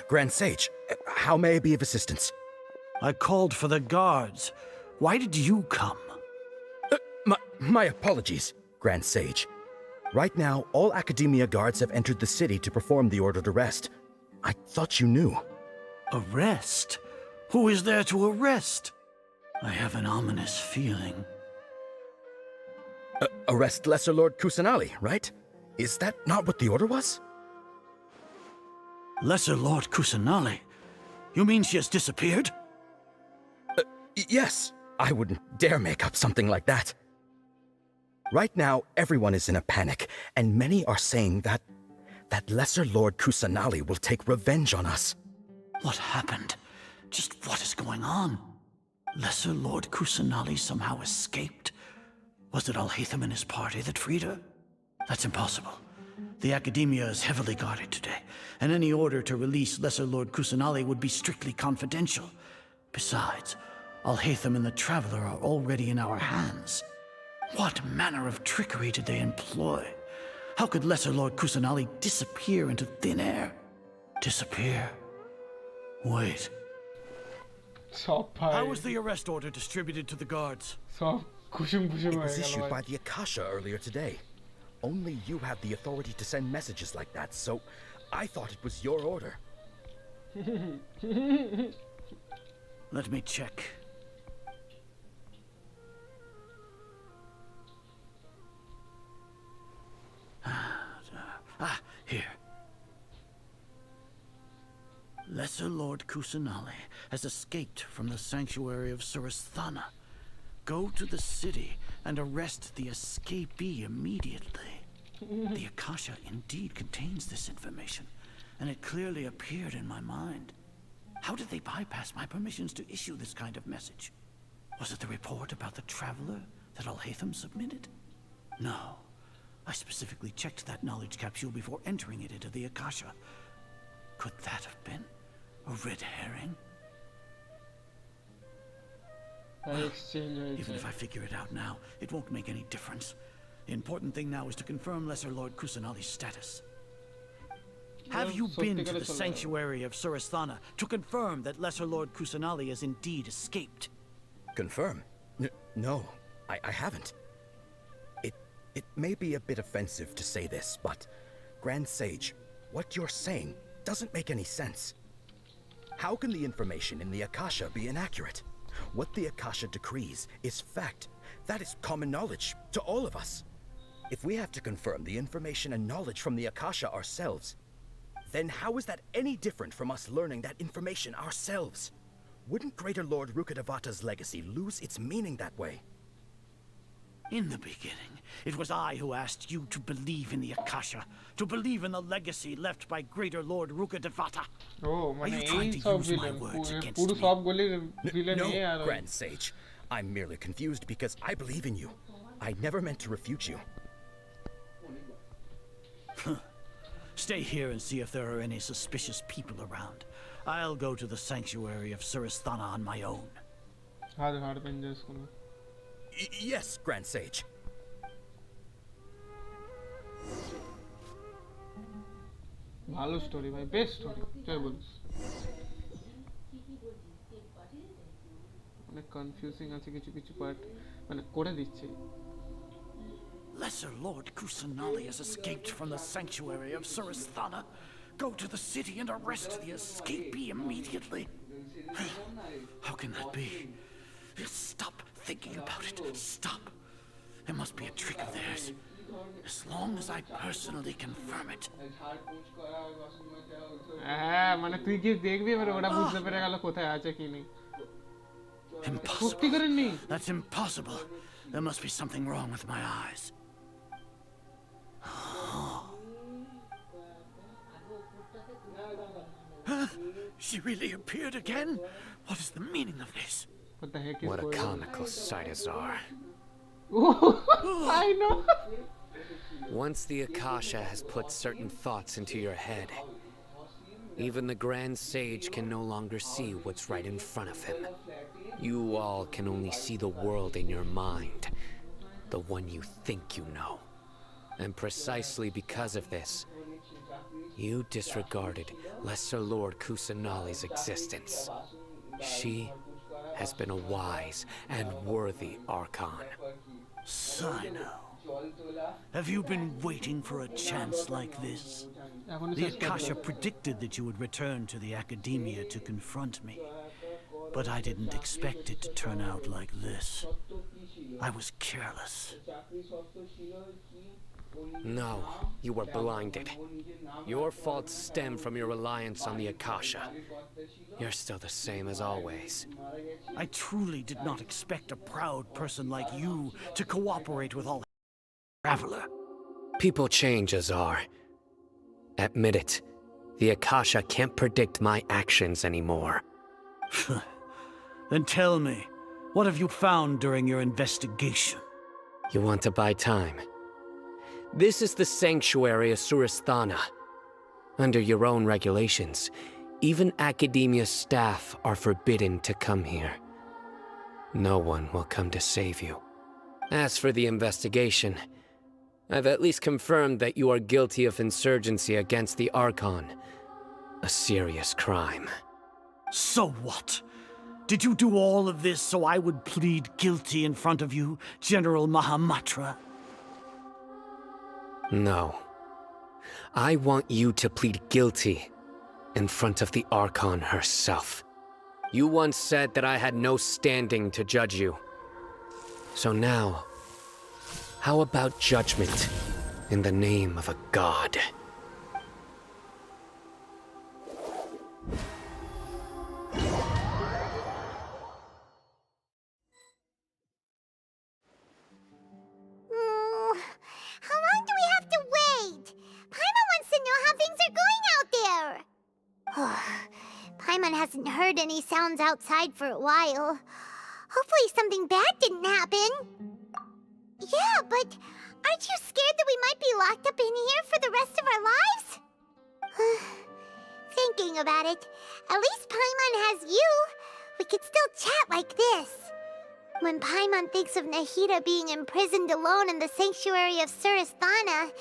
Grand Sage, how may I be of assistance? I called for the guards. Why did you come? My apologies, Grand Sage. Right now, all Academia guards have entered the city to perform the ordered arrest. I thought you knew. Arrest? Who is there to arrest? I have an ominous feeling. Arrest Lesser Lord Kusanali, right? Is that not what the order was? Lesser Lord Kusanali? You mean she has disappeared? Yes. I wouldn't dare make up something like that. Right now, everyone is in a panic, and many are saying that Lesser Lord Kusanali will take revenge on us. What happened? Just what is going on? Lesser Lord Kusanali somehow escaped? Was it Alhaitham and his party that freed her? That's impossible. The Academia is heavily guarded today, and any order to release Lesser Lord Kusanali would be strictly confidential. Besides, Alhaitham and the Traveler are already in our hands. What manner of trickery did they employ? How could Lesser Lord Kusanali disappear into thin air? Disappear? Wait. How was the arrest order distributed to the guards? It was issued by the Akasha earlier today. Only you have the authority to send messages like that, so I thought it was your order. Let me check. Here. Lesser Lord Kusanali has escaped from the sanctuary of Surasthana. Go to the city and arrest the escapee immediately. The Akasha indeed contains this information, and it clearly appeared in my mind. How did they bypass my permissions to issue this kind of message? Was it the report about the Traveler that Alhaitham submitted? No. I specifically checked that knowledge capsule before entering it into the Akasha. Could that have been a red herring? Even if I figure it out now, it won't make any difference. The important thing now is to confirm Lesser Lord Kusanali's status. Have you been to the sanctuary of Surasthana to confirm that Lesser Lord Kusanali has indeed escaped? Confirm? No, I haven't. It may be a bit offensive to say this, but Grand Sage, what you're saying doesn't make any sense. How can the information in the Akasha be inaccurate? What the Akasha decrees is fact. That is common knowledge to all of us. If we have to confirm the information and knowledge from the Akasha ourselves, then how is that any different from us learning that information ourselves? Wouldn't Greater Lord Rukkhadevata's legacy lose its meaning that way? In the beginning, it was I who asked you to believe in the Akasha, to believe in the legacy left by Greater Lord Rukkhadevata. Are you trying to use my words against me? No, Grand Sage. I'm merely confused because I believe in you. I never meant to refute you. Stay here and see if there are any suspicious people around. I'll go to the sanctuary of Surasthana on my own. Yes, Grand Sage. ভালো story ভাই, best story, তুই বলিস। অনেক confusing আছে কিছু কিছু part, মানে করে দিচ্ছে। Lesser Lord Kusanali has escaped from the sanctuary of Surasthana. Go to the city and arrest the escapee immediately. How can that be? Stop thinking about it. Stop. It must be a trick of theirs. As long as I personally confirm it. হ্যাঁ, মানে তুই কি দেখবি এবারে ওরা বুঝতে পেরে গেল কোথায় আছে কি নেই। Impossible. That's impossible. There must be something wrong with my eyes. She really appeared again? What is the meaning of this? What the heck is What a going on? comical sight, Azar. I know. Once the Akasha has put certain thoughts into your head, even the Grand Sage can no longer see what's right in front of him. You all can only see the world in your mind, the one you think you know. And precisely because of this, you disregarded Lesser Lord Kusanali's existence. She has been a wise and worthy Archon. Sino, have you been waiting for a chance like this? The Akasha predicted that you would return to the Academia to confront me. But I didn't expect it to turn out like this. I was careless. No, you were blinded. Your faults stem from your reliance on the Akasha. You're still the same as always. I truly did not expect a proud person like you to cooperate with all Traveler. People change, Azar. Admit it. The Akasha can't predict my actions anymore. Then tell me, what have you found during your investigation? You want to buy time? This is the sanctuary of Surasthana. Under your own regulations, even Academia staff are forbidden to come here. No one will come to save you. As for the investigation, I've at least confirmed that you are guilty of insurgency against the Arcon. A serious crime. So what? Did you do all of this so I would plead guilty in front of you, General Mahamatra? No. I want you to plead guilty in front of the Archon herself. You once said that I had no standing to judge you. So now, how about judgment in the name of a god? How long do we have to wait? Paimon wants to know how things are going out there. Paimon hasn't heard any sounds outside for a while. Hopefully something bad didn't happen. Yeah, but aren't you scared that we might be locked up in here for the rest of our lives? Thinking about it, at least Paimon has you. We could still chat like this. When Paimon thinks of Nahida being imprisoned alone in the sanctuary of Surasthana,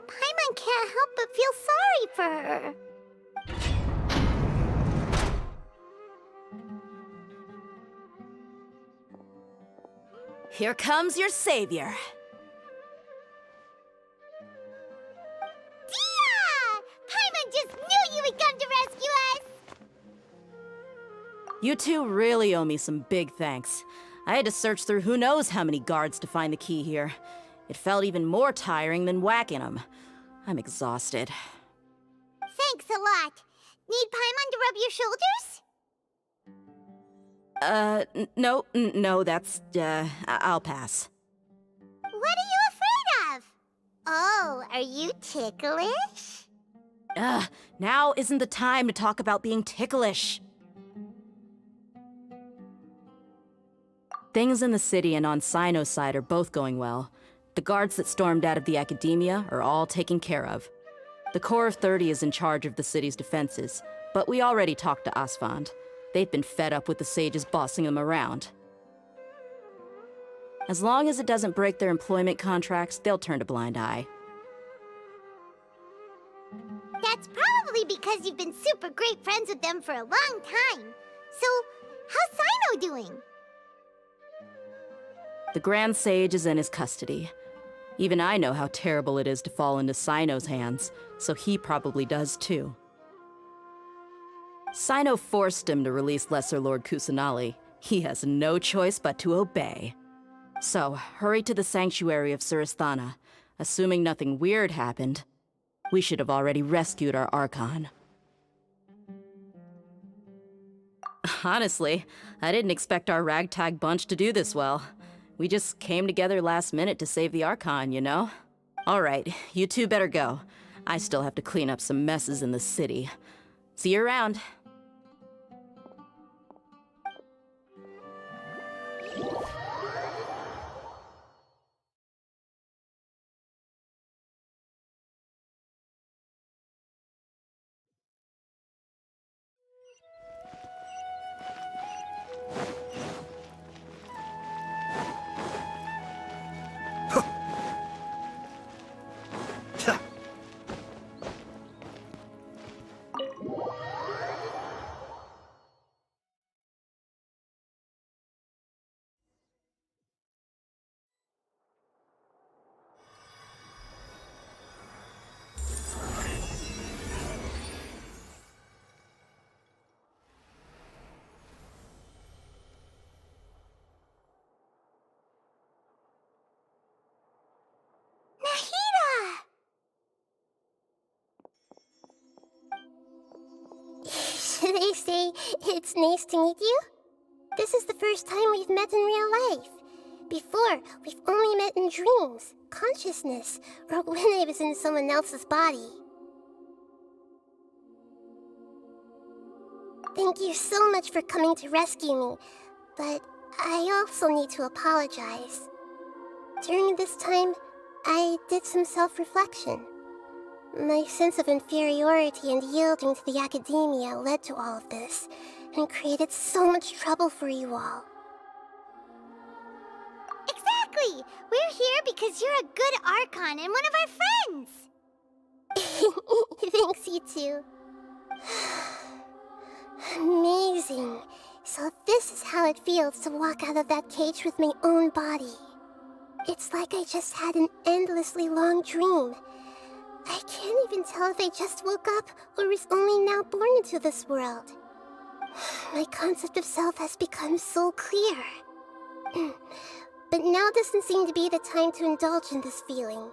Paimon can't help but feel sorry for her. Here comes your savior. Dia! Paimon just knew you would come to rescue us! You two really owe me some big thanks. I had to search through who knows how many guards to find the key here. It felt even more tiring than whacking them. I'm exhausted. Thanks a lot. Need Paimon to rub your shoulders? No, that's, I'll pass. What are you afraid of? Oh, are you ticklish? Now isn't the time to talk about being ticklish. Things in the city and on Sino's side are both going well. The guards that stormed out of the Academia are all taken care of. The Corps of 30 is in charge of the city's defenses, but we already talked to Asfand. They've been fed up with the sages bossing them around. As long as it doesn't break their employment contracts, they'll turn a blind eye. That's probably because you've been super great friends with them for a long time. So, how's Sino doing? The Grand Sage is in his custody. Even I know how terrible it is to fall into Sino's hands, so he probably does too. Sino forced him to release Lesser Lord Kusanali. He has no choice but to obey. So, hurry to the sanctuary of Surasthana. Assuming nothing weird happened, we should have already rescued our Archon. Honestly, I didn't expect our ragtag bunch to do this well. We just came together last minute to save the Archon, you know? Alright, you two better go. I still have to clean up some messes in the city. See you around. They say it's nice to meet you. This is the first time we've met in real life. Before, we've only met in dreams, consciousness, or when I was in someone else's body. Thank you so much for coming to rescue me, but I also need to apologize. During this time, I did some self-reflection. My sense of inferiority and yielding to the academia led to all of this, and created so much trouble for you all. Exactly! We're here because you're a good Archon and one of our friends! Thanks, you two. Amazing. So this is how it feels to walk out of that cage with my own body. It's like I just had an endlessly long dream. I can't even tell if I just woke up or was only now born into this world. My concept of self has become so clear. But now doesn't seem to be the time to indulge in this feeling.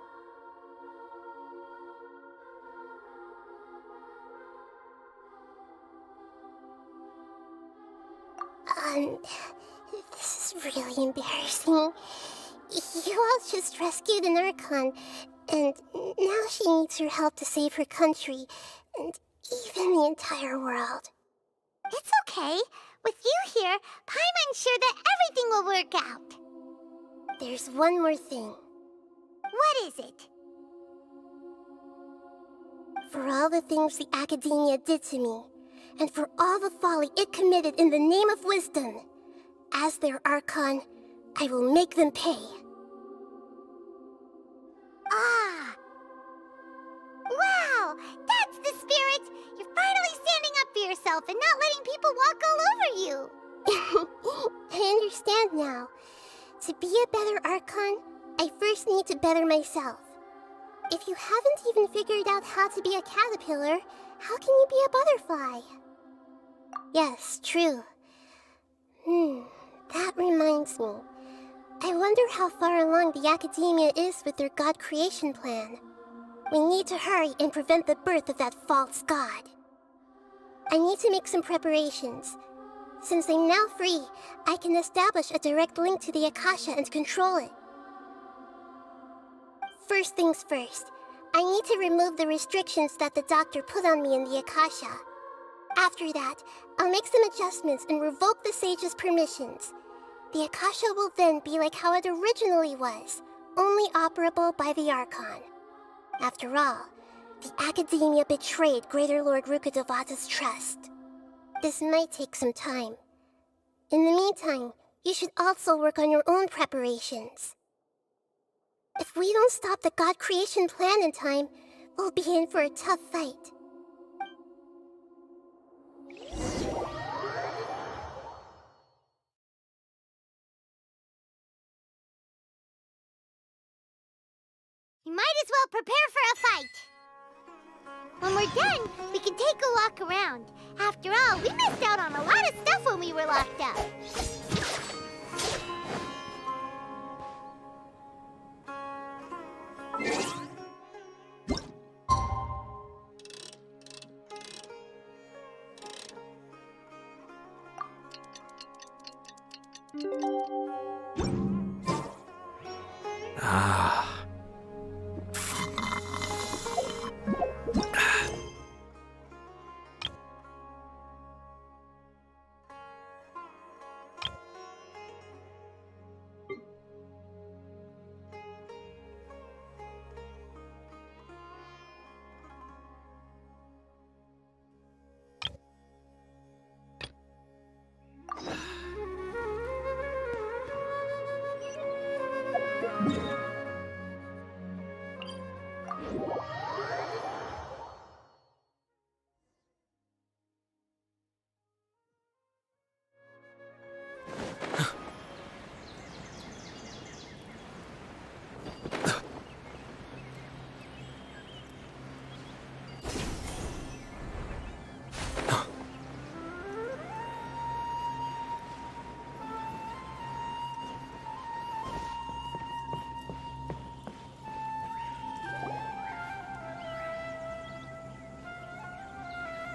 This is really embarrassing. You all just rescued an Archon, and now she needs your help to save her country, and even the entire world. It's okay. With you here, Paimon's sure that everything will work out. There's one more thing. What is it? For all the things the Academia did to me, and for all the folly it committed in the name of wisdom, as their Archon, I will make them pay. Ah! Wow! That's the spirit! You're finally standing up for yourself and not letting people walk all over you! I understand now. To be a better Archon, I first need to better myself. If you haven't even figured out how to be a caterpillar, how can you be a butterfly? Yes, true. That reminds me. I wonder how far along the Academia is with their god creation plan. We need to hurry and prevent the birth of that false god. I need to make some preparations. Since I'm now free, I can establish a direct link to the Akasha and control it. First things first, I need to remove the restrictions that the doctor put on me in the Akasha. After that, I'll make some adjustments and revoke the sage's permissions. The Akasha will then be like how it originally was, only operable by the Archon. After all, the Academia betrayed Greater Lord Rukkhadevata's trust. This might take some time. In the meantime, you should also work on your own preparations. If we don't stop the god creation plan in time, we'll be in for a tough fight. You might as well prepare for a fight. When we're done, we can take a walk around. After all, we missed out on a lot of stuff when we were locked up. Ah.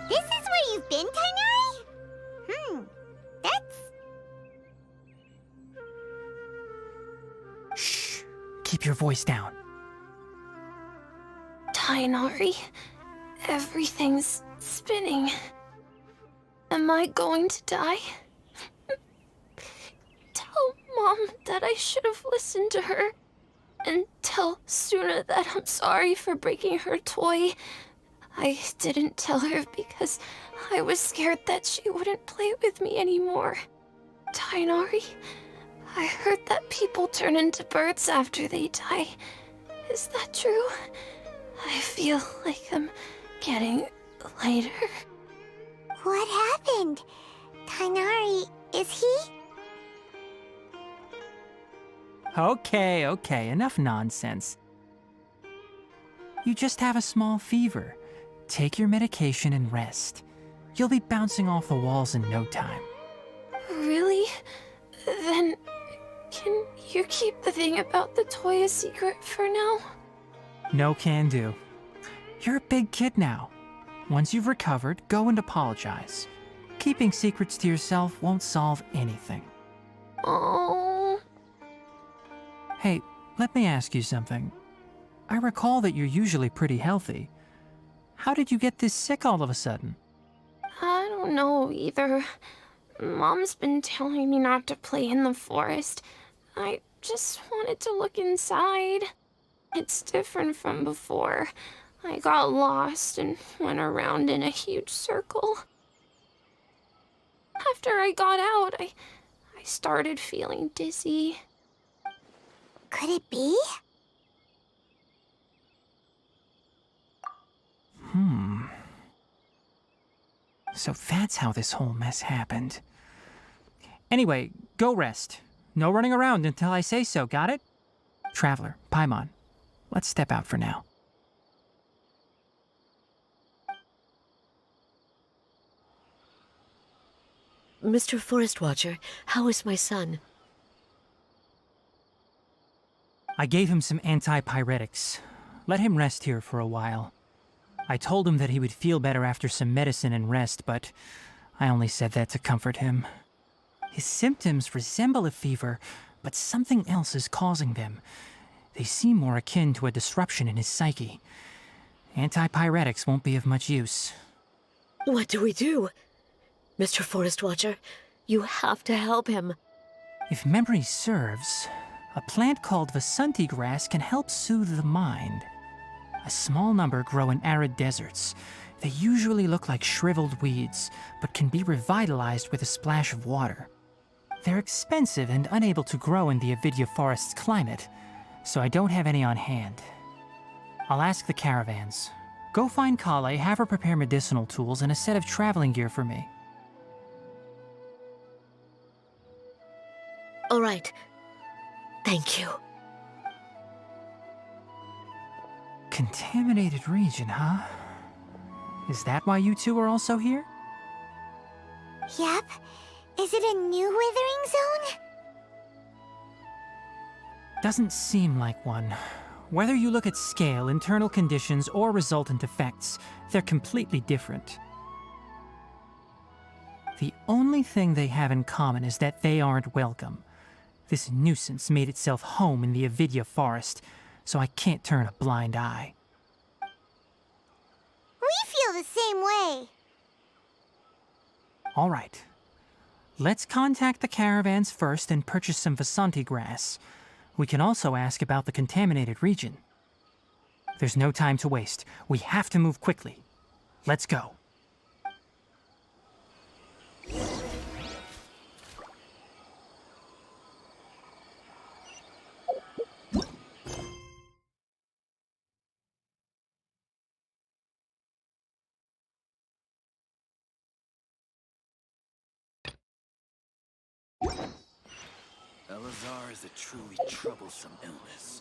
This is where you've been, Tainari? keep your voice down. Tainari, everything's spinning. Am I going to die? Tell Mom that I should have listened to her. And tell Suna that I'm sorry for breaking her toy. I didn't tell her because I was scared that she wouldn't play with me anymore. Tainari, I heard that people turn into birds after they die. Is that true? I feel like I'm getting lighter. What happened? Tainari, is he? Okay, enough nonsense. You just have a small fever. Take your medication and rest. You'll be bouncing off the walls in no time. Really? Then, can you keep the thing about the toy a secret for now? No can do. You're a big kid now. Once you've recovered, go and apologize. Keeping secrets to yourself won't solve anything. Oh. Hey, let me ask you something. I recall that you're usually pretty healthy. How did you get this sick all of a sudden? I don't know either. Mom's been telling me not to play in the forest. I just wanted to look inside. It's different from before. I got lost and went around in a huge circle. After I got out, I started feeling dizzy. Could it be? So that's how this whole mess happened. Anyway, go rest. No running around until I say so, got it? Traveler, Paimon, let's step out for now. Mr. Forest Watcher, how is my son? I gave him some antipyretics. Let him rest here for a while. I told him that he would feel better after some medicine and rest, but I only said that to comfort him. His symptoms resemble a fever, but something else is causing them. They seem more akin to a disruption in his psyche. Antipyretics won't be of much use. What do we do? Mr. Forest Watcher, you have to help him. If memory serves, a plant called Vasanti grass can help soothe the mind. A small number grow in arid deserts. They usually look like shriveled weeds, but can be revitalized with a splash of water. They're expensive and unable to grow in the Avidya forest's climate, so I don't have any on hand. I'll ask the caravans. Go find Kale, have her prepare medicinal tools and a set of traveling gear for me. All right. Thank you. Contaminated region, huh? Is that why you two are also here? Yep. Is it a new withering zone? Doesn't seem like one. Whether you look at scale, internal conditions, or resultant effects, they're completely different. The only thing they have in common is that they aren't welcome. This nuisance made itself home in the Avidya forest, so I can't turn a blind eye. We feel the same way. All right. Let's contact the caravans first and purchase some Vasanti grass. We can also ask about the contaminated region. There's no time to waste. We have to move quickly. Let's go. Elazar is a truly troublesome illness.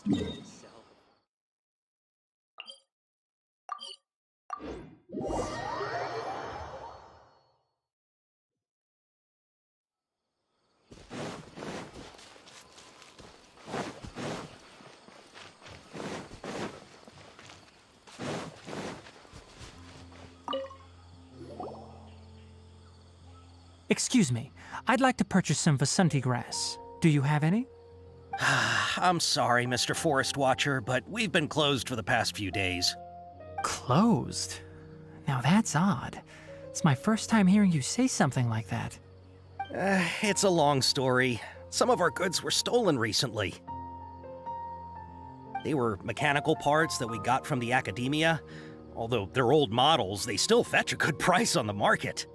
Excuse me, I'd like to purchase some Vasanti grass. Do you have any? I'm sorry, Mr. Forest Watcher, but we've been closed for the past few days. Closed? Now that's odd. It's my first time hearing you say something like that. It's a long story. Some of our goods were stolen recently. They were mechanical parts that we got from the academia. Although they're old models, they still fetch a good price on the market.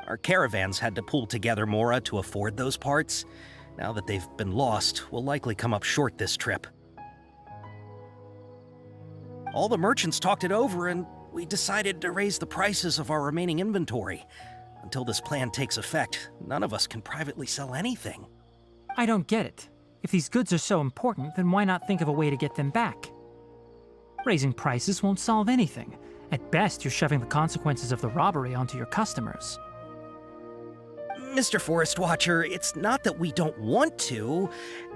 Our caravans had to pull together more to afford those parts. Now that they've been lost, we'll likely come up short this trip. All the merchants talked it over, and we decided to raise the prices of our remaining inventory. Until this plan takes effect, none of us can privately sell anything. I don't get it. If these goods are so important, then why not think of a way to get them back? Raising prices won't solve anything. At best, you're shoving the consequences of the robbery onto your customers. Mr. Forest Watcher, it's not that we don't want to.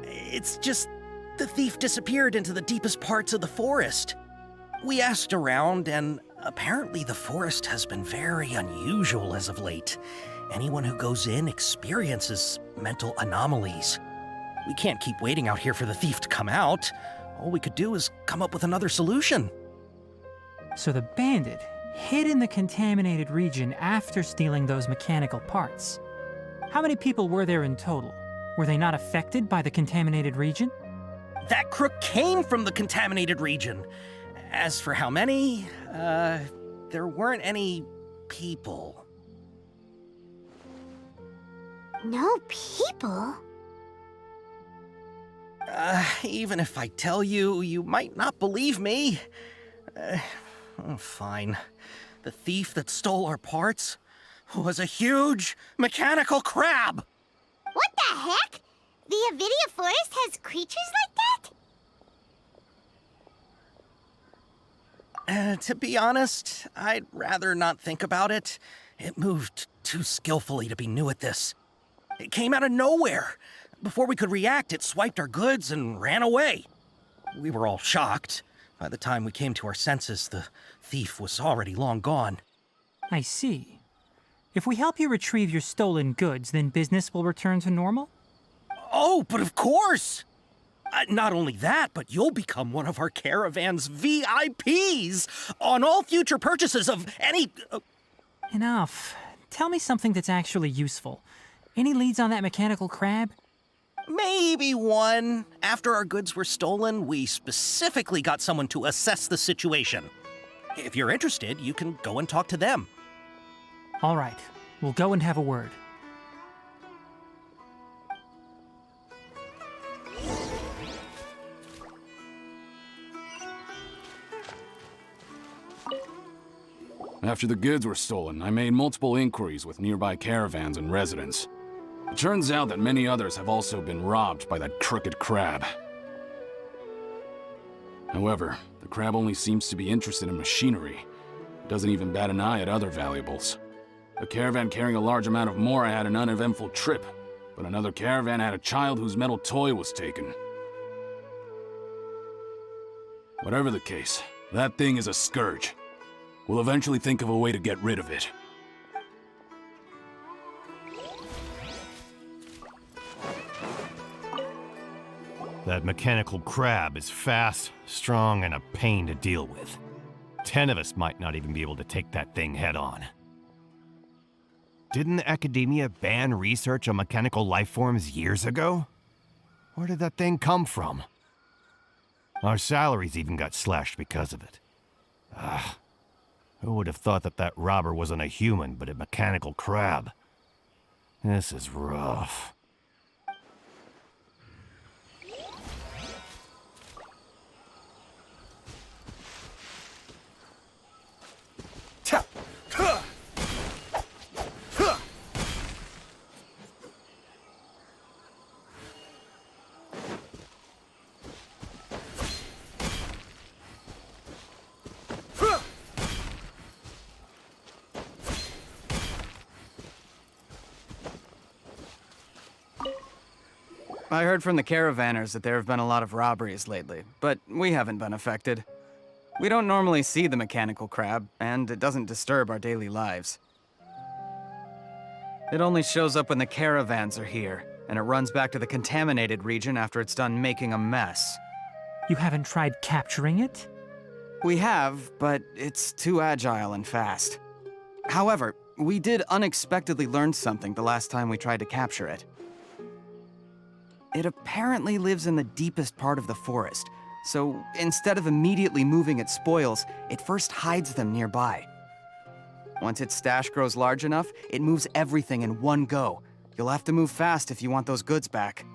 It's just the thief disappeared into the deepest parts of the forest. We asked around, and apparently the forest has been very unusual as of late. Anyone who goes in experiences mental anomalies. We can't keep waiting out here for the thief to come out. All we could do is come up with another solution. So the bandit hid in the contaminated region after stealing those mechanical parts. How many people were there in total? Were they not affected by the contaminated region? That crook came from the contaminated region. As for how many, there weren't any people. No people? Even if I tell you, you might not believe me. Fine. The thief that stole our parts was a huge mechanical crab! What the heck? The Avidia Forest has creatures like that? To be honest, I'd rather not think about it. It moved too skillfully to be new at this. It came out of nowhere. Before we could react, it swiped our goods and ran away. We were all shocked. By the time we came to our senses, the thief was already long gone. I see. If we help you retrieve your stolen goods, then business will return to normal? Oh, but of course! Not only that, but you'll become one of our caravan's VIPs on all future purchases of any... Enough. Tell me something that's actually useful. Any leads on that mechanical crab? Maybe one. After our goods were stolen, we specifically got someone to assess the situation. If you're interested, you can go and talk to them. All right. We'll go and have a word. After the goods were stolen, I made multiple inquiries with nearby caravans and residents. It turns out that many others have also been robbed by that crooked crab. However, the crab only seems to be interested in machinery. It doesn't even bat an eye at other valuables. A caravan carrying a large amount of mora had an uneventful trip, but another caravan had a child whose metal toy was taken. Whatever the case, that thing is a scourge. We'll eventually think of a way to get rid of it. That mechanical crab is fast, strong, and a pain to deal with. 10 of us might not even be able to take that thing head on. Didn't the academia ban research on mechanical life forms years ago? Where did that thing come from? Our salaries even got slashed because of it. Who would have thought that that robber wasn't a human, but a mechanical crab? This is rough. I heard from the caravanners that there have been a lot of robberies lately, but we haven't been affected. We don't normally see the mechanical crab, and it doesn't disturb our daily lives. It only shows up when the caravans are here, and it runs back to the contaminated region after it's done making a mess. You haven't tried capturing it? We have, but it's too agile and fast. However, we did unexpectedly learn something the last time we tried to capture it. It apparently lives in the deepest part of the forest, so instead of immediately moving its spoils, it first hides them nearby. Once its stash grows large enough, it moves everything in one go. You'll have to move fast if you want those goods back.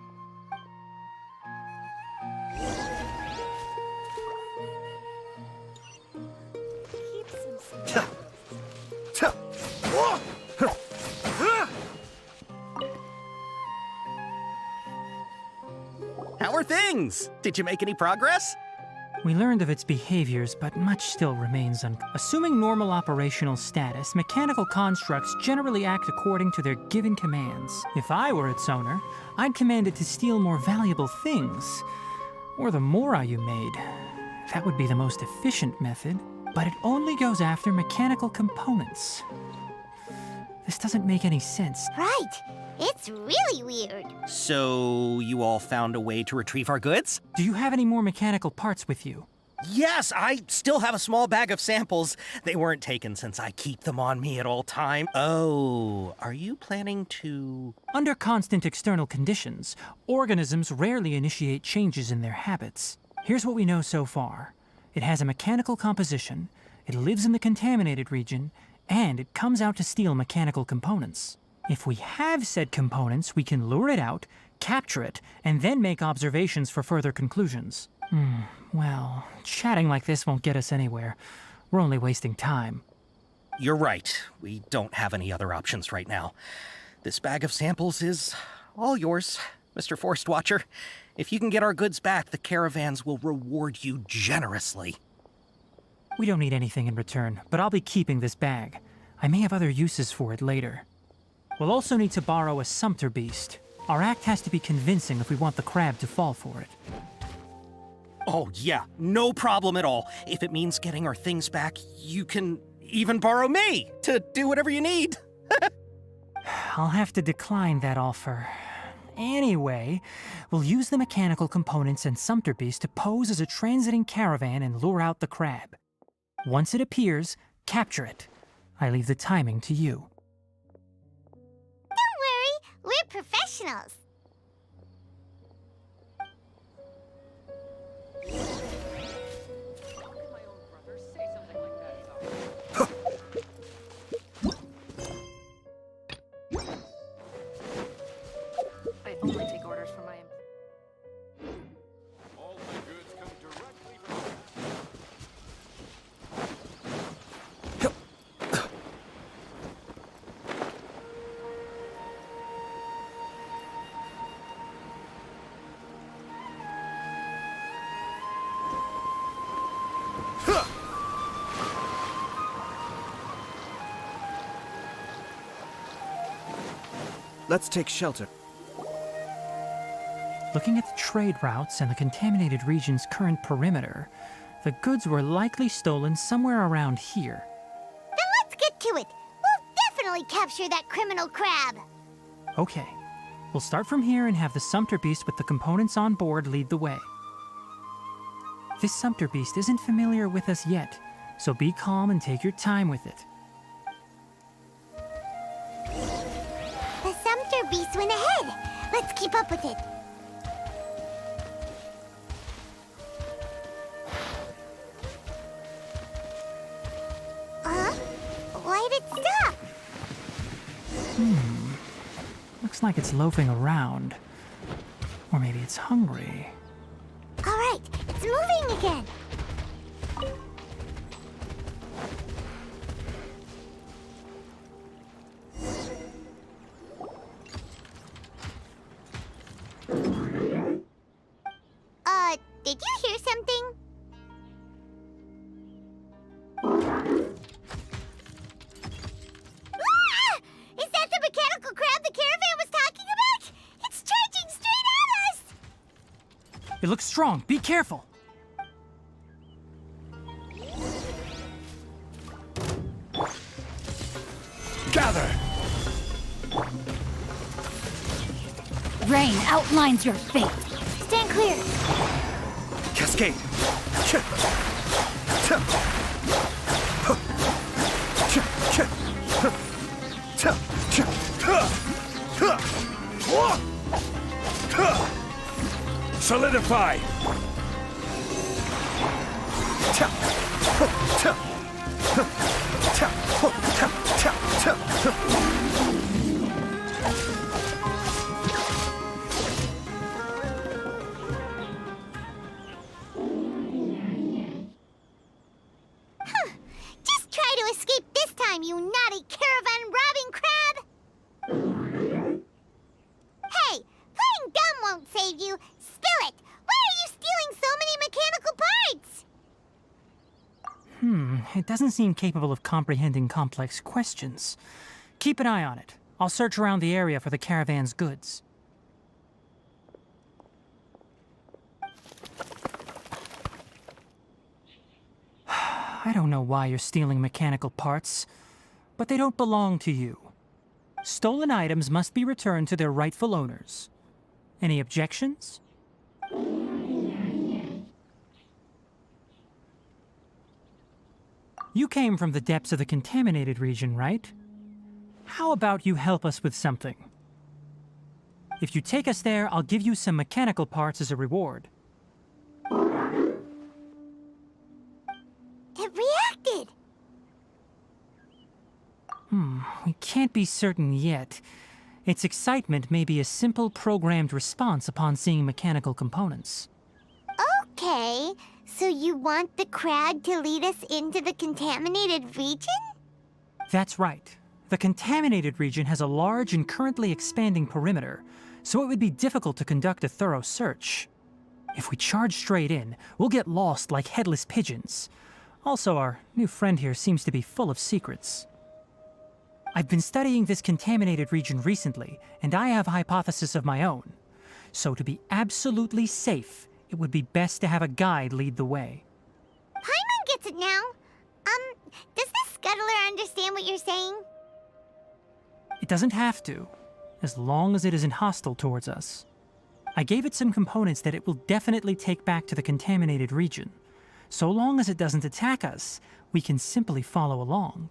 How are things? Did you make any progress? We learned of its behaviors, but much still remains Assuming normal operational status, mechanical constructs generally act according to their given commands. If I were its owner, I'd command it to steal more valuable things. Or the Mora you made. That would be the most efficient method, but it only goes after mechanical components. This doesn't make any sense. Right. It's really weird. So, you all found a way to retrieve our goods? Do you have any more mechanical parts with you? Yes, I still have a small bag of samples. They weren't taken since I keep them on me at all times. Oh, are you planning to... Under constant external conditions, organisms rarely initiate changes in their habits. Here's what we know so far. It has a mechanical composition, it lives in the contaminated region, and it comes out to steal mechanical components. If we have said components, we can lure it out, capture it, and then make observations for further conclusions. Well, chatting like this won't get us anywhere. We're only wasting time. You're right. We don't have any other options right now. This bag of samples is all yours, Mr. Forest Watcher. If you can get our goods back, the caravans will reward you generously. We don't need anything in return, but I'll be keeping this bag. I may have other uses for it later. We'll also need to borrow a sumpter beast. Our act has to be convincing if we want the crab to fall for it. Oh, yeah, no problem at all. If it means getting our things back, you can even borrow me to do whatever you need. I'll have to decline that offer. Anyway, we'll use the mechanical components and sumpter beast to pose as a transiting caravan and lure out the crab. Once it appears, capture it. I leave the timing to you. Don't worry, we're professionals. I only take orders from my... All my goods come directly from... Let's take shelter. Looking at the trade routes and the contaminated region's current perimeter, the goods were likely stolen somewhere around here. Then let's get to it. We'll definitely capture that criminal crab. Okay, we'll start from here and have the sumpter beast with the components on board lead the way. This sumpter beast isn't familiar with us yet, so be calm and take your time with it. The sumpter beast went ahead. Let's keep up with it. Why'd it stop? Looks like it's loafing around. Or maybe it's hungry. All right, it's moving again. Did you hear something? Ah! Is that the mechanical crab the caravan was talking about? It's charging straight at us! It looks strong. Be careful. Gather! Rain outlines your fate. Stand clear. Cascade. Solidify! Just try to escape this time, you naughty caravan-robbing crab! Hey, playing dumb won't save you. Spill it! Why are you stealing so many mechanical parts? It doesn't seem capable of comprehending complex questions. Keep an eye on it. I'll search around the area for the caravan's goods. I don't know why you're stealing mechanical parts, but they don't belong to you. Stolen items must be returned to their rightful owners. Any objections? You came from the depths of the contaminated region, right? How about you help us with something? If you take us there, I'll give you some mechanical parts as a reward. It reacted! We can't be certain yet. Its excitement may be a simple programmed response upon seeing mechanical components. Okay, so you want the crowd to lead us into the contaminated region? That's right. The contaminated region has a large and currently expanding perimeter, so it would be difficult to conduct a thorough search. If we charge straight in, we'll get lost like headless pigeons. Also, our new friend here seems to be full of secrets. I've been studying this contaminated region recently, and I have a hypothesis of my own. So to be absolutely safe, it would be best to have a guide lead the way. Paimon gets it now. Does the scuttler understand what you're saying? It doesn't have to, as long as it isn't hostile towards us. I gave it some components that it will definitely take back to the contaminated region. So long as it doesn't attack us, we can simply follow along.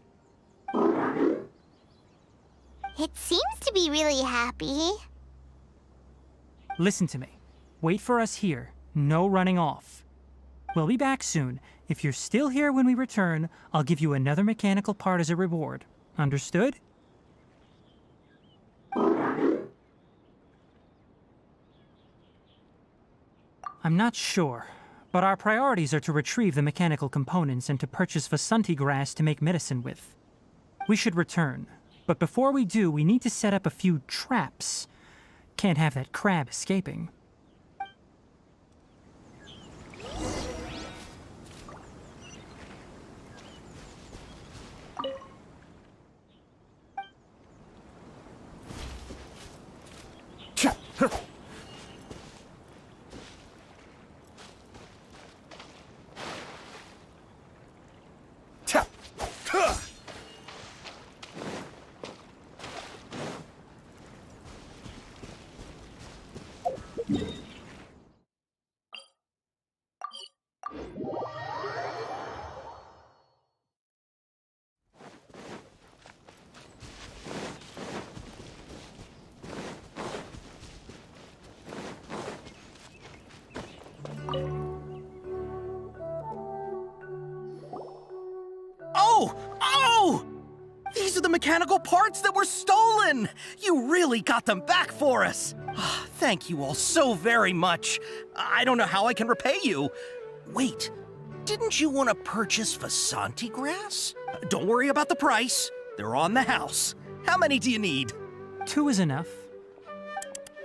It seems to be really happy. Listen to me. Wait for us here. No running off. We'll be back soon. If you're still here when we return, I'll give you another mechanical part as a reward. Understood? I'm not sure, but our priorities are to retrieve the mechanical components and to purchase Vasanti grass to make medicine with. We should return, but before we do, we need to set up a few traps. Can't have that crab escaping. Oh! These are the mechanical parts that were stolen! You really got them back for us! Thank you all so very much. I don't know how I can repay you. Wait, didn't you want to purchase Vasanti grass? Don't worry about the price. They're on the house. How many do you need? 2 is enough.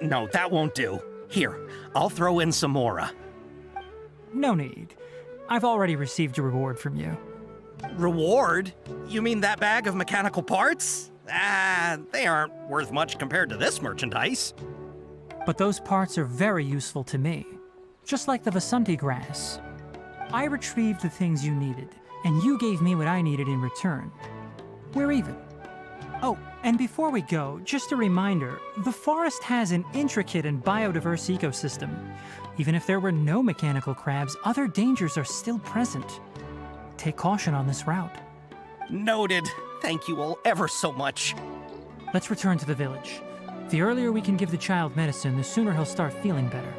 No, that won't do. Here, I'll throw in some more. No need. I've already received a reward from you. Reward? You mean that bag of mechanical parts? They aren't worth much compared to this merchandise. But those parts are very useful to me. Just like the Vasanti grass. I retrieved the things you needed, and you gave me what I needed in return. We're even. Oh, and before we go, just a reminder, the forest has an intricate and biodiverse ecosystem. Even if there were no mechanical crabs, other dangers are still present. Take caution on this route. Noted. Thank you all ever so much. Let's return to the village. The earlier we can give the child medicine, the sooner he'll start feeling better.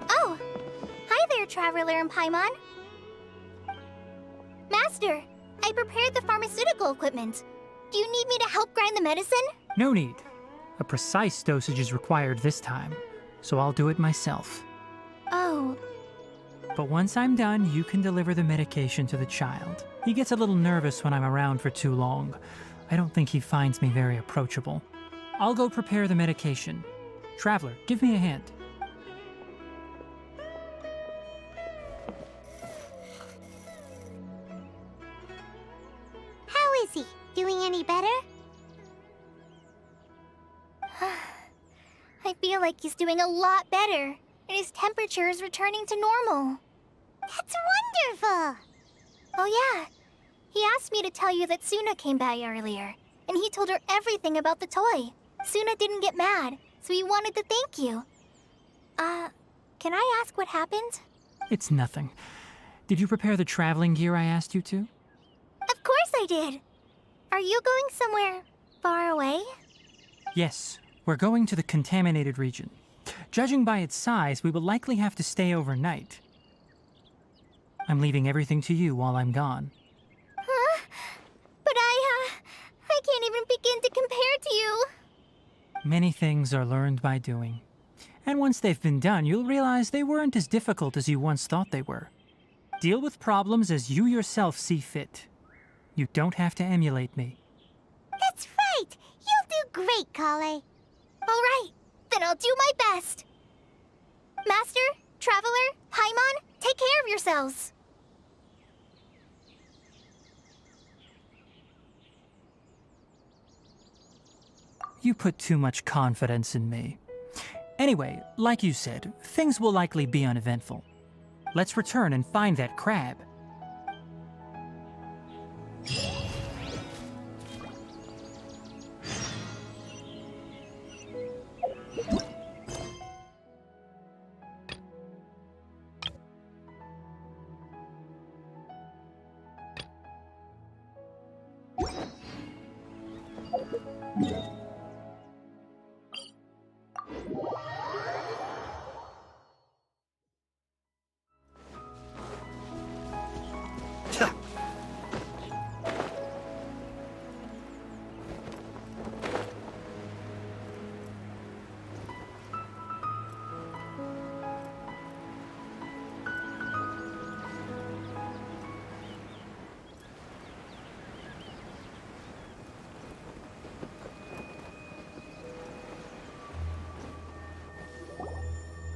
Oh! Hi there, Traveler and Paimon. Master, I prepared the pharmaceutical equipment. Do you need me to help grind the medicine? No need. A precise dosage is required this time, so I'll do it myself. Oh. But once I'm done, you can deliver the medication to the child. He gets a little nervous when I'm around for too long. I don't think he finds me very approachable. I'll go prepare the medication. Traveler, give me a hand. How is he? Doing any better? I feel like he's doing a lot better, and his temperature is returning to normal. That's wonderful! Oh yeah, he asked me to tell you that Suna came by earlier, and he told her everything about the toy. Suna didn't get mad, so he wanted to thank you. Can I ask what happened? It's nothing. Did you prepare the traveling gear I asked you to? Of course I did! Are you going somewhere far away? Yes, we're going to the contaminated region. Judging by its size, we will likely have to stay overnight. I'm leaving everything to you while I'm gone. Huh? But I can't even begin to compare to you. Many things are learned by doing. And once they've been done, you'll realize they weren't as difficult as you once thought they were. Deal with problems as you yourself see fit. You don't have to emulate me. That's right! You'll do great, Kale. All right, then I'll do my best. Master, Traveler, Paimon, take care of yourselves. You put too much confidence in me. Anyway, like you said, things will likely be uneventful. Let's return and find that crab.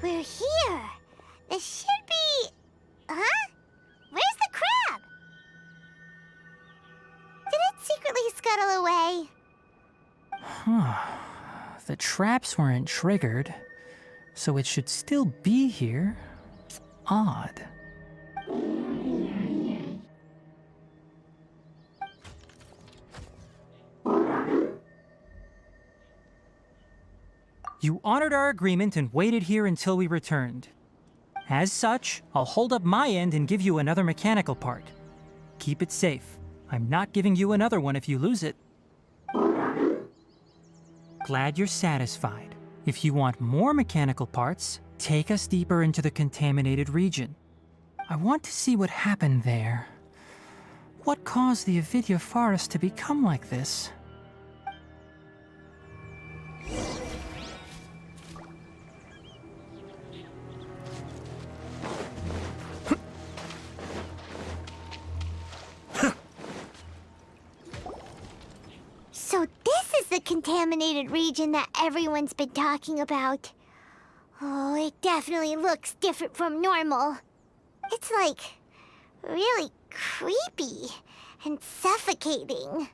We're here. This should be... Huh? Where's the crab? Did it secretly scuttle away? Huh. The traps weren't triggered, so it should still be here. Odd. You honored our agreement and waited here until we returned. As such, I'll hold up my end and give you another mechanical part. Keep it safe. I'm not giving you another one if you lose it. Glad you're satisfied. If you want more mechanical parts, take us deeper into the contaminated region. I want to see what happened there. What caused the Avidya forest to become like this? contaminated region that everyone's been talking about. Oh, it definitely looks different from normal. It's like really creepy and suffocating.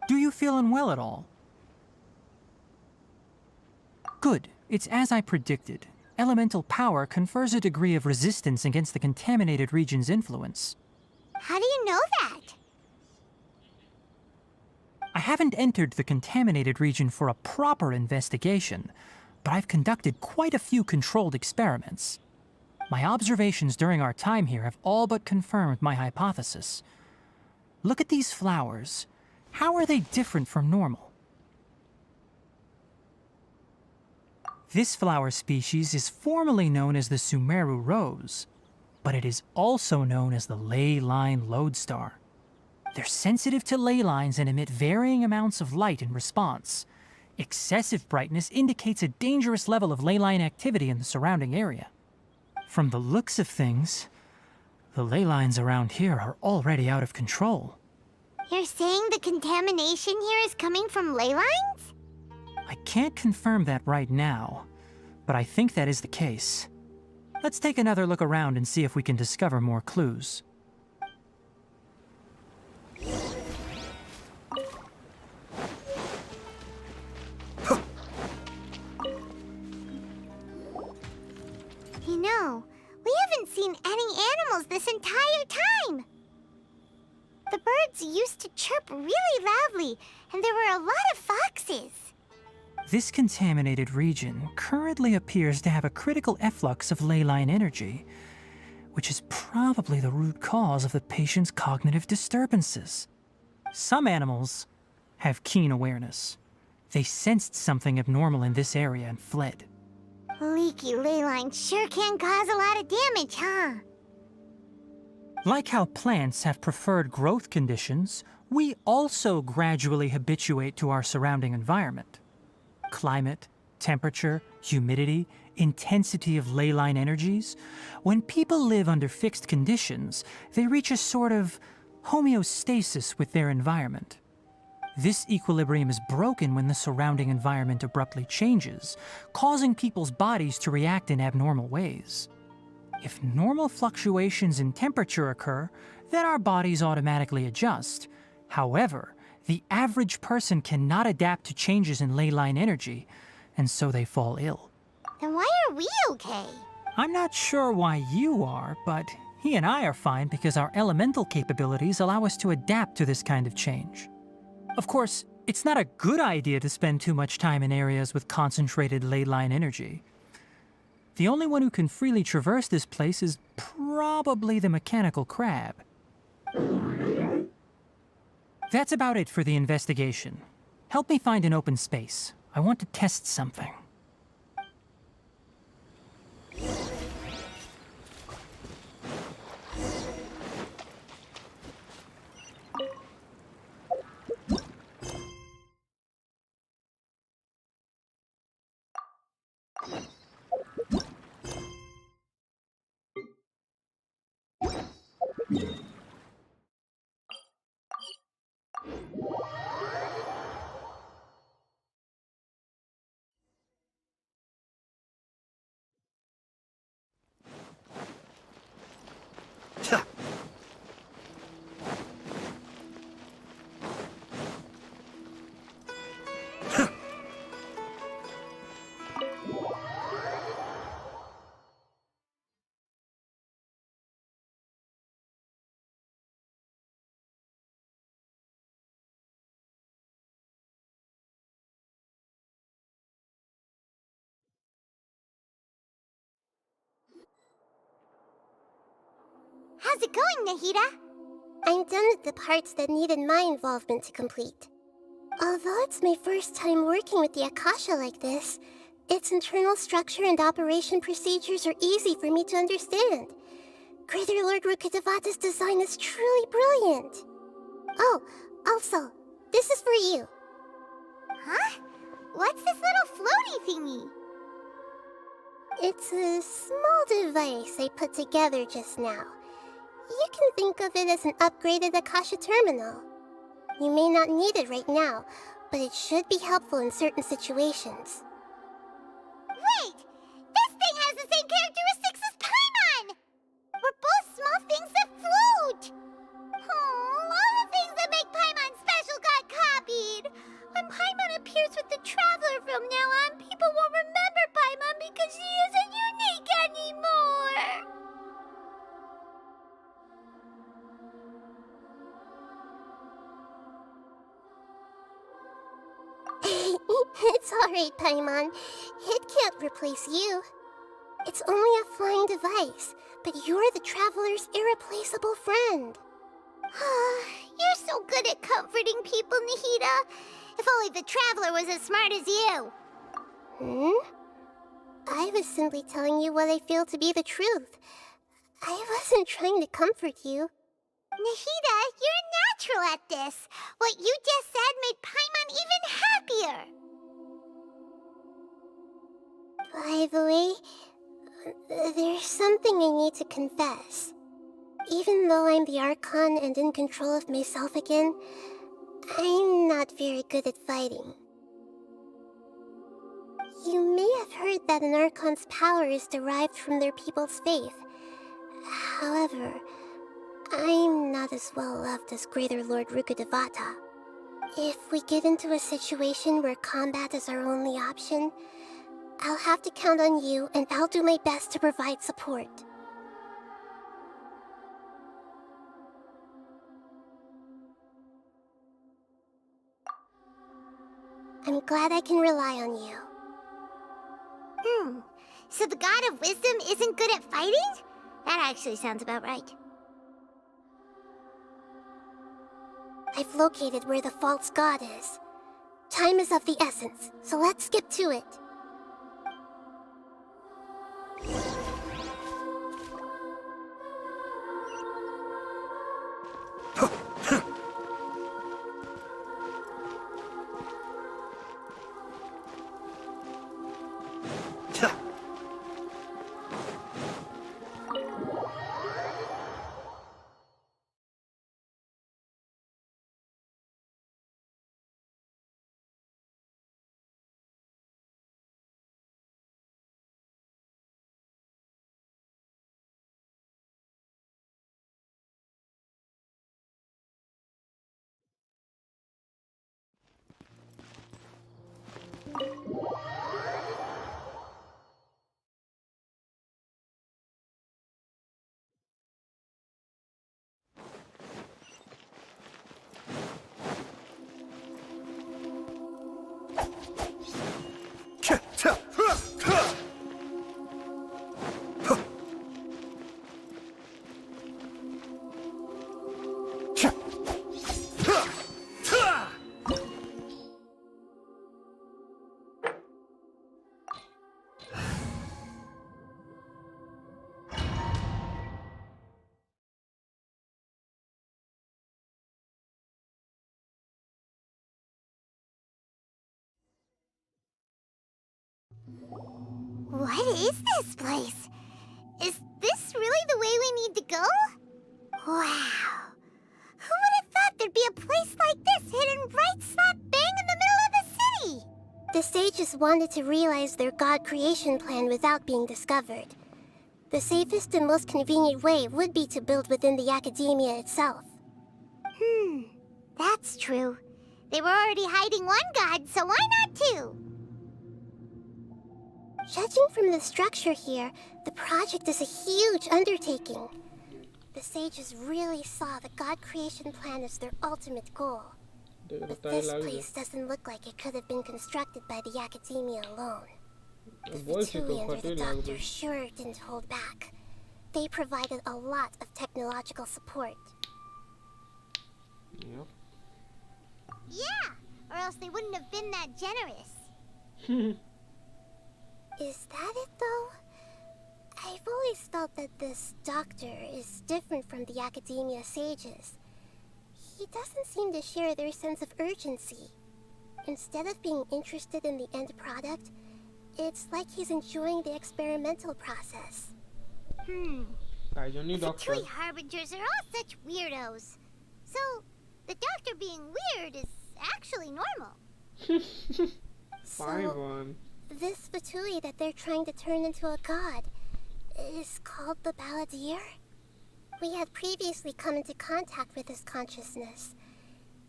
Do you feel unwell at all? Good. It's as I predicted. Elemental power confers a degree of resistance against the contaminated region's influence. How do you know that? I haven't entered the contaminated region for a proper investigation, but I've conducted quite a few controlled experiments. My observations during our time here have all but confirmed my hypothesis. Look at these flowers. How are they different from normal? This flower species is formally known as the Sumeru rose, but it is also known as the ley line lodestar. They're sensitive to ley lines and emit varying amounts of light in response. Excessive brightness indicates a dangerous level of ley line activity in the surrounding area. From the looks of things, the ley lines around here are already out of control. You're saying the contamination here is coming from ley lines? I can't confirm that right now, but I think that is the case. Let's take another look around and see if we can discover more clues. You know, we haven't seen any animals this entire time! The birds used to chirp really loudly, and there were a lot of foxes. This contaminated region currently appears to have a critical efflux of ley line energy, which is probably the root cause of the patient's cognitive disturbances. Some animals have keen awareness. They sensed something abnormal in this area and fled. Leaky ley lines sure can cause a lot of damage, huh? Like how plants have preferred growth conditions, we also gradually habituate to our surrounding environment. Climate, temperature, humidity, intensity of ley line energies. When people live under fixed conditions, they reach a sort of homeostasis with their environment. This equilibrium is broken when the surrounding environment abruptly changes, causing people's bodies to react in abnormal ways. If normal fluctuations in temperature occur, then our bodies automatically adjust. However, the average person cannot adapt to changes in ley line energy, and so they fall ill. Then why are we okay? I'm not sure why you are, but he and I are fine because our elemental capabilities allow us to adapt to this kind of change. Of course, it's not a good idea to spend too much time in areas with concentrated ley line energy. The only one who can freely traverse this place is probably the mechanical crab. That's about it for the investigation. Help me find an open space. I want to test something. How's it going, Nahida? I'm done with the parts that needed my involvement to complete. Although it's my first time working with the Akasha like this, its internal structure and operation procedures are easy for me to understand. Greater Lord Rukkhadevata's design is truly brilliant. Oh, also, this is for you. Huh? What's this little floaty thingy? It's a small device I put together just now. You can think of it as an upgraded Akasha terminal. You may not need it right now, but it should be helpful in certain situations. Wait! This thing has the same characteristics as Paimon! We're both small things that float! Oh, all the things that make Paimon special got copied! When Paimon appears with the Traveler from now on, people won't remember Paimon because she isn't unique anymore! It's alright, Paimon. It can't replace you. It's only a flying device, but you're the Traveler's irreplaceable friend. You're so good at comforting people, Nahida. If only the Traveler was as smart as you. I was simply telling you what I feel to be the truth. I wasn't trying to comfort you. Nahida, you're natural at this. What you just said made Paimon even happier. By the way, there's something I need to confess. Even though I'm the Archon and in control of myself again, I'm not very good at fighting. You may have heard that an Archon's power is derived from their people's faith. However, I'm not as well loved as Greater Lord Rukkhadevata. If we get into a situation where combat is our only option, I'll have to count on you, and I'll do my best to provide support. I'm glad I can rely on you. So the God of Wisdom isn't good at fighting? That actually sounds about right. I've located where the false god is. Time is of the essence, so let's skip to it. What is this place? Is this really the way we need to go? Wow. Who would have thought there'd be a place like this hidden right slap bang in the middle of the city? The sages wanted to realize their god creation plan without being discovered. The safest and most convenient way would be to build within the academia itself. That's true. They were already hiding one god, so why not two? Judging from the structure here, the project is a huge undertaking. The sages really saw the god creation plan as their ultimate goal. But this place doesn't look like it could have been constructed by the academia alone. The Vitui and the doctor sure didn't hold back. They provided a lot of technological support. Yep. Yeah, or else they wouldn't have been that generous. Is that it, though? I've always felt that this doctor is different from the academia sages. He doesn't seem to share their sense of urgency. Instead of being interested in the end product, it's like he's enjoying the experimental process. The Vitui Harbingers are all such weirdos. So, The doctor being weird is actually normal. Paimon. This Fatui that they're trying to turn into a god is called the Balladeer? We had previously come into contact with his consciousness.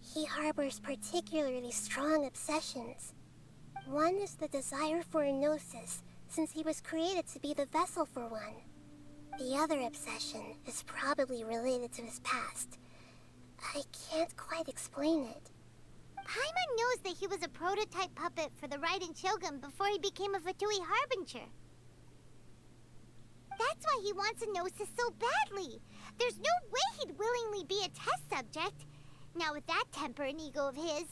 He harbors particularly strong obsessions. One is the desire for a gnosis, since he was created to be the vessel for one. The other obsession is probably related to his past. I can't quite explain it. Paimon knows that he was a prototype puppet for the Raiden Shogun before he became a Fatui Harbinger. That's why he wants a gnosis so badly. There's no way he'd willingly be a test subject. Now with that temper and ego of his.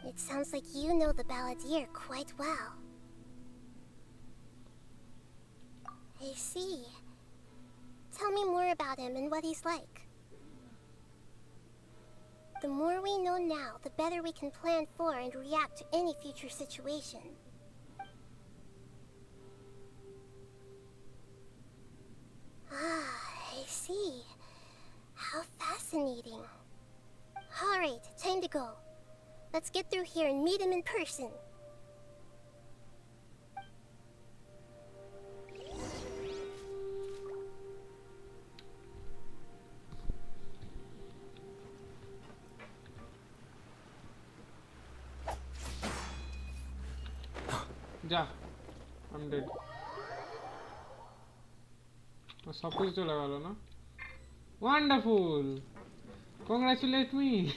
It sounds like you know the Balladeer quite well. I see. Tell me more about him and what he's like. The more we know now, the better we can plan for and react to any future situation. I see. How fascinating. Alright, time to go. Let's get through here and meet him in person. Ja, I'm dead. सब कुछ तो लगा लो ना. Wonderful. Congratulate me.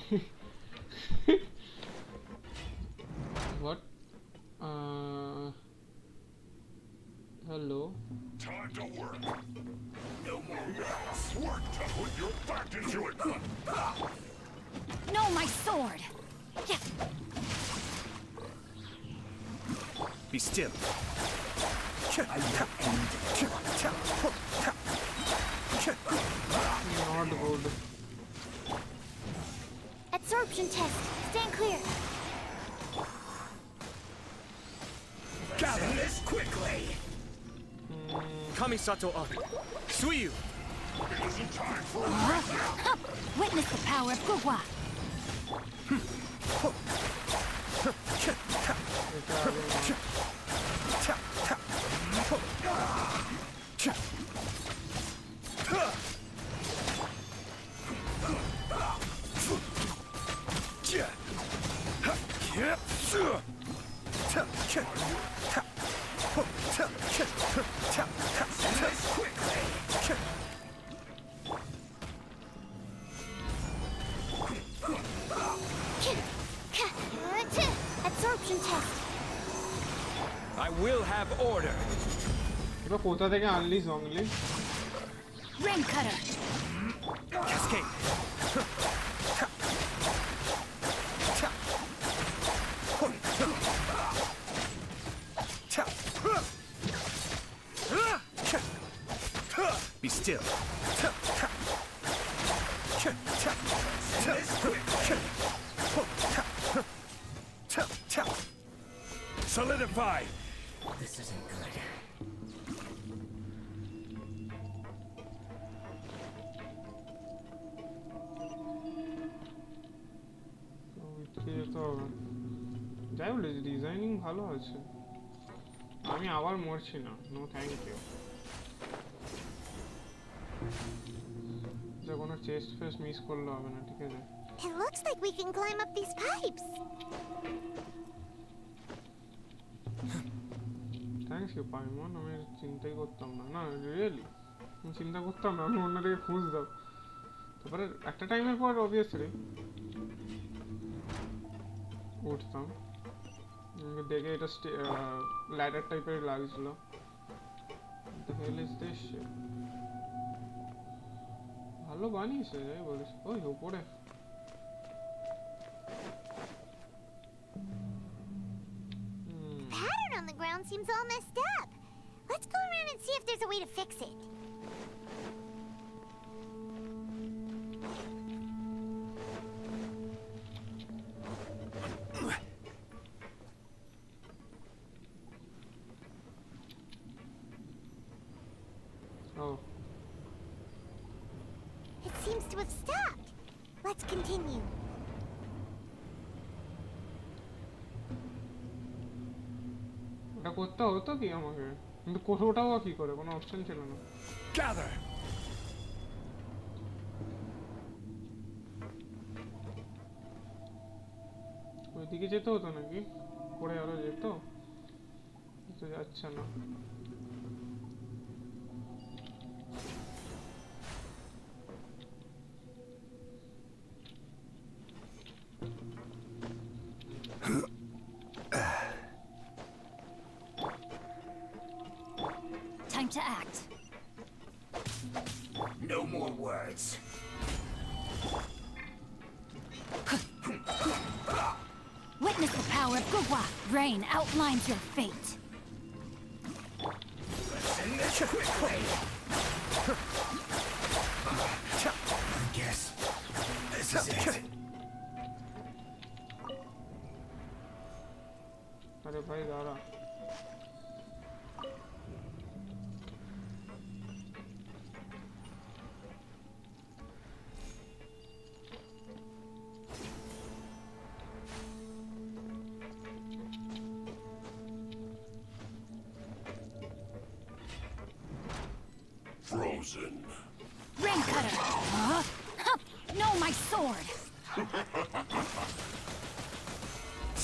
What? Hello. Time to work. No more gaps. Work to put your back into it. No, my sword! Be still. Not good. Absorption test. Stand clear. Gather this quickly. Kamisato on. Suiyu. It isn't time for Witness the power of Gugwa! Absorption test. I will have order. Bro, kota থেকে আনলিস only. Rain cutter! Cascade. Be still. Solidify. This isn't good. যাই বলে designing ভালো আছে. আমি আবার মরছি না. No thank you. যে কোনো চেস্ট ফেস মিস করলে হবে না, ঠিক আছে? It looks like we can climb up these pipes. Thanks you Paimon. আমি চিন্তাই করতাম না. না রিয়েলি আমি চিন্তা করতাম না. আমি অন্যদিকে খুঁজতাম. তারপরে একটা টাইমের পর অবভিয়াসলি উঠতাম. দেখে এটা ল্যাডার টাইপের লাগছিল. The hell is this shit? ভালো বানিয়েছে বলিস. ওই উপরে Pattern on the ground seems all messed up. Let's go around and see if there's a way to fix it. Oh. It seems to have stopped. Let's continue. এটা করতে হতো কি আমাকে, কিন্তু ওটাও কি করে, কোনো অপশন ছিল না। Gather! ওইদিকে যেতে হতো নাকি, পরে আরো যেত, তো যাচ্ছে না। Time to act. No more words. Witness the power of Gugwa. Rain outlines your fate. I guess this is it. আরে ভাই দাঁড়া, Frozen. Rain cutter. Huh? Huh. No, my sword.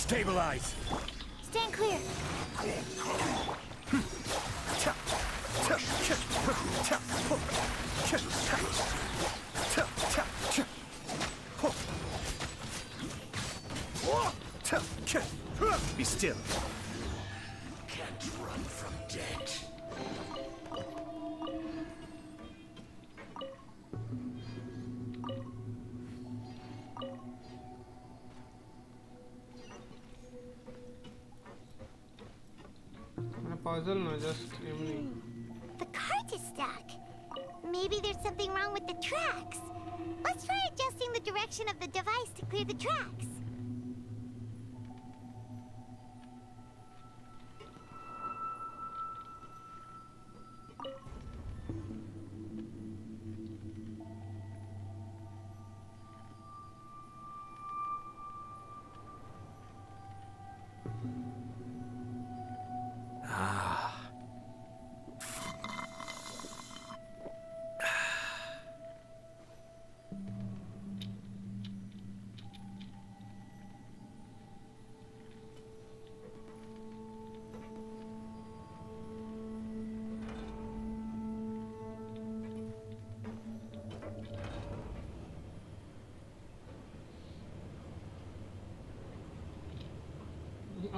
Stabilize. Stand clear. Be still. Can't run from death. মানে puzzle না, just এমনি। The cart is stuck. Maybe there's something wrong with the tracks. Let's try adjusting the direction of the device to clear the tracks.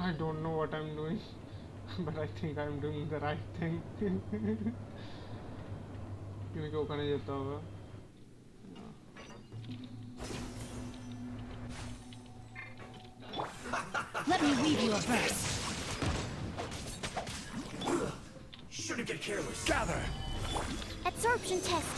I don't know what I'm doing, but I think I'm doing the right thing. কিন্তু ওখানে যেতে হবে। Let me weave you a verse. Shouldn't get careless. Gather. Absorption test.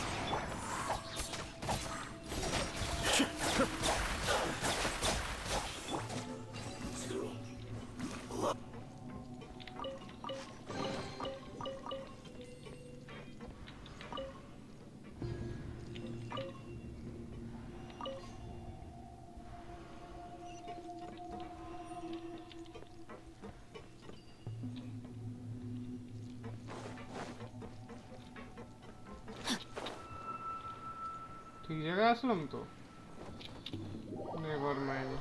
ঠিক জায়গায় আসলাম তো, never mind.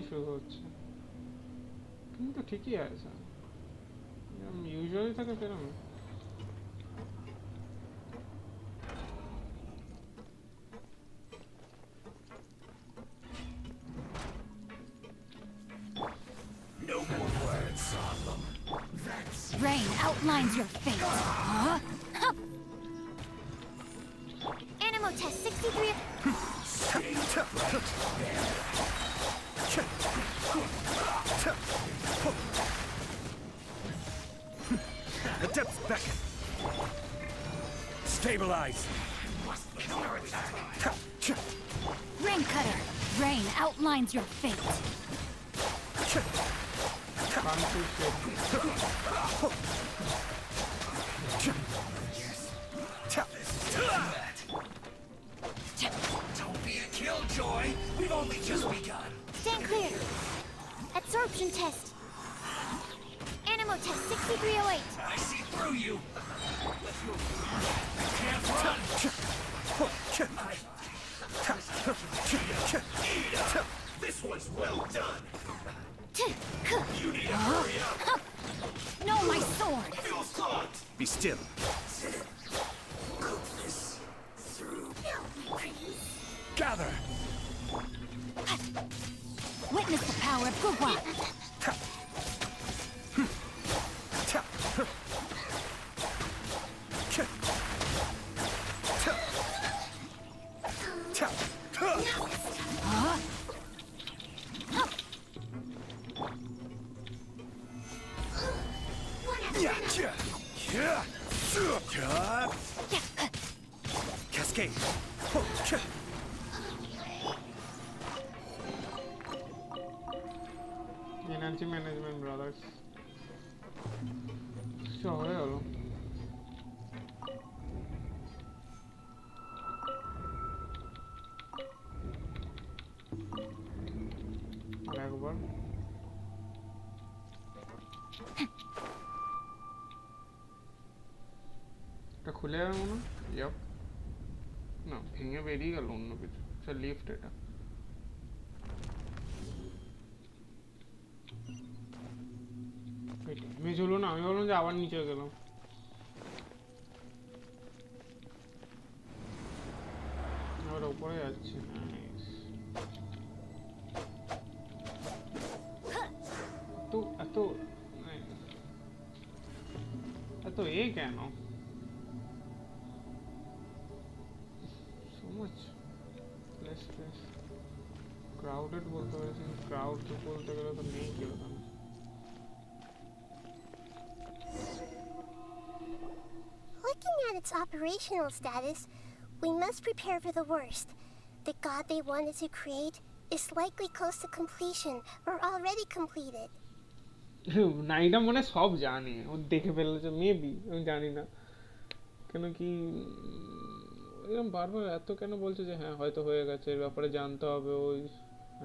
শুরু হচ্ছে, কিন্তু ঠিকই আছে ইউজুয়ালি থাকে কেন No more words, Solemn. Rain outlines your fate. Huh? Animo test 63. The depths beckon. Stabilize. Rain cutter. Rain outlines your fate. Don't be a killjoy. We've only just begun. Stand clear. Absorption test. Animo test 6308. I see through you. Can't run. This one's well done. You need to hurry up. No, my sword. Fuel's clogged. Be still. Gather. Witness the power of Gugwa. Cascade. Energy management, brothers. চলে গেল একবার এটা খুলে গেল মনে yup না ভেঙে বেরিয়ে গেল অন্য কিছু আচ্ছা লিফট এটা ইমেজ হলো না আমি বললাম যে আবার নিচে গেলাম আবার উপরে যাচ্ছে তো এত এত এ কেন so much less crowded বলতে পারছি crowd তো বলতে গেলে তো নেই কেউ Looking at its operational status, we must prepare for the worst. The god they wanted to create is likely close to completion or already completed. নাইটা মনে সব জানে ও দেখে ফেলেছে মেবি আমি জানি না কেন কি এরকম বারবার এত কেন বলছে যে হ্যাঁ হয়তো হয়ে গেছে এর ব্যাপারে জানতে হবে ওই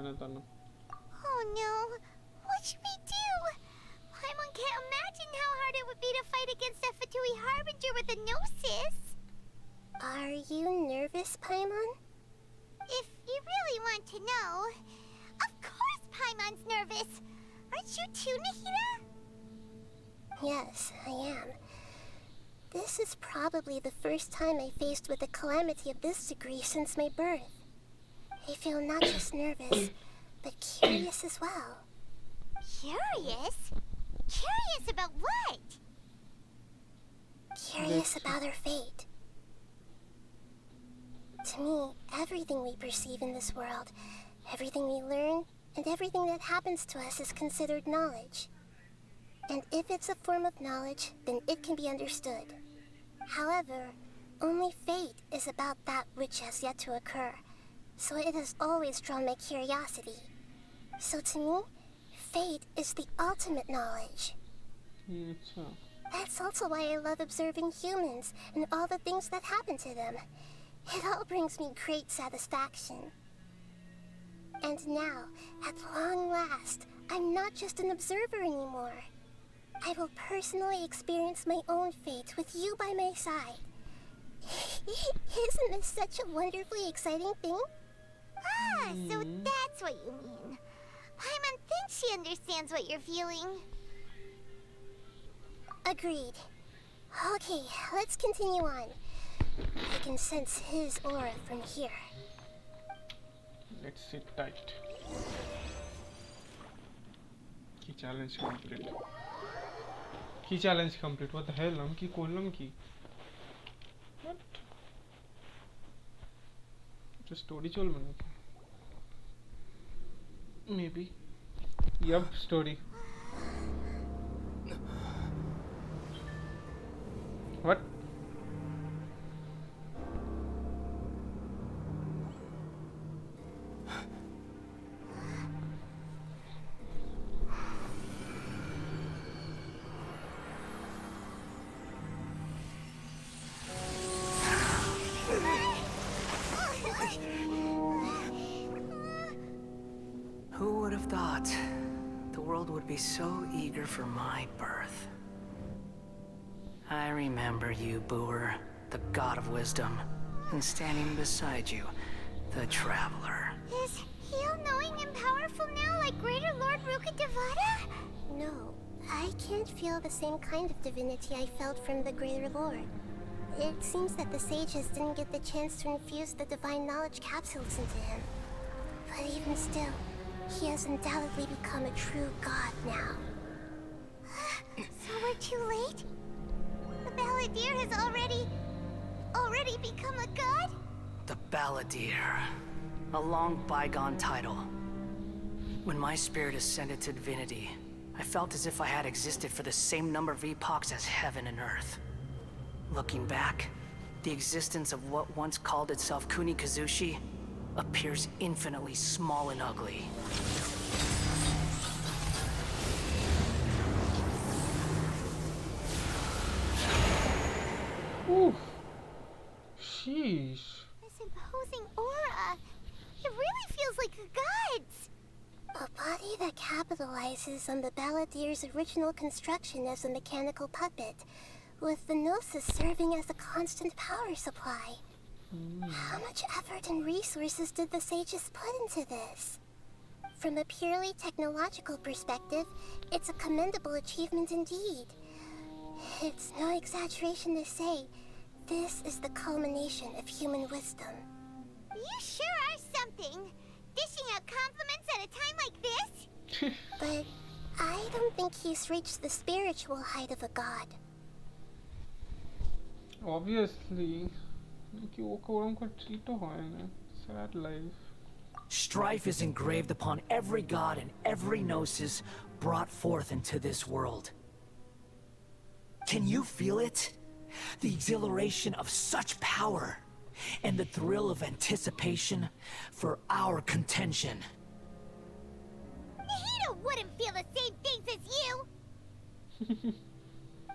না তা না Oh no, what should we do? Paimon can't imagine how hard it would be to fight against a Fatui Harbinger with a Gnosis. Are you nervous, Paimon? If you really want to know, of course Paimon's nervous. Aren't you too, Nahida? Yes, I am. This is probably the first time I faced with a calamity of this degree since my birth. I feel not just nervous, but curious as well. Curious? Curious about what? Curious about our fate. To me, everything we perceive in this world, everything we learn, and everything that happens to us is considered knowledge. And if it's a form of knowledge, then it can be understood. However, only fate is about that which has yet to occur, so it has always drawn my curiosity. So to me, fate is the ultimate knowledge. That's also why I love observing humans and all the things that happen to them. It all brings me great satisfaction. And now, at long last, I'm not just an observer anymore. I will personally experience my own fate with you by my side. Isn't this such a wonderfully exciting thing? Ah, so that's what you mean. Paimon thinks she understands what you're feeling. Agreed. Okay, let's continue on. I can sense his aura from here. Let's sit tight. Key challenge complete. Key challenge complete. What the hell? I'm ki kollam ki. What? Just story cholbe naki. Maybe. Yup, story. What? Who would have thought the world would be so eager for my birth? I remember you, Booer, the god of wisdom, and standing beside you, the traveler. Is he all-knowing and powerful now like Greater Lord Rukkhadevata? No, I can't feel the same kind of divinity I felt from the Greater Lord. It seems that the sages didn't get the chance to infuse the divine knowledge capsules into him. But even still, he has undoubtedly become a true god now. So we're too late? The Balladeer has already become a god? The Balladeer. A long bygone title. When my spirit ascended to divinity, I felt as if I had existed for the same number of epochs as heaven and earth. Looking back, the existence of what once called itself Kunikazushi appears infinitely small and ugly. Oof. Sheesh. This imposing aura. It really feels like a god's. A body that capitalizes on the Balladeer's original construction as a mechanical puppet, with the Gnosis serving as a constant power supply. How much effort and resources did the sages put into this? From a purely technological perspective, it's a commendable achievement indeed. It's no exaggeration to say, this is the culmination of human wisdom. You sure are something. Dishing out compliments at a time like this? But I don't think he's reached the spiritual height of a god. Obviously. Sad life. Strife is engraved upon every god and every gnosis brought forth into this world. Can you feel it? The exhilaration of such power, and the thrill of anticipation for our contention. Nahida wouldn't feel the same things as you!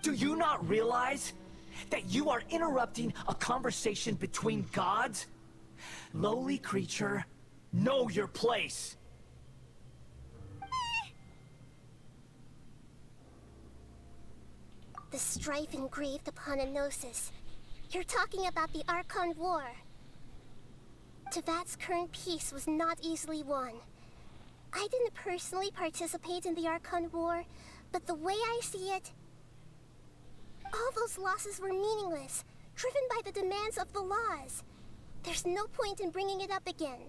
Do you not realize that you are interrupting a conversation between gods? Lowly creature, know your place. The strife engraved upon a gnosis. You're talking about the Arcon War. Tevat's current peace was not easily won. I didn't personally participate in the Arcon War, but the way I see it, all those losses were meaningless, driven by the demands of the laws. There's no point in bringing it up again.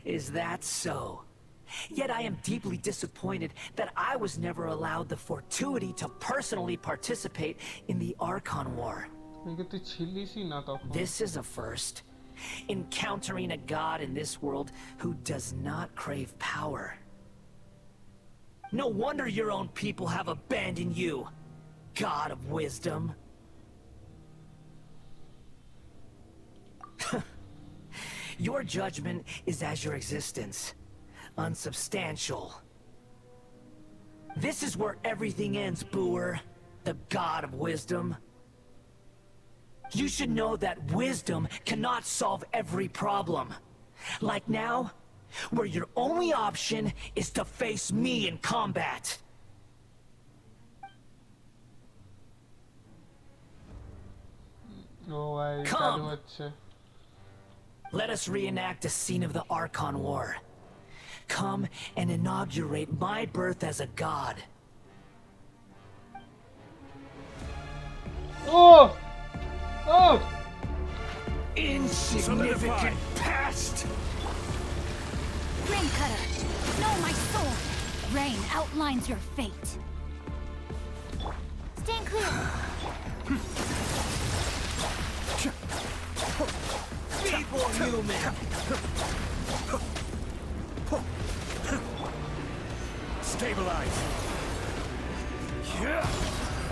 Is that so? Yet I am deeply disappointed that I was never allowed the fortuity to personally participate in the Arcon War. This is a first. Encountering a god in this world who does not crave power. No wonder your own people have abandoned you, god of wisdom. Your judgment is as your existence. Unsubstantial. This is where everything ends, Booer, the god of wisdom. You should know that wisdom cannot solve every problem. Like now, where your only option is to face me in combat. Oh, Come! Let us reenact a scene of the Arcon War. Come and inaugurate my birth as a god. Oh! Oh! Insignificant past! Rain Cutter, know my sword. Rain outlines your fate. Stand clear. Feeble human. Stabilize.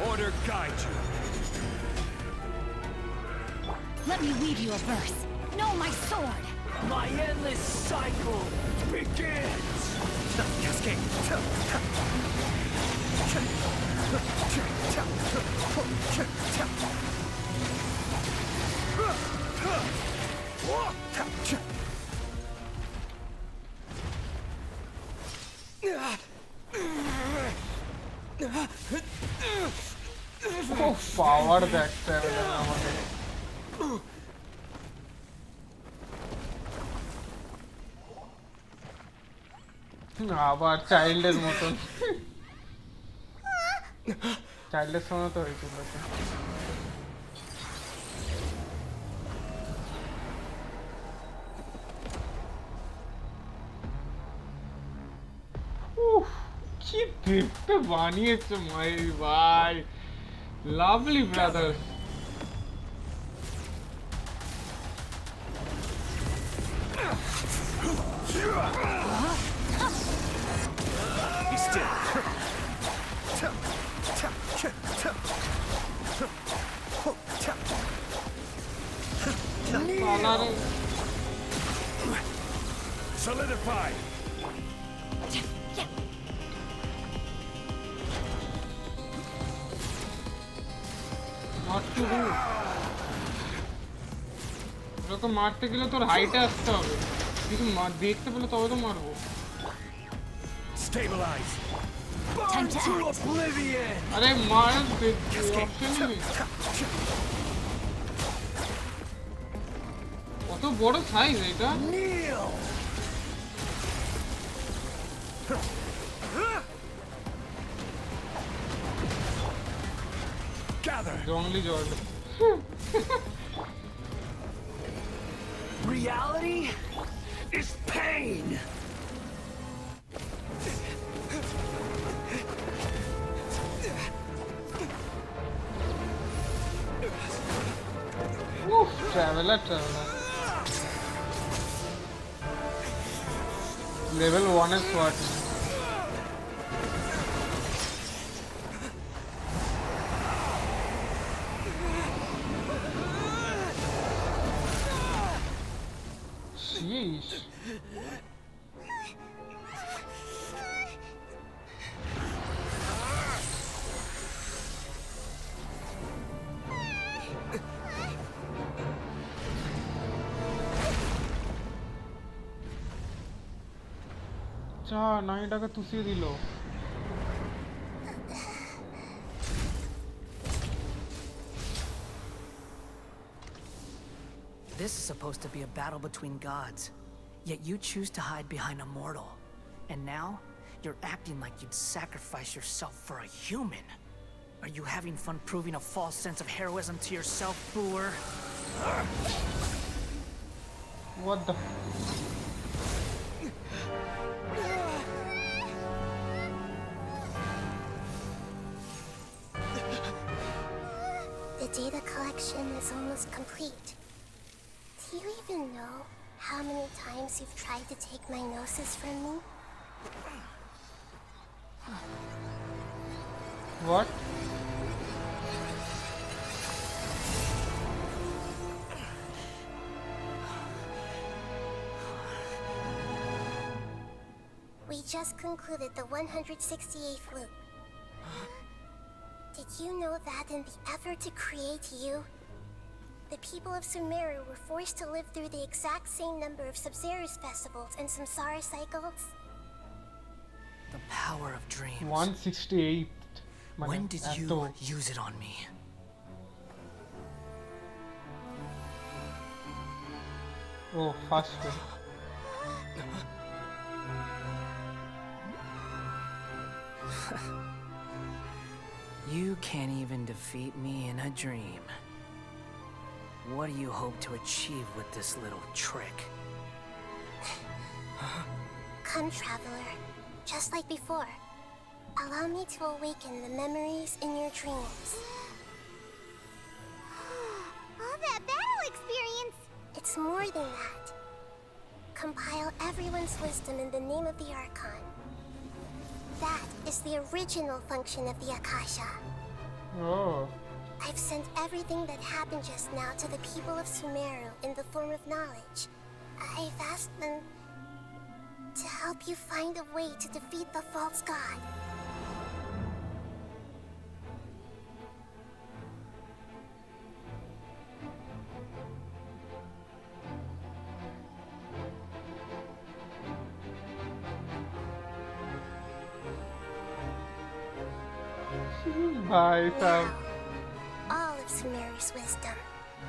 Order guide you. Let me weave you a verse. Know my sword. My endless cycle begins! Cascade. পাওয়ার দেখতে হবে না আমাকে আবার চাইল্ডের মতন চাইল্ডের সময় তো হয়েছিল কি দেখতে বানিয়েছে মাই ভাই lovely brothers Be still. Solidify. Not to do. এরকম মারতে গেলে তোর হাইটে আসতে হবে কিছু দেখতে পেলে তবে তো মারবো Stabilize. Time to act. Oblivion. আরে মার অপশন নেই কত বড় সাইজ এটা Kneel. Gather. জঙ্গলি জল Reality is pain! Oof, traveler. Level 1 is what? Sheesh. চা নাইটাকে তুষিয়ে দিল This is supposed to be a battle between gods, yet you choose to hide behind a mortal. And now, you're acting like you'd sacrifice yourself for a human. Are you having fun proving a false sense of heroism to yourself, Boor? What the The data collection is almost complete. Do you even know how many times you've tried to take my gnosis from me? What? We just concluded the 168th loop. Did you know that in the effort to create you, the people of Sumeru were forced to live through the exact same number of Sabzeruz festivals and Samsara cycles? The power of dreams. 168. When did you use it on me? Oh, fast way. You can't even defeat me in a dream. What do you hope to achieve with this little trick? Come, traveler. Just like before. Allow me to awaken the memories in your dreams. All that battle experience! It's more than that. Compile everyone's wisdom in the name of the Arcon. That is the original function of the Akasha. Oh. I've sent everything that happened just now to the people of Sumeru in the form of knowledge. I've asked them to help you find a way to defeat the false god. Bye, Sam. All of Sumeru's wisdom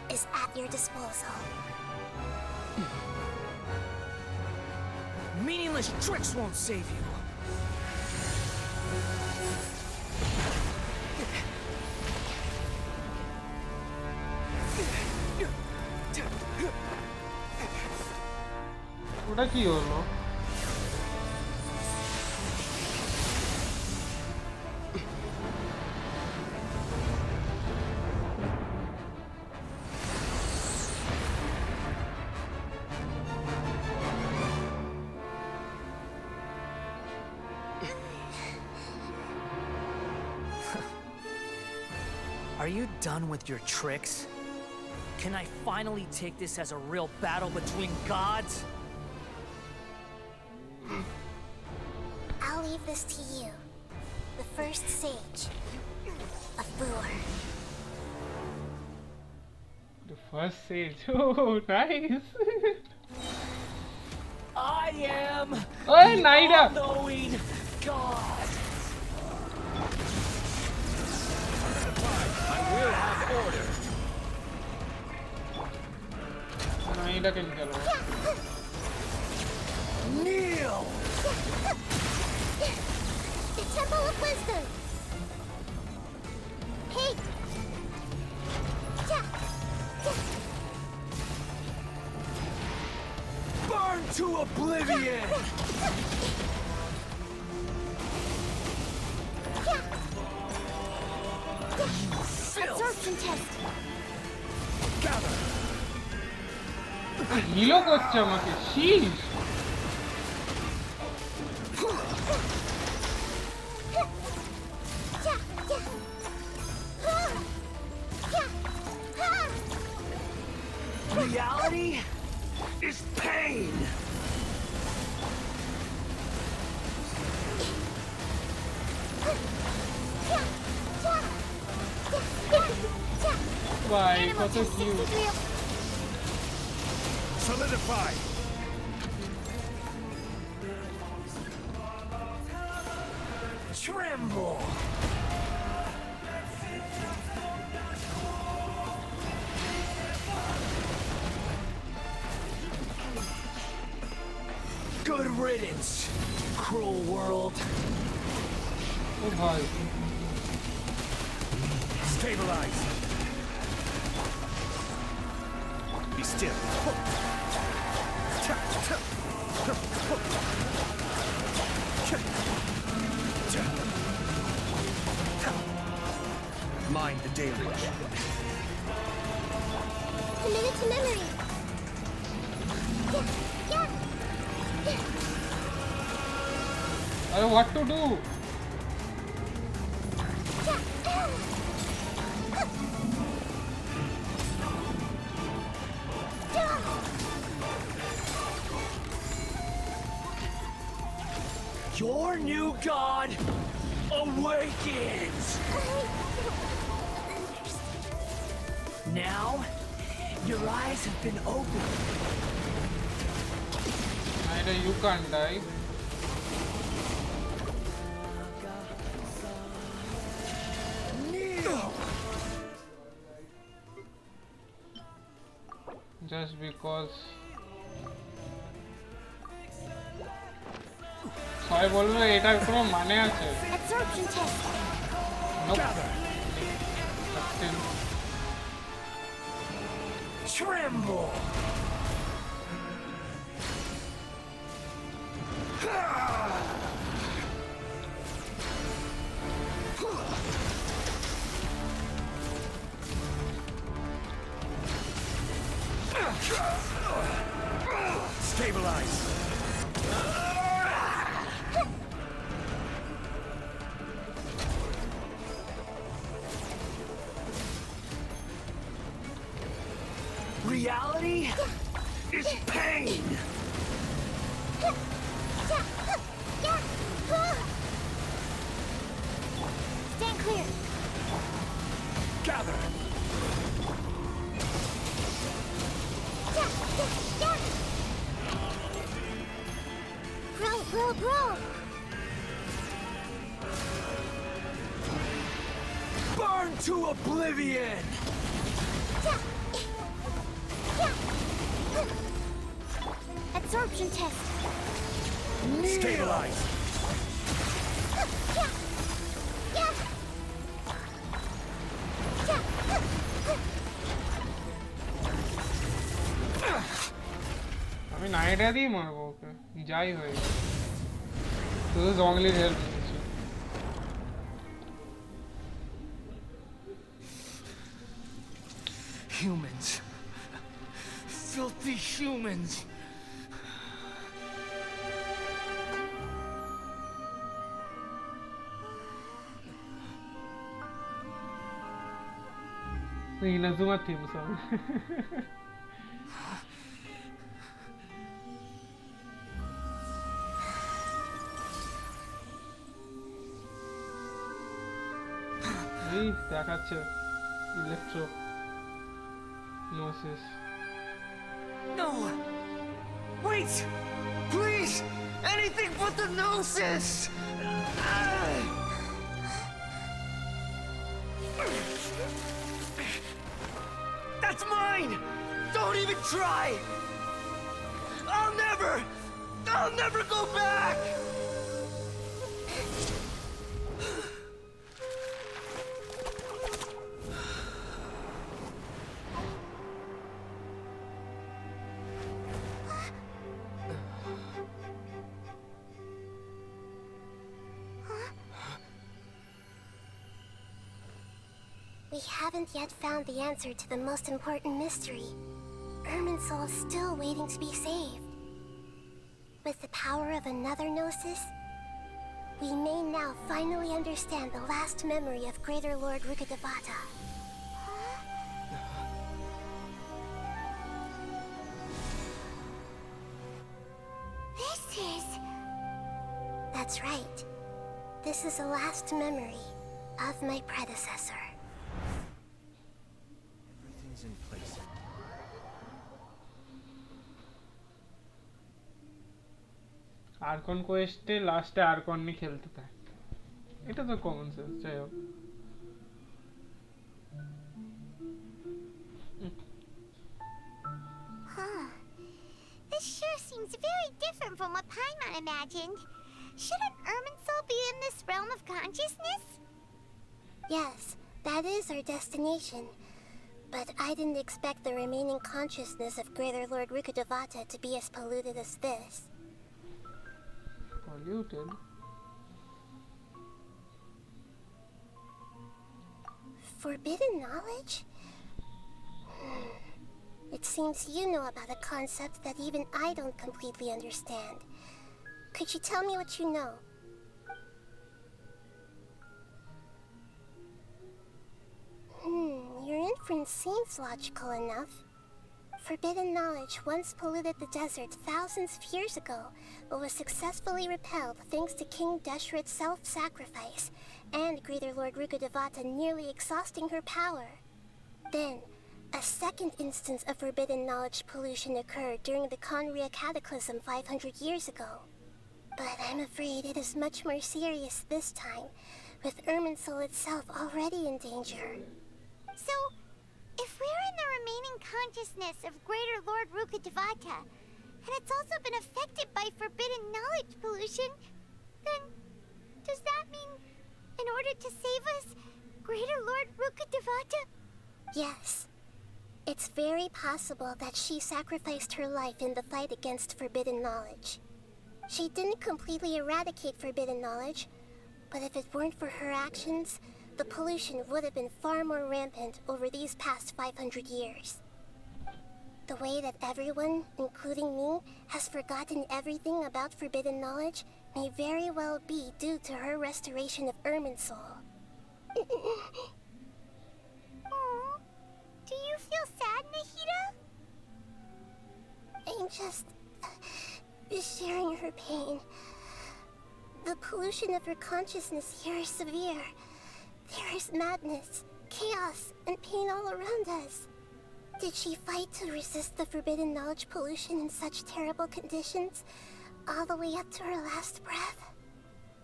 is at your disposal. Meaningless tricks won't save you. ওটা কি হলো? Are you done with your tricks? Can I finally take this as a real battle between gods? I'll leave this to you. The first sage of Boor. The first sage. Oh, nice. I am Oh, Naida. all-knowing God. I will have order. Naida can kill her. Kneel! The Temple of Wisdom. Hey. Burn to oblivion! Absorption test. Gather! হিলও করছে আমাকে শীষ Reality is pain! ভাই কত cute Solidify! Tremble! Good riddance, cruel world. ও ভাই Stabilize! Be still. Mind the deluge. Committed to memory. আরে what to do Your new god awakens! Now, your eyes have been opened. Naida, you can't die. Just because সবাই বলবে এটার কোনো মানে আছে? Absorption test. Nope. Tremble! Stabilize! Reality is pain! Stand clear. Gather! Grow. Burn to oblivion! Absorption test. Stabilize! আমি নাইটা দিয়ে মারবো ওকে, যাই হয়ে শুধু জঙ্গলির হেল্প নিয়েছি। Humans. Filthy humans. Inazuma theme song. এই দেখাচ্ছে electro নোসিস। No! Wait! Please! Anything but the Gnosis! That's mine! Don't even try! I'll never go back! We haven't yet found the answer to the most important mystery. Irminsul is still waiting to be saved. With the power of another Gnosis, we may now finally understand the last memory of Greater Lord Rukkhadevata. This is... That's right. This is the last memory of my predecessor. Everything's in place. আরকন কোয়েস্টে লাস্টে আরকন নিয়ে খেলতে থাকে, এটা তো common sense. যাই হোক, This sure seems very different from what Paimon imagined. Shouldn't Irminsul be in this realm of consciousness? Yes, that is our destination. But I didn't expect the remaining consciousness of Greater Lord Rukkhadevata to be as polluted as this. polluted? Forbidden knowledge? It seems you know about a concept that even I don't completely understand. Could you tell me what you know? Your inference seems logical enough. Forbidden knowledge once polluted the desert thousands of years ago, but was successfully repelled thanks to King Deshret's self-sacrifice and Greater Lord Rukkhadevata nearly exhausting her power. Then, a second instance of forbidden knowledge pollution occurred during the Conria Cataclysm 500 years ago. But I'm afraid it is much more serious this time, with Irminsul itself already in danger. So, if we're in the remaining consciousness of Greater Lord Rukkhadevata, and it's also been affected by forbidden knowledge pollution, Then, does that mean, in order to save us, Greater Lord Rukkhadevata? Yes. It's very possible that she sacrificed her life in the fight against forbidden knowledge. She didn't completely eradicate forbidden knowledge, but if it weren't for her actions, the pollution would have been far more rampant over these past 500 years. The way that everyone, including me, has forgotten everything about forbidden knowledge may very well be due to her restoration of Irminsul. Aww. Do you feel sad, Nahida? I'm just sharing her pain. The pollution of her consciousness here is severe. There is madness, chaos, and pain all around us. Did she fight to resist the forbidden knowledge pollution in such terrible conditions, all the way up to her last breath?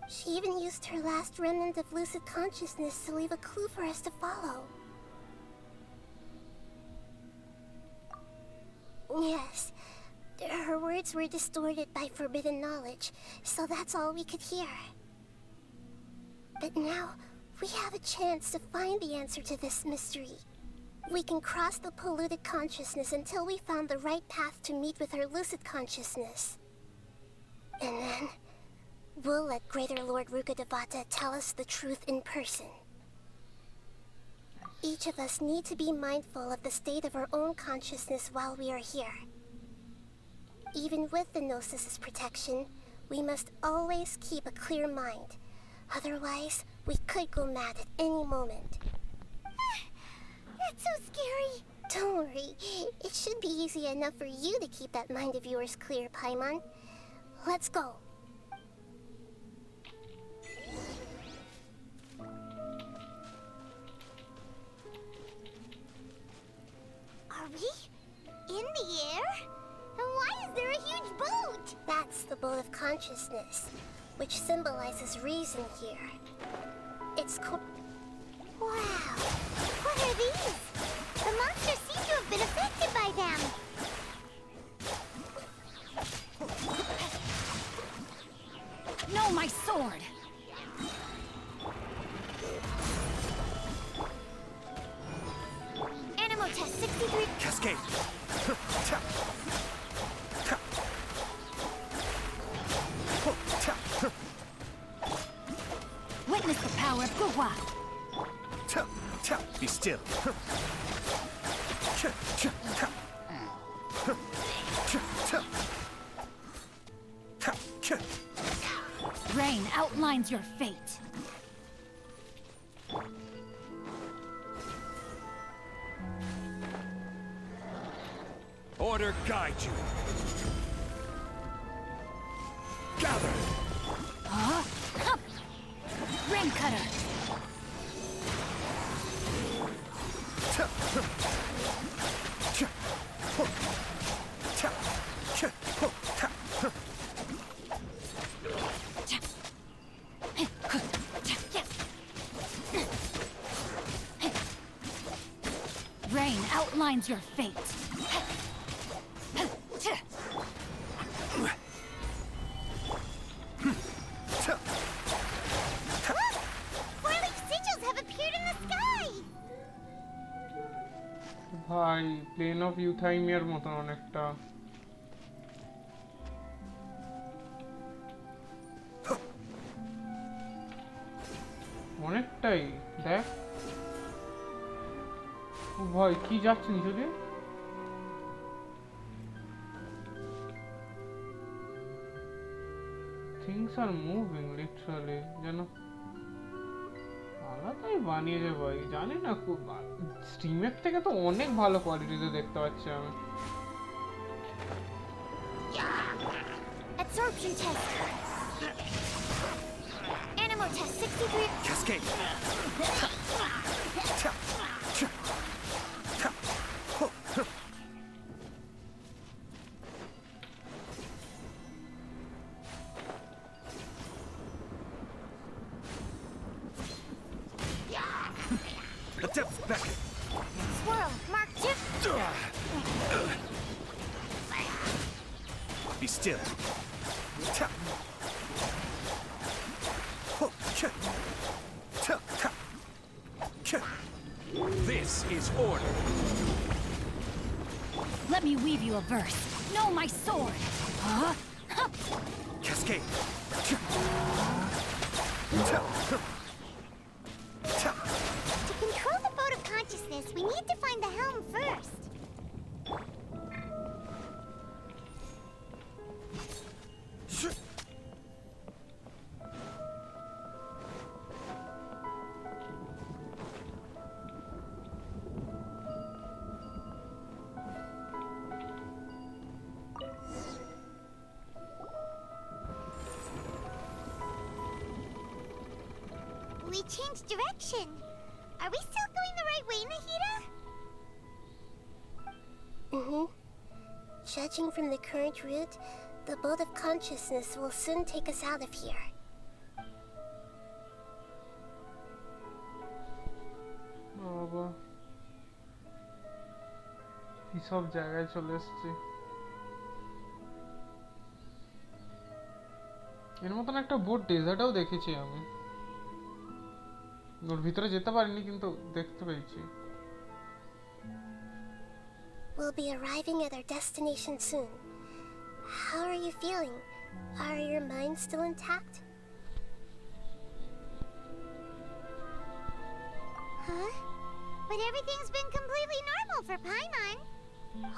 She even used her last remnant of lucid consciousness to leave a clue for us to follow. Yes, her words were distorted by forbidden knowledge, so that's all we could hear. But now, we have a chance to find the answer to this mystery. We can cross the polluted consciousness until we found the right path to meet with her lucid consciousness. And then, we'll let Greater Lord Rukkhadevata tell us the truth in person. Each of us need to be mindful of the state of our own consciousness while we are here. Even with the Gnosis' protection, we must always keep a clear mind. Otherwise, we could go mad at any moment. That's so scary. Don't worry. It should be easy enough for you to keep that mind of yours clear, Paimon. Let's go. Are we in the air? And why is there a huge boat? That's the boat of consciousness, which symbolizes reason here. It's Wow! What are these? The monsters seem to have been affected by them. No, my sword! Animal test 63. Cascade! Witness the power of Gugwa! Be still. Rain outlines your fate. Order guide you. Gather. Huh? Hup! Rain cutter. Rain outlines your fate. Four-leaf sigils have appeared in the sky! ভাই plane of ইউথাইমিয়ার মতন অনেকটা। অনেকটাই দেখ। ও ভাই কি যাচ্ছে নিচে দিয়ে? Things are moving literally যেন আলাদাই বানিয়েছে ভাই, জানি না খুব স্টিমের থেকে তো অনেক ভালো কোয়ালিটিতে দেখতে পাচ্ছি আমি। Absorption test. Animal test 63. Cascade! The depth beckon. Swirl, mark tip. Be still. This is order. Let me weave you a verse. Know my sword. Huh? Cascade. To control the boat of consciousness, we need to find the helm first. We changed direction. Are we still going the right way, Nahida? Mm-hmm. Judging from the current route, the boat of consciousness will soon take us out of here. বাবা কি সব জায়গায় চলে এসেছি এর মতন একটা boat ডেজার্টও দেখেছি আমি ওর ভিতরে যেতে পারিনি কিন্তু দেখতে পেয়েছি We'll be arriving at our destination soon. How are you feeling? Are your minds still intact? Huh? But everything's been completely normal for Paimon.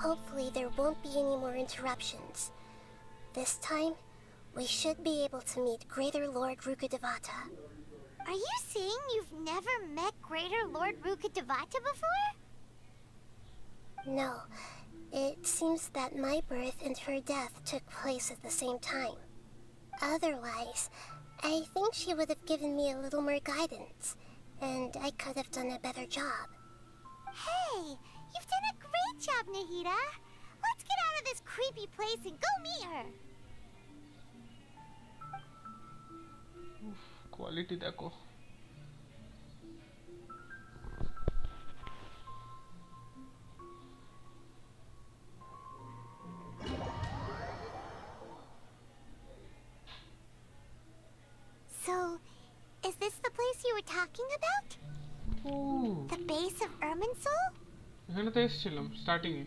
Hopefully there won't be any more interruptions. This time, we should be able to meet Greater Lord Rukkhadevata. Are you saying you've never met Greater Lord Rukkhadevata before? No. It seems that my birth and her death took place at the same time. Otherwise, I think she would have given me a little more guidance, and I could have done a better job. Hey, you've done a great job, Nahida. Let's get out of this creepy place and go meet her. Quality দেখো So, is this the place you were talking about? The base of Irminsul? এখানে তো এসেছিলাম starting এ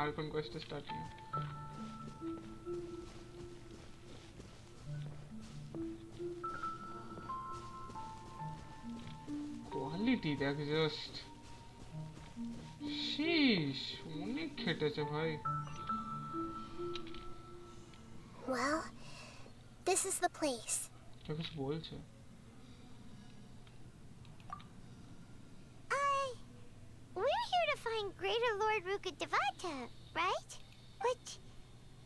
আরকন কোয়েস্টের starting এ quality দেখ just shish অনেক খেটেছে ভাই Well, this is the place. কিছু বলছে We're here to find Greater Lord Rukkhadevata, right? But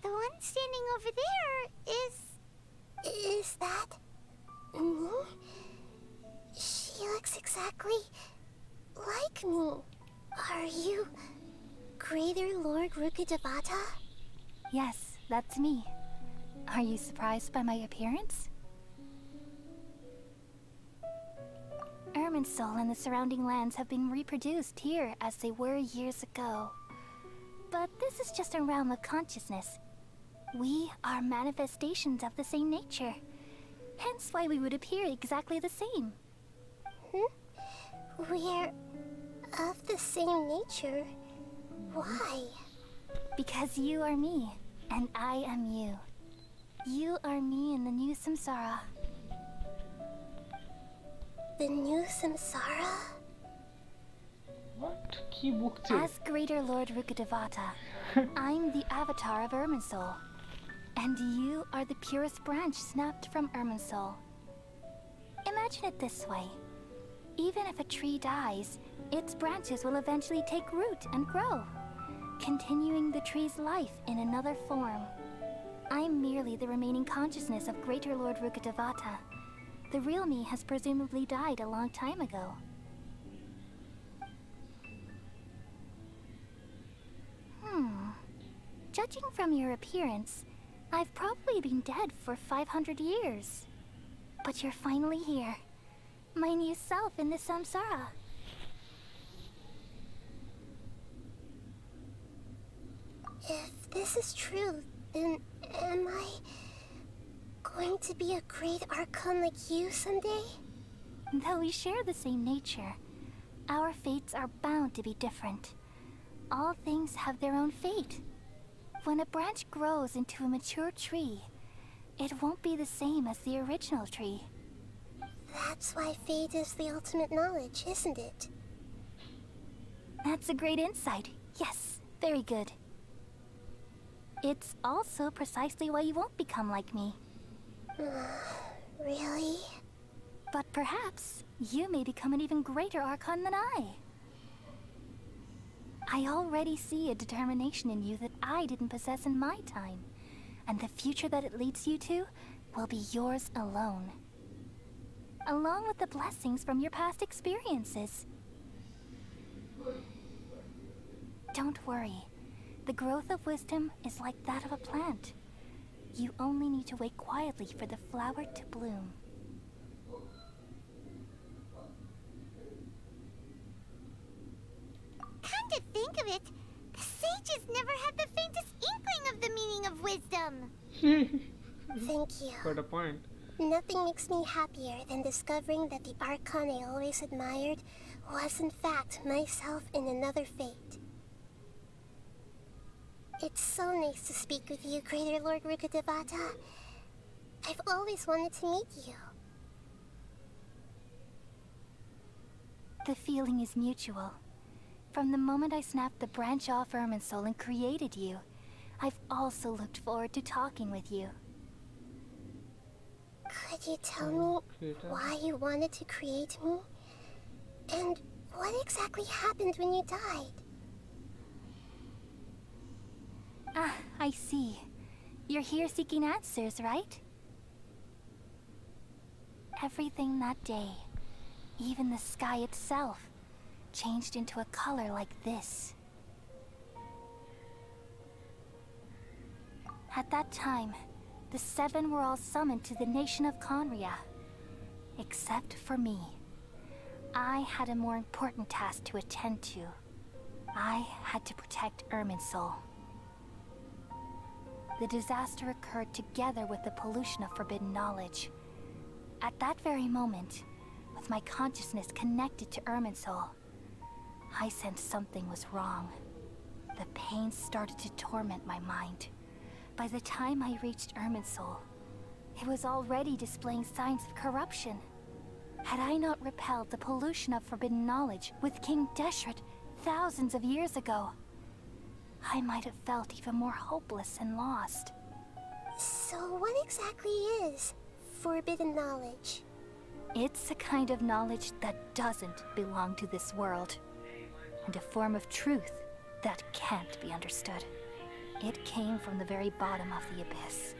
the one standing over there is... Is that... me? She looks exactly like me. Are you Greater Lord Rukkhadevata? Yes, that's me. Are you surprised by my appearance? Irminsul and the surrounding lands have been reproduced here as they were years ago. But this is just a realm of consciousness. We are manifestations of the same nature. Hence why we would appear exactly the same. We're of the same nature? Why? Because you are me, and I am you. You are me in the new samsara. The new samsara? What? কি বকছে As Greater Lord Rukkhadevata, I'm the avatar of Irminsul. And you are the purest branch snapped from Irminsul. Imagine it this way. Even if a tree dies, its branches will eventually take root and grow, continuing the tree's life in another form. I'm merely the remaining consciousness of Greater Lord Rukkhadevata. The real me has presumably died a long time ago. Judging from your appearance, I've probably been dead for 500 years. But you're finally here. My new self in the samsara. If this is true, then am I going to to be a great Archon like you someday? Though we share the same nature, our fates are bound to be different. All things have their own fate. When a branch grows into a mature tree, it won't be the same as the original tree. That's why fate is the ultimate knowledge, isn't it? That's a great insight. Yes, very good. It's also precisely why you won't become like me. Really? But perhaps you may become an even greater Archon than I. I already see a determination in you that I didn't possess in my time, and the future that it leads you to will be yours alone, along with the blessings from your past experiences. Don't worry. The growth of wisdom is like that of a plant. You only need to wait quietly for the flower to bloom. Come to think of it, the sages never had the faintest inkling of the meaning of wisdom. Thank you. Got a point. Nothing makes me happier than discovering that the Archon I always admired was in fact myself in another fate. It's so nice to speak with you, Greater Lord Rukkhadevata. I've always wanted to meet you. The feeling is mutual. From the moment I snapped the branch off Irminsul and created you, I've also looked forward to talking with you. Could you tell me why you wanted to create me? And what exactly happened when you died? Ah, I see. You're here seeking answers, right? Everything that day, even the sky itself, changed into a color like this. At that time, the seven were all summoned to the nation of Conria. Except for me. I had a more important task to attend to. I had to protect Irminsul. The disaster occurred together with the pollution of forbidden knowledge. At that very moment, with my consciousness connected to Irminsul, I sensed something was wrong. The pain started to torment my mind. By the time I reached Irminsul, it was already displaying signs of corruption. Had I not repelled the pollution of forbidden knowledge with King Deshret thousands of years ago, I might have felt even more hopeless and lost. So what exactly is forbidden knowledge? It's a kind of knowledge that doesn't belong to this world, and a form of truth that can't be understood. It came from the very bottom of the abyss.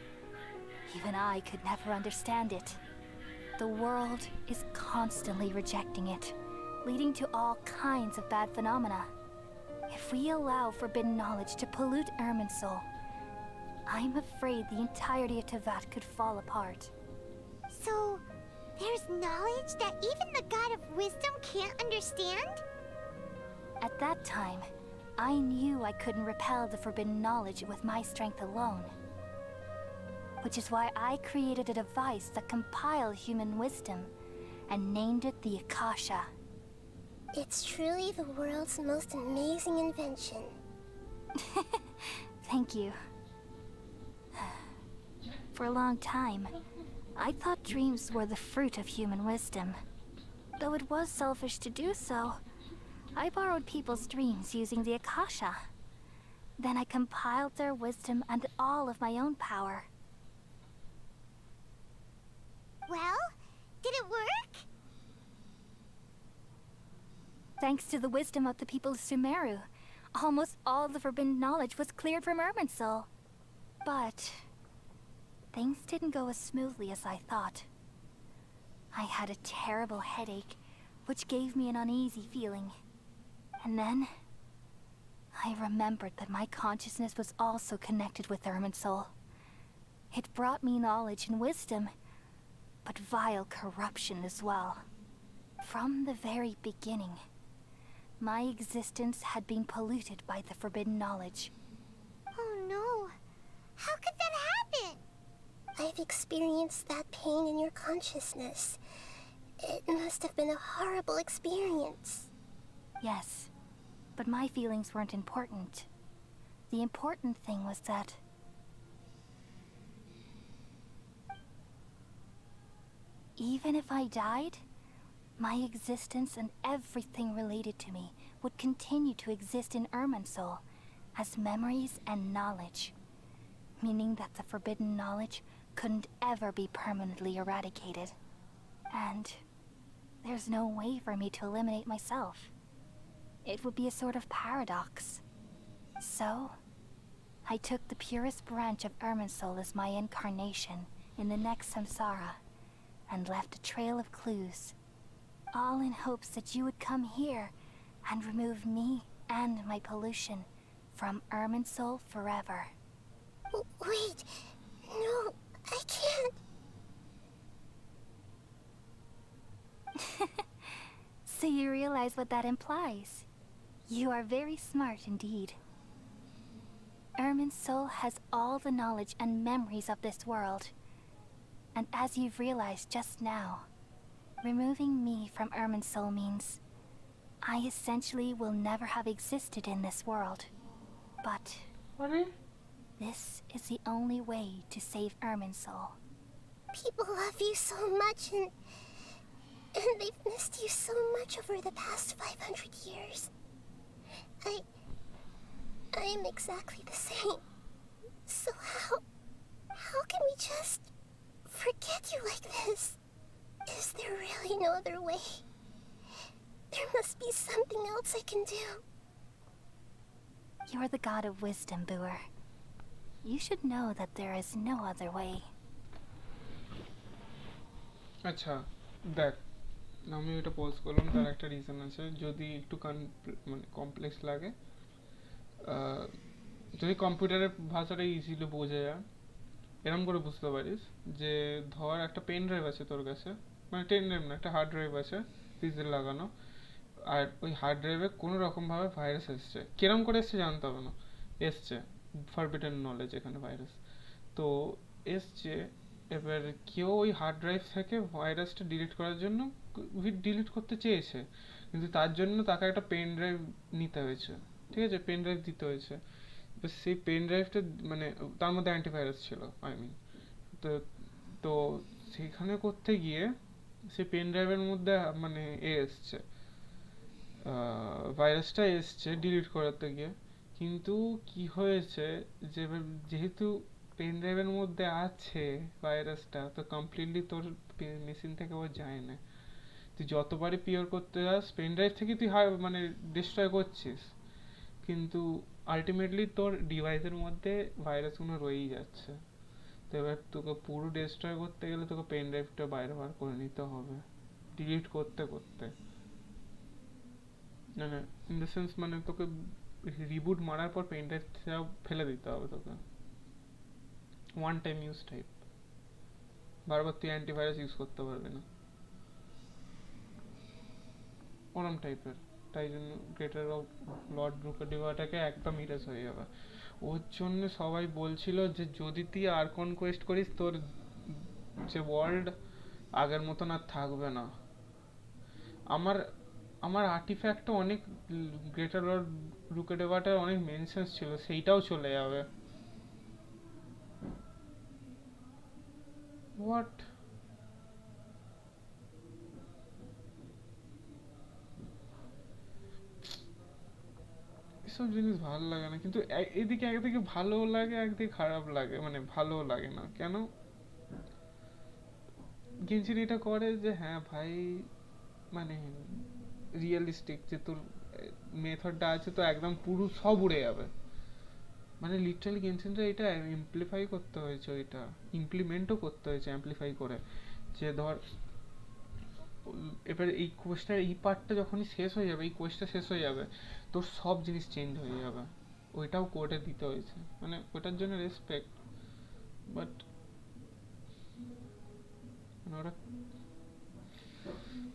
Even I could never understand it. The world is constantly rejecting it, leading to all kinds of bad phenomena. If we allow forbidden knowledge to pollute Irminsul, I'm afraid the entirety of Tevat could fall apart. So, there's knowledge that even the God of Wisdom can't understand? At that time, I knew I couldn't repel the forbidden knowledge with my strength alone. Which is why I created a device that compiled human wisdom and named it the Akasha. It's truly the world's most amazing invention. Thank you. For a long time, I thought dreams were the fruit of human wisdom. Though it was selfish to do so, I borrowed people's dreams using the Akasha. Then I compiled their wisdom and all of my own power. Well, did it work? Thanks to the wisdom of the people of Sumeru, almost all the forbidden knowledge was cleared from Irminsul. But things didn't go as smoothly as I thought. I had a terrible headache, which gave me an uneasy feeling. And then I remembered that my consciousness was also connected with Irminsul. It brought me knowledge and wisdom, but vile corruption as well. From the very beginning, my existence had been polluted by the forbidden knowledge. Oh no. How could that happen? I have experienced that pain in your consciousness. It must have been a horrible experience. Yes, but my feelings weren't important. The important thing was that even if I died, my existence and everything related to me would continue to exist in Irminsul as memories and knowledge, meaning that the forbidden knowledge couldn't ever be permanently eradicated. And there's no way for me to eliminate myself. It would be a sort of paradox. So, I took the purest branch of Irminsul as my incarnation in the next samsara, and left a trail of clues, all in hopes that you would come here and remove me and my pollution from Irminsul forever. Wait, no, I can't. So you realize what that implies? You are very smart indeed. Irminsul has all the knowledge and memories of this world. And as you've realized just now, removing me from Irminsul means I essentially will never have existed in this world. But this is the only way to save Irminsul. People love you so much, and they've missed you so much over the past 500 years. I am exactly the same. So how can we just forget you like this? Is there really no other way? There must be something else I can do. You're the god of wisdom, Boer. You should know that there is no other way. আচ্ছা দেখ আমি এটা pause করলাম তার একটা reason আছে যদি একটু মানে কমপ্লেক্স লাগে যদি কম্পিউটারের ভাষাটা ইজিলি বোঝা যায় এরকম করে বুঝতে পারিস যে ধর একটা পেন ড্রাইভ আছে তোর কাছে মানে পেন ড্রাইভ না একটা হার্ড ড্রাইভ আছে পিসিতে লাগানো আর ওই হার্ড ড্রাইভে কোনো রকমভাবে ভাইরাস এসছে কিরম করে এসছে জানতে হবে না এসছে ফরবিডেন নলেজ এখানে ভাইরাস তো এসছে এবার কেউ ওই হার্ড ড্রাইভ থেকে ভাইরাসটা ডিলিট করার জন্য ডিলিট করতে চেয়েছে কিন্তু তার জন্য তাকে একটা পেন ড্রাইভ নিতে হয়েছে ঠিক আছে পেন ড্রাইভ দিতে হয়েছে এবার সেই পেন ড্রাইভটা মানে তার মধ্যে অ্যান্টিভাইরাস ছিল আই মিন তো তো সেখানে করতে গিয়ে সেই পেন ড্রাইভের মধ্যে মানে এসছে ভাইরাসটা এসছে ডিলিট করাতে গিয়ে কিন্তু কি হয়েছে যে যেহেতু পেন ড্রাইভের মধ্যে আছে ভাইরাসটা তো কমপ্লিটলি তোর মেশিন থেকে ও যায় না তুই যতবারই পিওর করতে যাস পেন ড্রাইভ থেকে তুই মানে ডিস্ট্রয় করছিস কিন্তু আলটিমেটলি তোর ডিভাইসের মধ্যে ভাইরাসগুলো রয়েই যাচ্ছে তো এবার তোকে পুরো ডিস্ট্রয় করতে গেলে তোকে পেন ড্রাইভটা বাইরে বার করে নিতে হবে ডিলিট করতে করতে না না ইন দ্য সেন্স মানে তোকে রিবুট মারার পর পেন ড্রাইভটা ফেলে দিতে হবে তোকে ওয়ান টাইম ইউজ টাইপ বারবার তুই অ্যান্টিভাইরাস ইউজ করতে পারবি না ওরম টাইপের তাই জন্য গ্রেটার অফ লর্ড ব্রুকেডিভাটাকে একদম ইরেজ হয়ে যাবে ওর জন্য সবাই বলছিল যে যদি তুই আরকন কোয়েস্ট করিস তোর যে ওয়ার্ল্ড আগের মতন আর থাকবে না আমার আর্টিফ্যাক্টও অনেক গ্রেটার লর্ড ব্রুকেডিভাটার অনেক মেনশনস ছিল সেইটাও চলে যাবে হোয়াট এসব জিনিস ভালো লাগে না কিন্তু এদিকে একদিকে ভালো লাগে একদিকে খারাপ লাগে মানে ভালো লাগে না কেন গেনশিন এটা করে যে হ্যাঁ ভাই মানে রিয়েলিস্টিক যে তোর মেথডটা আছে তো একদম পুরো সব উড়ে যাবে মানে লিটারালি গেনশিনটা এটা এমপ্লিফাই করতে হয়েছে এটা ইমপ্লিমেন্টও করতে হয়েছে অ্যাম্পলিফাই করে যে ধর এবার এই কোয়েস্টটার এই পার্টটা যখনই শেষ হয়ে যাবে এই কোয়েস্টটা শেষ হয়ে যাবে তোর সব জিনিস চেঞ্জ হয়ে যাবে ওইটাও কোর্টে দিতে হয়েছে মানে ওটার জন্য রেসপেক্ট বাট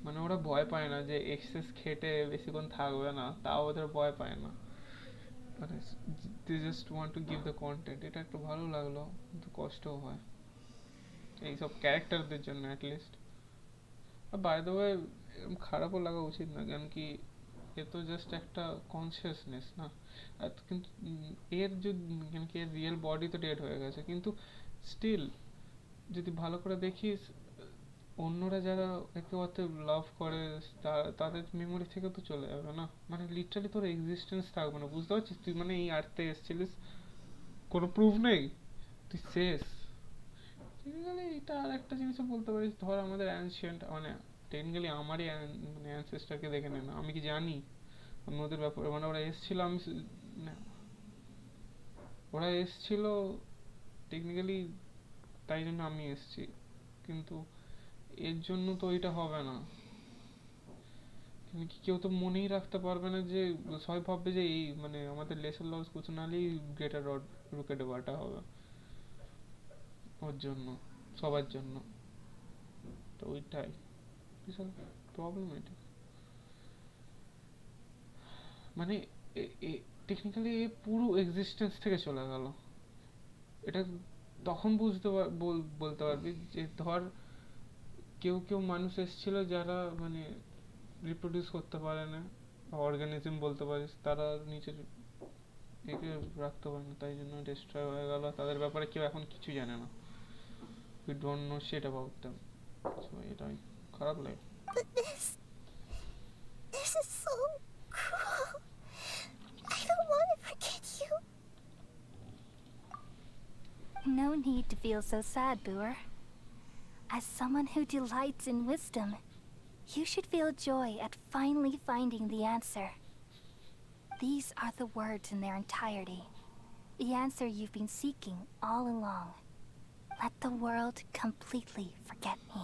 মানে ওরা ভয় পায় না যে এক্সেস খেটে বেশিক্ষণ থাকবে না তাও ওদের ভয় পায় না মানে they just want to give the content এটা একটু ভালো লাগলো কিন্তু কষ্টও হয় এইসব ক্যারেক্টারদের জন্য অ্যাটলিস্ট। বাই দ্য ওয়ে খারাপও লাগা উচিত না, কারণ কি এ তো জাস্ট একটা কনসিয়াসনেস না। আর কিন্তু এর যদি কেন কি এর রিয়েল বডি তো ডেড হয়ে গেছে, কিন্তু স্টিল যদি ভালো করে দেখিস অন্যরা যারা একে অর্থে লাভ করে তাদের মেমোরি থেকে তো চলে যাবে না, মানে লিটারালি তোর এক্সিস্টেন্স থাকবে না, বুঝতে পারছিস? তুই মানে এই আর্থে এসেছিলিস, কোনো প্রুফ নেই, তুই শেষ। টেকনিক্যালি এটা আর একটা জিনিসও বলতে পারিস, ধর আমাদের অ্যানশিয়েন্ট মানে টেকনিক্যালি আমারই মানে অ্যানসেস্টারকে দেখে নে না, আমি কি জানি অন্যদের ব্যাপারে? মানে ওরা এসেছিল, আমি ওরা এসেছিল টেকনিক্যালি, তাই জন্য আমি এসেছি, কিন্তু এর জন্য তো এটা হবে না। কিন্তু কেউ তো মনেই রাখতে পারবে না যে সবাই ভাববে যে এই মানে আমাদের লেসার লস কুচনালি গ্রেটার রড রুকে দেওয়াটা হবে ওর জন্য, সবার জন্য। তো ওইটাই বিশাল প্রবলেম এটা, মানে টেকনিক্যালি পুরো এক্সিস্টেন্স থেকে চলে গেল। এটা তখন বলতে পারবি যে ধর কেউ কেউ মানুষ এসেছিল যারা মানে রিপ্রোডিউস করতে পারে না, অর্গানিজম বলতে পারিস, তারা নিজের একে রাখতে পারে না, তাই জন্য ডিস্ট্রয় হয়ে গেল। তাদের ব্যাপারে কেউ এখন কিছু জানে না, we don't know shit about them. So এটাই খারাপ লাগে। But this is so cruel. I don't want to forget you. No need to feel so sad, Boer. As someone who delights in wisdom, you should feel joy at finally finding the answer. These are the words in their entirety. The answer you've been seeking all along. Let the world completely forget me.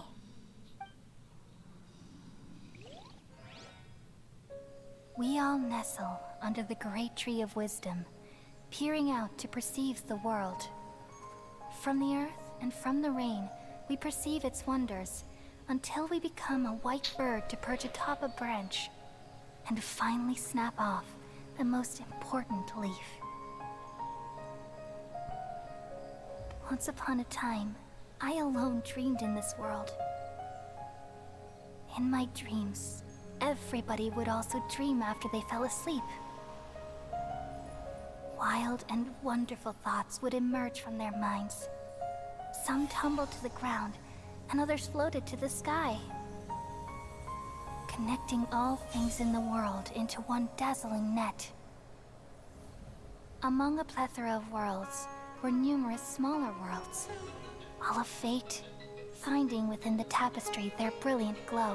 We all nestle under the great tree of wisdom, peering out to perceive the world. From the earth and from the rain, we perceive its wonders, until we become a white bird to perch atop a branch, and finally snap off the most important leaf. Once upon a time, I alone dreamed in this world. In my dreams, everybody would also dream after they fell asleep. Wild and wonderful thoughts would emerge from their minds. Some tumbled to the ground, and others floated to the sky, connecting all things in the world into one dazzling net. Among a plethora of worlds were numerous smaller worlds, all of fate, finding within the tapestry their brilliant glow.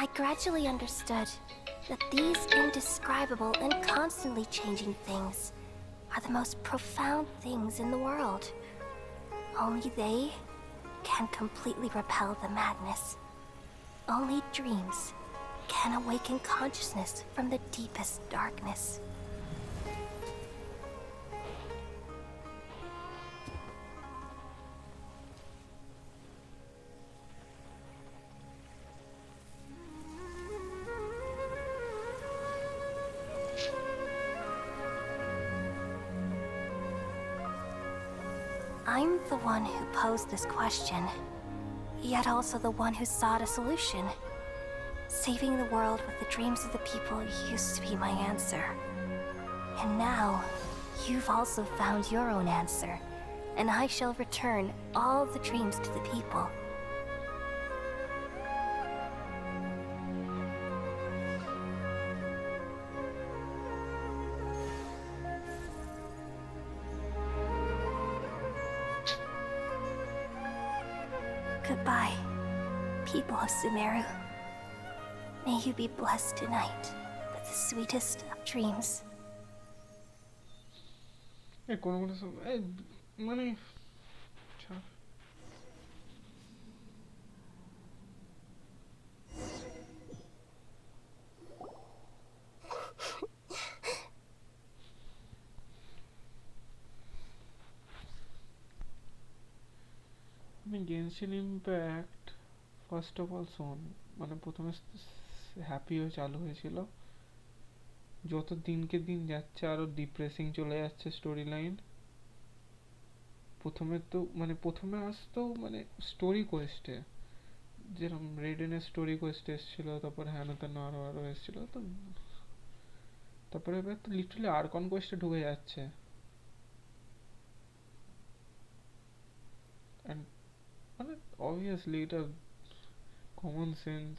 I gradually understood that these indescribable and constantly changing things are the most profound things in the world. Only they can completely repel the madness. Only dreams can awaken consciousness from the deepest darkness. I'm the one who posed this question, yet also the one who sought a solution. Saving the world with the dreams of the people used to be my answer. And now, you've also found your own answer, and I shall return all the dreams to the people. Goodbye, people of Sumeru. May you be blessed tonight with the sweetest of dreams. কোনো কোনো মানে Genshin Impact first of all শোন, মানে প্রথমে happy হয়ে চালু হয়েছিল, যত দিনকে দিন যাচ্ছে আরো ডিপ্রেসিং চলে যাচ্ছে স্টোরি লাইন, প্রথমে আসতো মানে স্টোরি কোয়েস্টে, যেরকম রেডেনের স্টোরি কোয়েস্ট এসেছিল, তারপর হ্যান ত্যান আরো এসেছিল, তো তারপরে এবার তো লিটারালি আরকন কোয়েস্টে ঢুকে যাচ্ছে। And মানে অবভিয়াসলি এটা কমন সেন্স,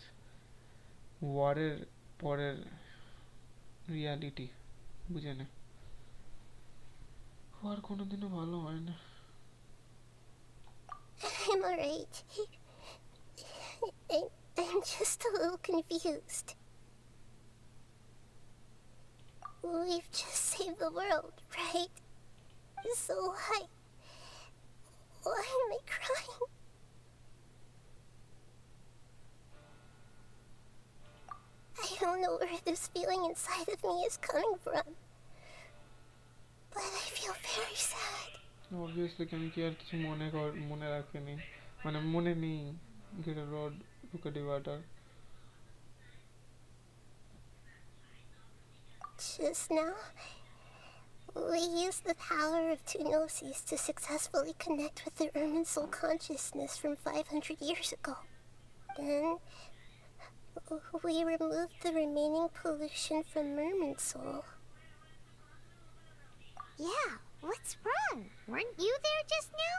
ওয়ারের পরের রিয়ালিটি বুঝে না, আর কোনোদিনও ভালো হয় না। I'm alright. I'm just a little confused. We've just saved the world, right? So why am I crying? I don't know where this feeling inside of me is coming from, but I feel very sad. Obviously আমি কি আর কিছু মনে রাখিনি, মানে মনে নেই। Get a rod, look at the water. Just now, we used the power of two gnosis to successfully connect with the Irminsul consciousness from 500 years ago. Then, we removed the remaining pollution from Irminsul. Yeah, what's wrong? Weren't you there just now?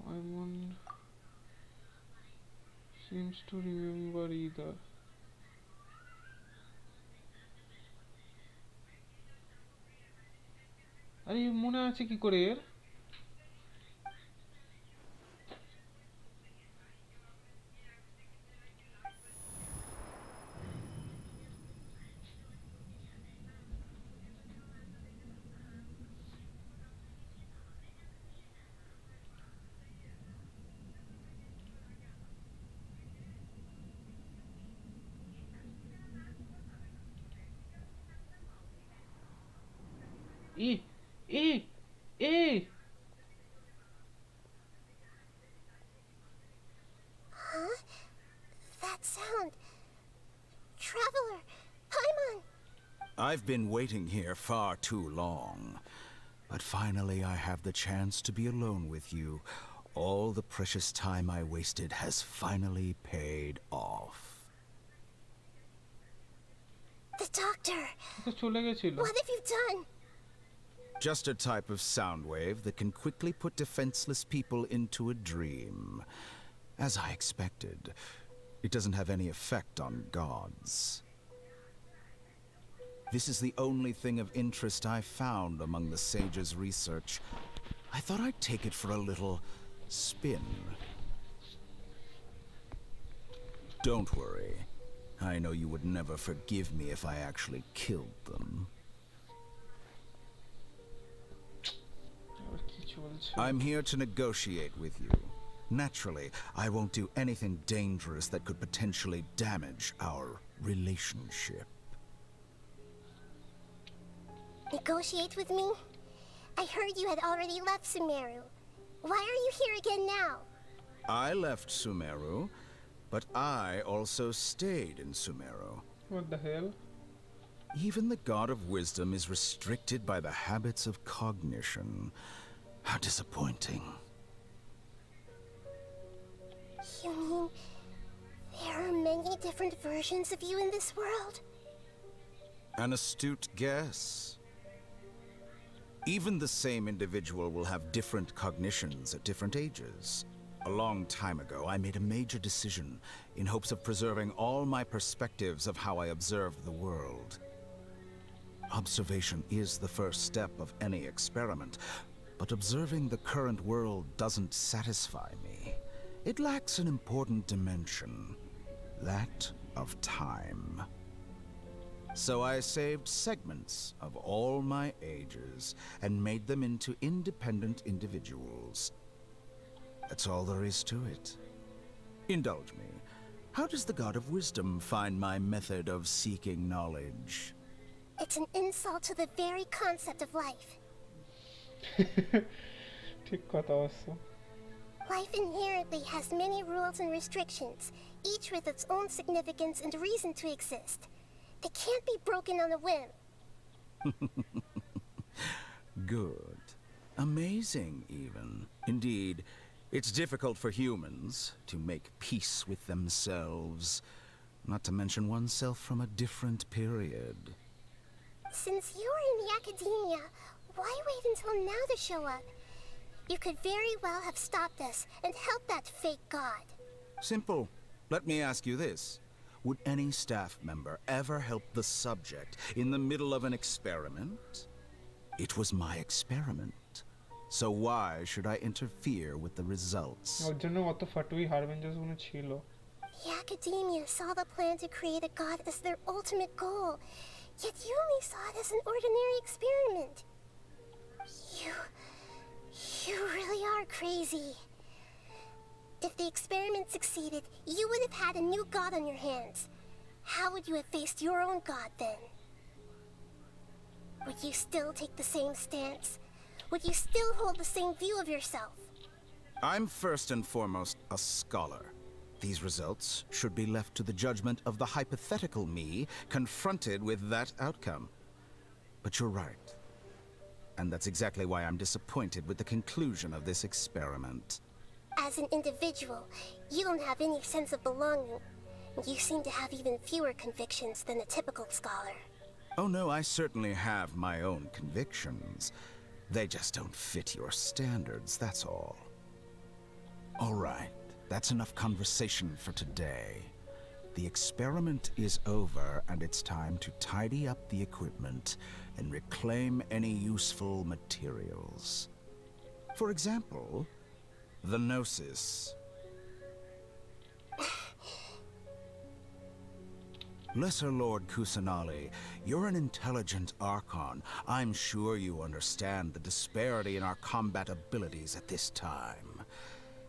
Paimon seems to remember either. আরে মনে আছে কি করে এর? Huh? That sound. Traveler, Paimon! I've been waiting here far too long. But finally I have the chance to be alone with you. All the precious time I wasted has finally paid off. The doctor! What have you done? Just a type of sound wave that can quickly put defenseless people into a dream. As I expected, it doesn't have any effect on gods. This is the only thing of interest I found among the sage's research. I thought I'd take it for a little spin. Don't worry. I know you would never forgive me if I actually killed them. I'm here to negotiate with you. Naturally, I won't do anything dangerous that could potentially damage our relationship. Negotiate with me? I heard you had already left Sumeru. Why are you here again now? I left Sumeru, but I also stayed in Sumeru. What the hell? Even the God of Wisdom is restricted by the habits of cognition. How disappointing. You mean there are many different versions of you in this world? An astute guess. Even the same individual will have different cognitions at different ages. A long time ago, I made a major decision in hopes of preserving all my perspectives of how I observed the world. Observation is the first step of any experiment, but observing the current world doesn't satisfy me. It lacks an important dimension, that of time. So I saved segments of all my ages and made them into independent individuals. That's all there is to it. Indulge me. How does the God of Wisdom find my method of seeking knowledge? It's an insult to the very concept of life. Life inherently has many rules and restrictions, each with its own significance and reason to exist. They can't be broken on a whim. Good. Amazing, even. Indeed, it's difficult for humans to make peace with themselves, not to mention oneself from a different period. Since you were in the academia, why wait until now to show up? You could very well have stopped us and helped that fake god. Simple. Let me ask you this. Would any staff member ever help the subject in the middle of an experiment? It was my experiment. So why should I interfere with the results? ওর জন্য অত ফাটুই হারভেঞ্জার্স গুলো ছিল। The academia saw the plan to create a god as their ultimate goal, yet you only saw it as an ordinary experiment. You really are crazy. If the experiment succeeded, you would have had a new god on your hands. How would you have faced your own god then? Would you still take the same stance? Would you still hold the same view of yourself? I'm first and foremost a scholar. These results should be left to the judgment of the hypothetical me confronted with that outcome. But you're right. And that's exactly why I'm disappointed with the conclusion of this experiment. As an individual, you don't have any sense of belonging. You seem to have even fewer convictions than a typical scholar. Oh no, I certainly have my own convictions. They just don't fit your standards, that's all. All right, that's enough conversation for today. The experiment is over, and it's time to tidy up the equipment and reclaim any useful materials. For example, the Gnosis. Lesser Lord Kusanali, you're an intelligent Arcon. I'm sure you understand the disparity in our combat abilities at this time.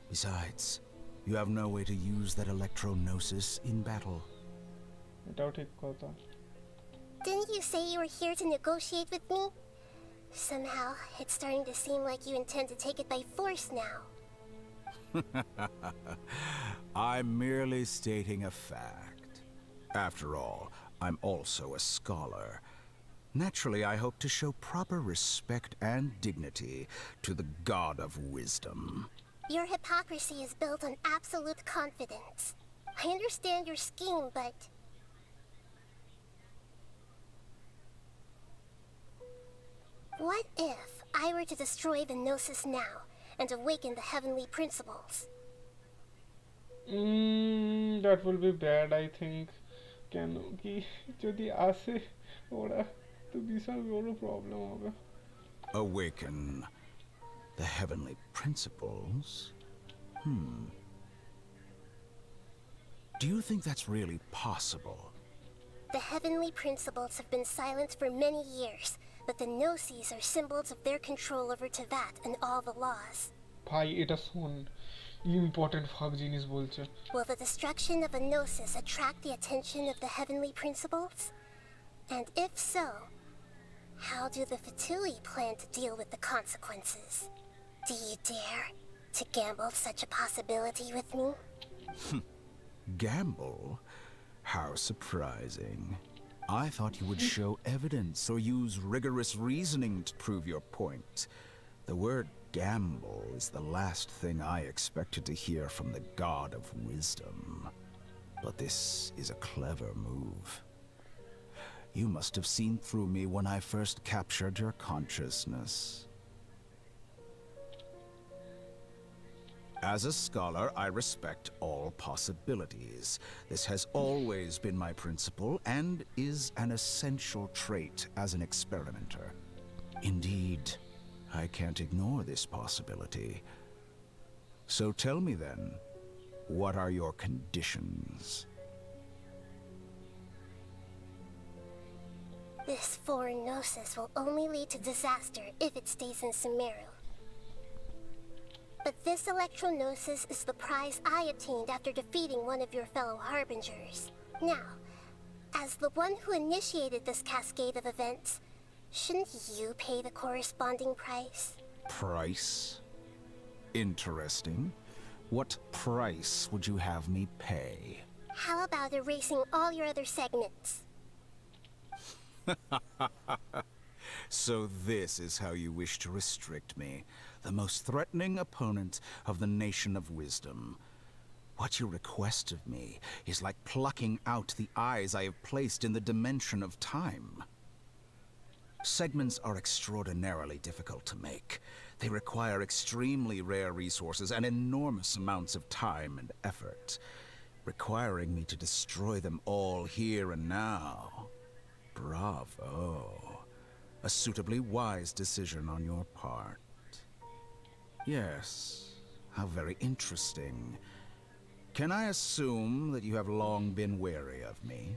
Besides, you have no way to use that electro-gnosis in battle. Didn't you say you were here to negotiate with me? Somehow, it's starting to seem like you intend to take it by force now. I'm merely stating a fact. After all, I'm also a scholar. Naturally, I hope to show proper respect and dignity to the God of Wisdom. Your hypocrisy is built on absolute confidence. I understand your scheme, but... What if I were to destroy the Gnosis now and awaken the heavenly principles? That will be bad, I think. কেন কি যদি আসে ওরা তো বিশাল বড় problem হবে। Awaken the heavenly principles? Do you think that's really possible? The heavenly principles have been silent for many years, but the Gnosis are symbols of their control over Tevat and all the laws. ভাই এটা শোন important ফাক জিনিস বলছে। Will the destruction of a Gnosis attract the attention of the heavenly principles? And if so, how do the Fatui plan to deal with the consequences? Do you dare to gamble such a possibility with me? Gamble? How surprising. I thought you would show evidence or use rigorous reasoning to prove your point. The word gamble is the last thing I expected to hear from the God of Wisdom. But this is a clever move. You must have seen through me when I first captured your consciousness. As a scholar, I respect all possibilities. This has always been my principle and is an essential trait as an experimenter. Indeed, I can't ignore this possibility. So tell me then, what are your conditions? This foreign Gnosis will only lead to disaster if it stays in Sumeru. But this electro-gnosis is the prize I obtained after defeating one of your fellow Harbingers. Now, as the one who initiated this cascade of events, shouldn't you pay the corresponding price? Price? Interesting. What price would you have me pay? How about erasing all your other segments? So this is how you wish to restrict me, the most threatening opponent of the Nation of Wisdom. What you request of me is like plucking out the eyes I have placed in the dimension of time. Segments are extraordinarily difficult to make. They require extremely rare resources and enormous amounts of time and effort, requiring me to destroy them all here and now. Bravo. A suitably wise decision on your part. Yes, how very interesting. Can I assume that you have long been wary of me?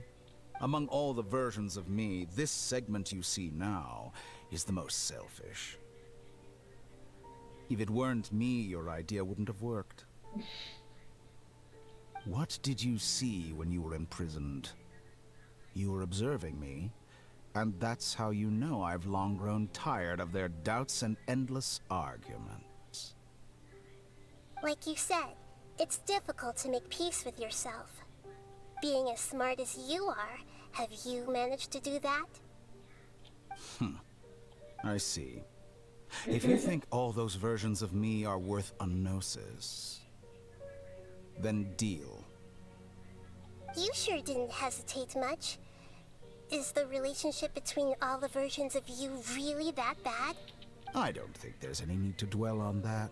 Among all the versions of me, this segment you see now is the most selfish. If it weren't me, your idea wouldn't have worked. What did you see when you were imprisoned? You were observing me, and that's how you know I've long grown tired of their doubts and endless arguments. Like you said, it's difficult to make peace with yourself. Being as smart as you are, have you managed to do that? I see. If you think all those versions of me are worth a gnosis, then deal. You sure didn't hesitate much. Is the relationship between all the versions of you really that bad? I don't think there's any need to dwell on that.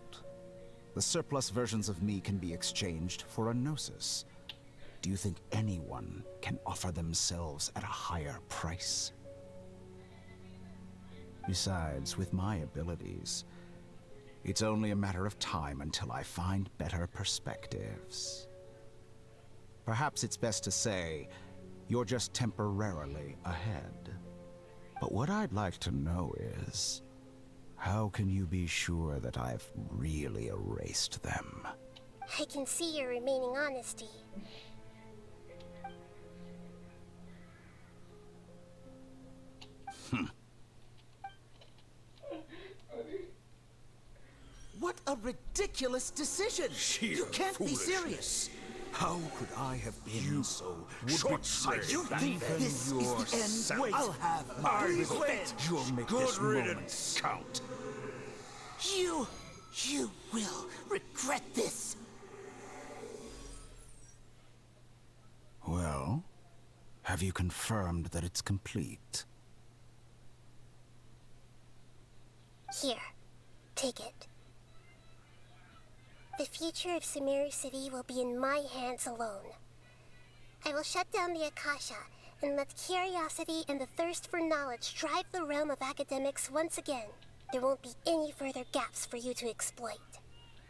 The surplus versions of me can be exchanged for a gnosis. Do you think anyone can offer themselves at a higher price? Besides, with my abilities, it's only a matter of time until I find better perspectives. Perhaps it's best to say, you're just temporarily ahead. But what I'd like to know is, how can you be sure that I've really erased them? I can see your remaining honesty. What a ridiculous decision! You can't be serious! How could I have been so short-sighted? You think this is the end? Wait, I'll have my revenge. You'll make this moment count. You will regret this. Well, have you confirmed that it's complete? Here, take it. The future of Sumeru City will be in my hands alone. I will shut down the Akasha and let curiosity and the thirst for knowledge drive the realm of academics once again. There won't be any further gaps for you to exploit.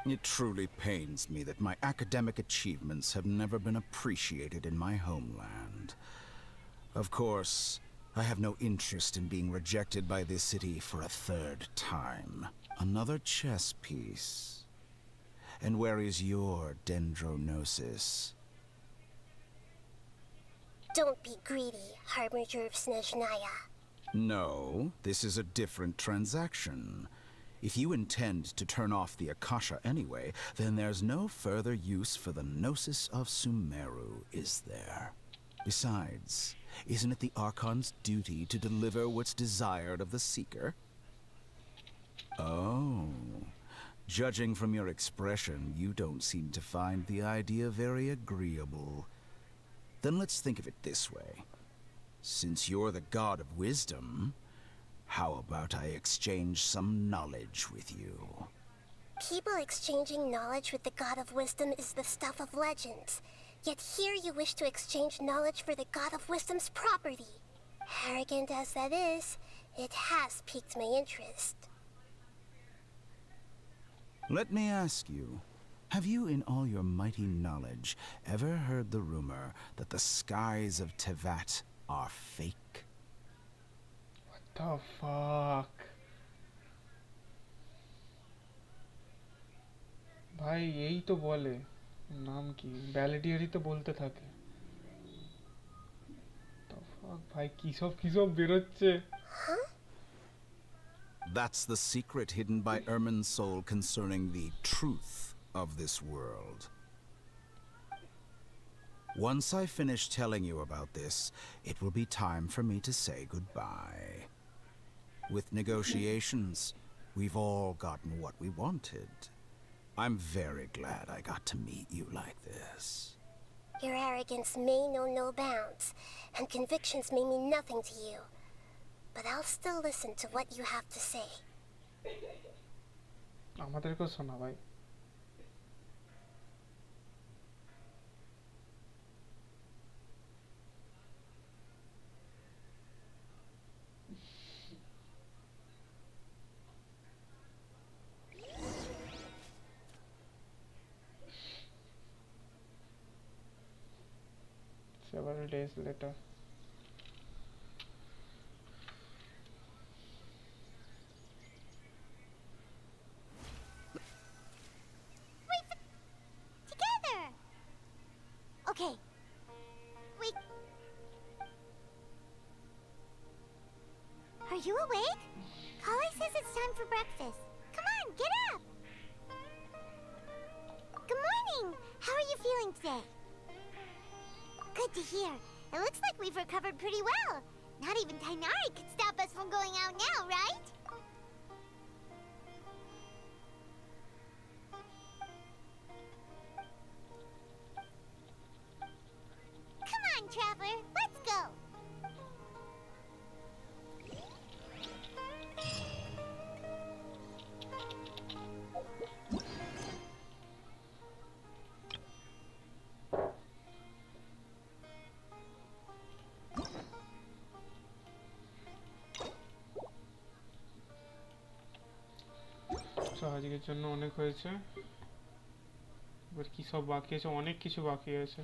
It truly pains me that my academic achievements have never been appreciated in my homeland. Of course, I have no interest in being rejected by this city for a third time. Another chess piece. And where is your dendronosis? Don't be greedy, Harbinger of Snezhnaya. No, this is a different transaction. If you intend to turn off the Akasha anyway, then there's no further use for the Gnosis of Sumeru, is there? Besides, isn't it the Archon's duty to deliver what's desired of the Seeker? Oh. Judging from your expression, you don't seem to find the idea very agreeable. Then let's think of it this way. Since you're the god of wisdom, how about I exchange some knowledge with you? People exchanging knowledge with the god of wisdom is the stuff of legends. Yet here you wish to exchange knowledge for the god of wisdom's property. Arrogant as that is, it has piqued my interest. Let me ask you, have you in all your mighty knowledge ever heard the rumor that the skies of Tevat are fake? What the fuck? भाई यही तो बोले नाम की बैलेडियरी तो बोलते থাকে तो fuck भाई কিসব বেরোচ্ছে That's the secret hidden by Irminsul concerning the truth of this world. Once I finish telling you about this, it will be time for me to say goodbye. With negotiations, we've all gotten what we wanted. I'm very glad I got to meet you like this. Your arrogance may know no bounds, and convictions may mean nothing to you. But I'll still listen to what you have to say. আমাদেরকেও শোনা ভাই। Several days later. Together! Okay. Wait. Are you awake? Kali says it's time for breakfast. Come on, get up! Good morning! How are you feeling today? Good to hear. It looks like we've recovered pretty well. Not even Tainari could stop us from going out now, right? Come on, Traveler, let's go! তো আজকের জন্য অনেক হয়েছে। এবার কি সব বাকি আছে? অনেক কিছু বাকি আছে।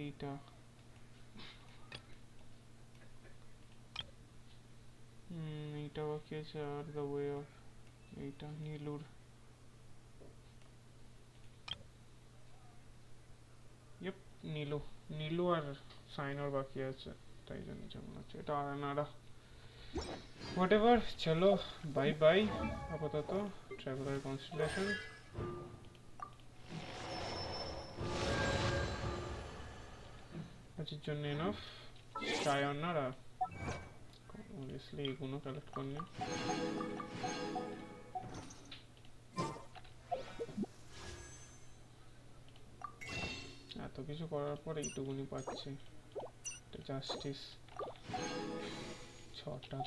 এইটা এইটা বাকি আছে, আর দ্য ওয়ে অফ এইটা নীলুর। ইয়েপ, নীলু আর সাইনর বাকি আছে, তাই জন্য যেমন আছে। এটা আনারা হোয়াটএভার, চলো বাই বাই আপাতত। ট্রাভেলার কনস্টেলেশন আজকের জন্য এনাফ। সায়নারা অবভিয়াসলি এগুলো কালেক্ট করনি। এত কিছু করার পর এইটুকুনি পাচ্ছি। জাস্টিস 6টা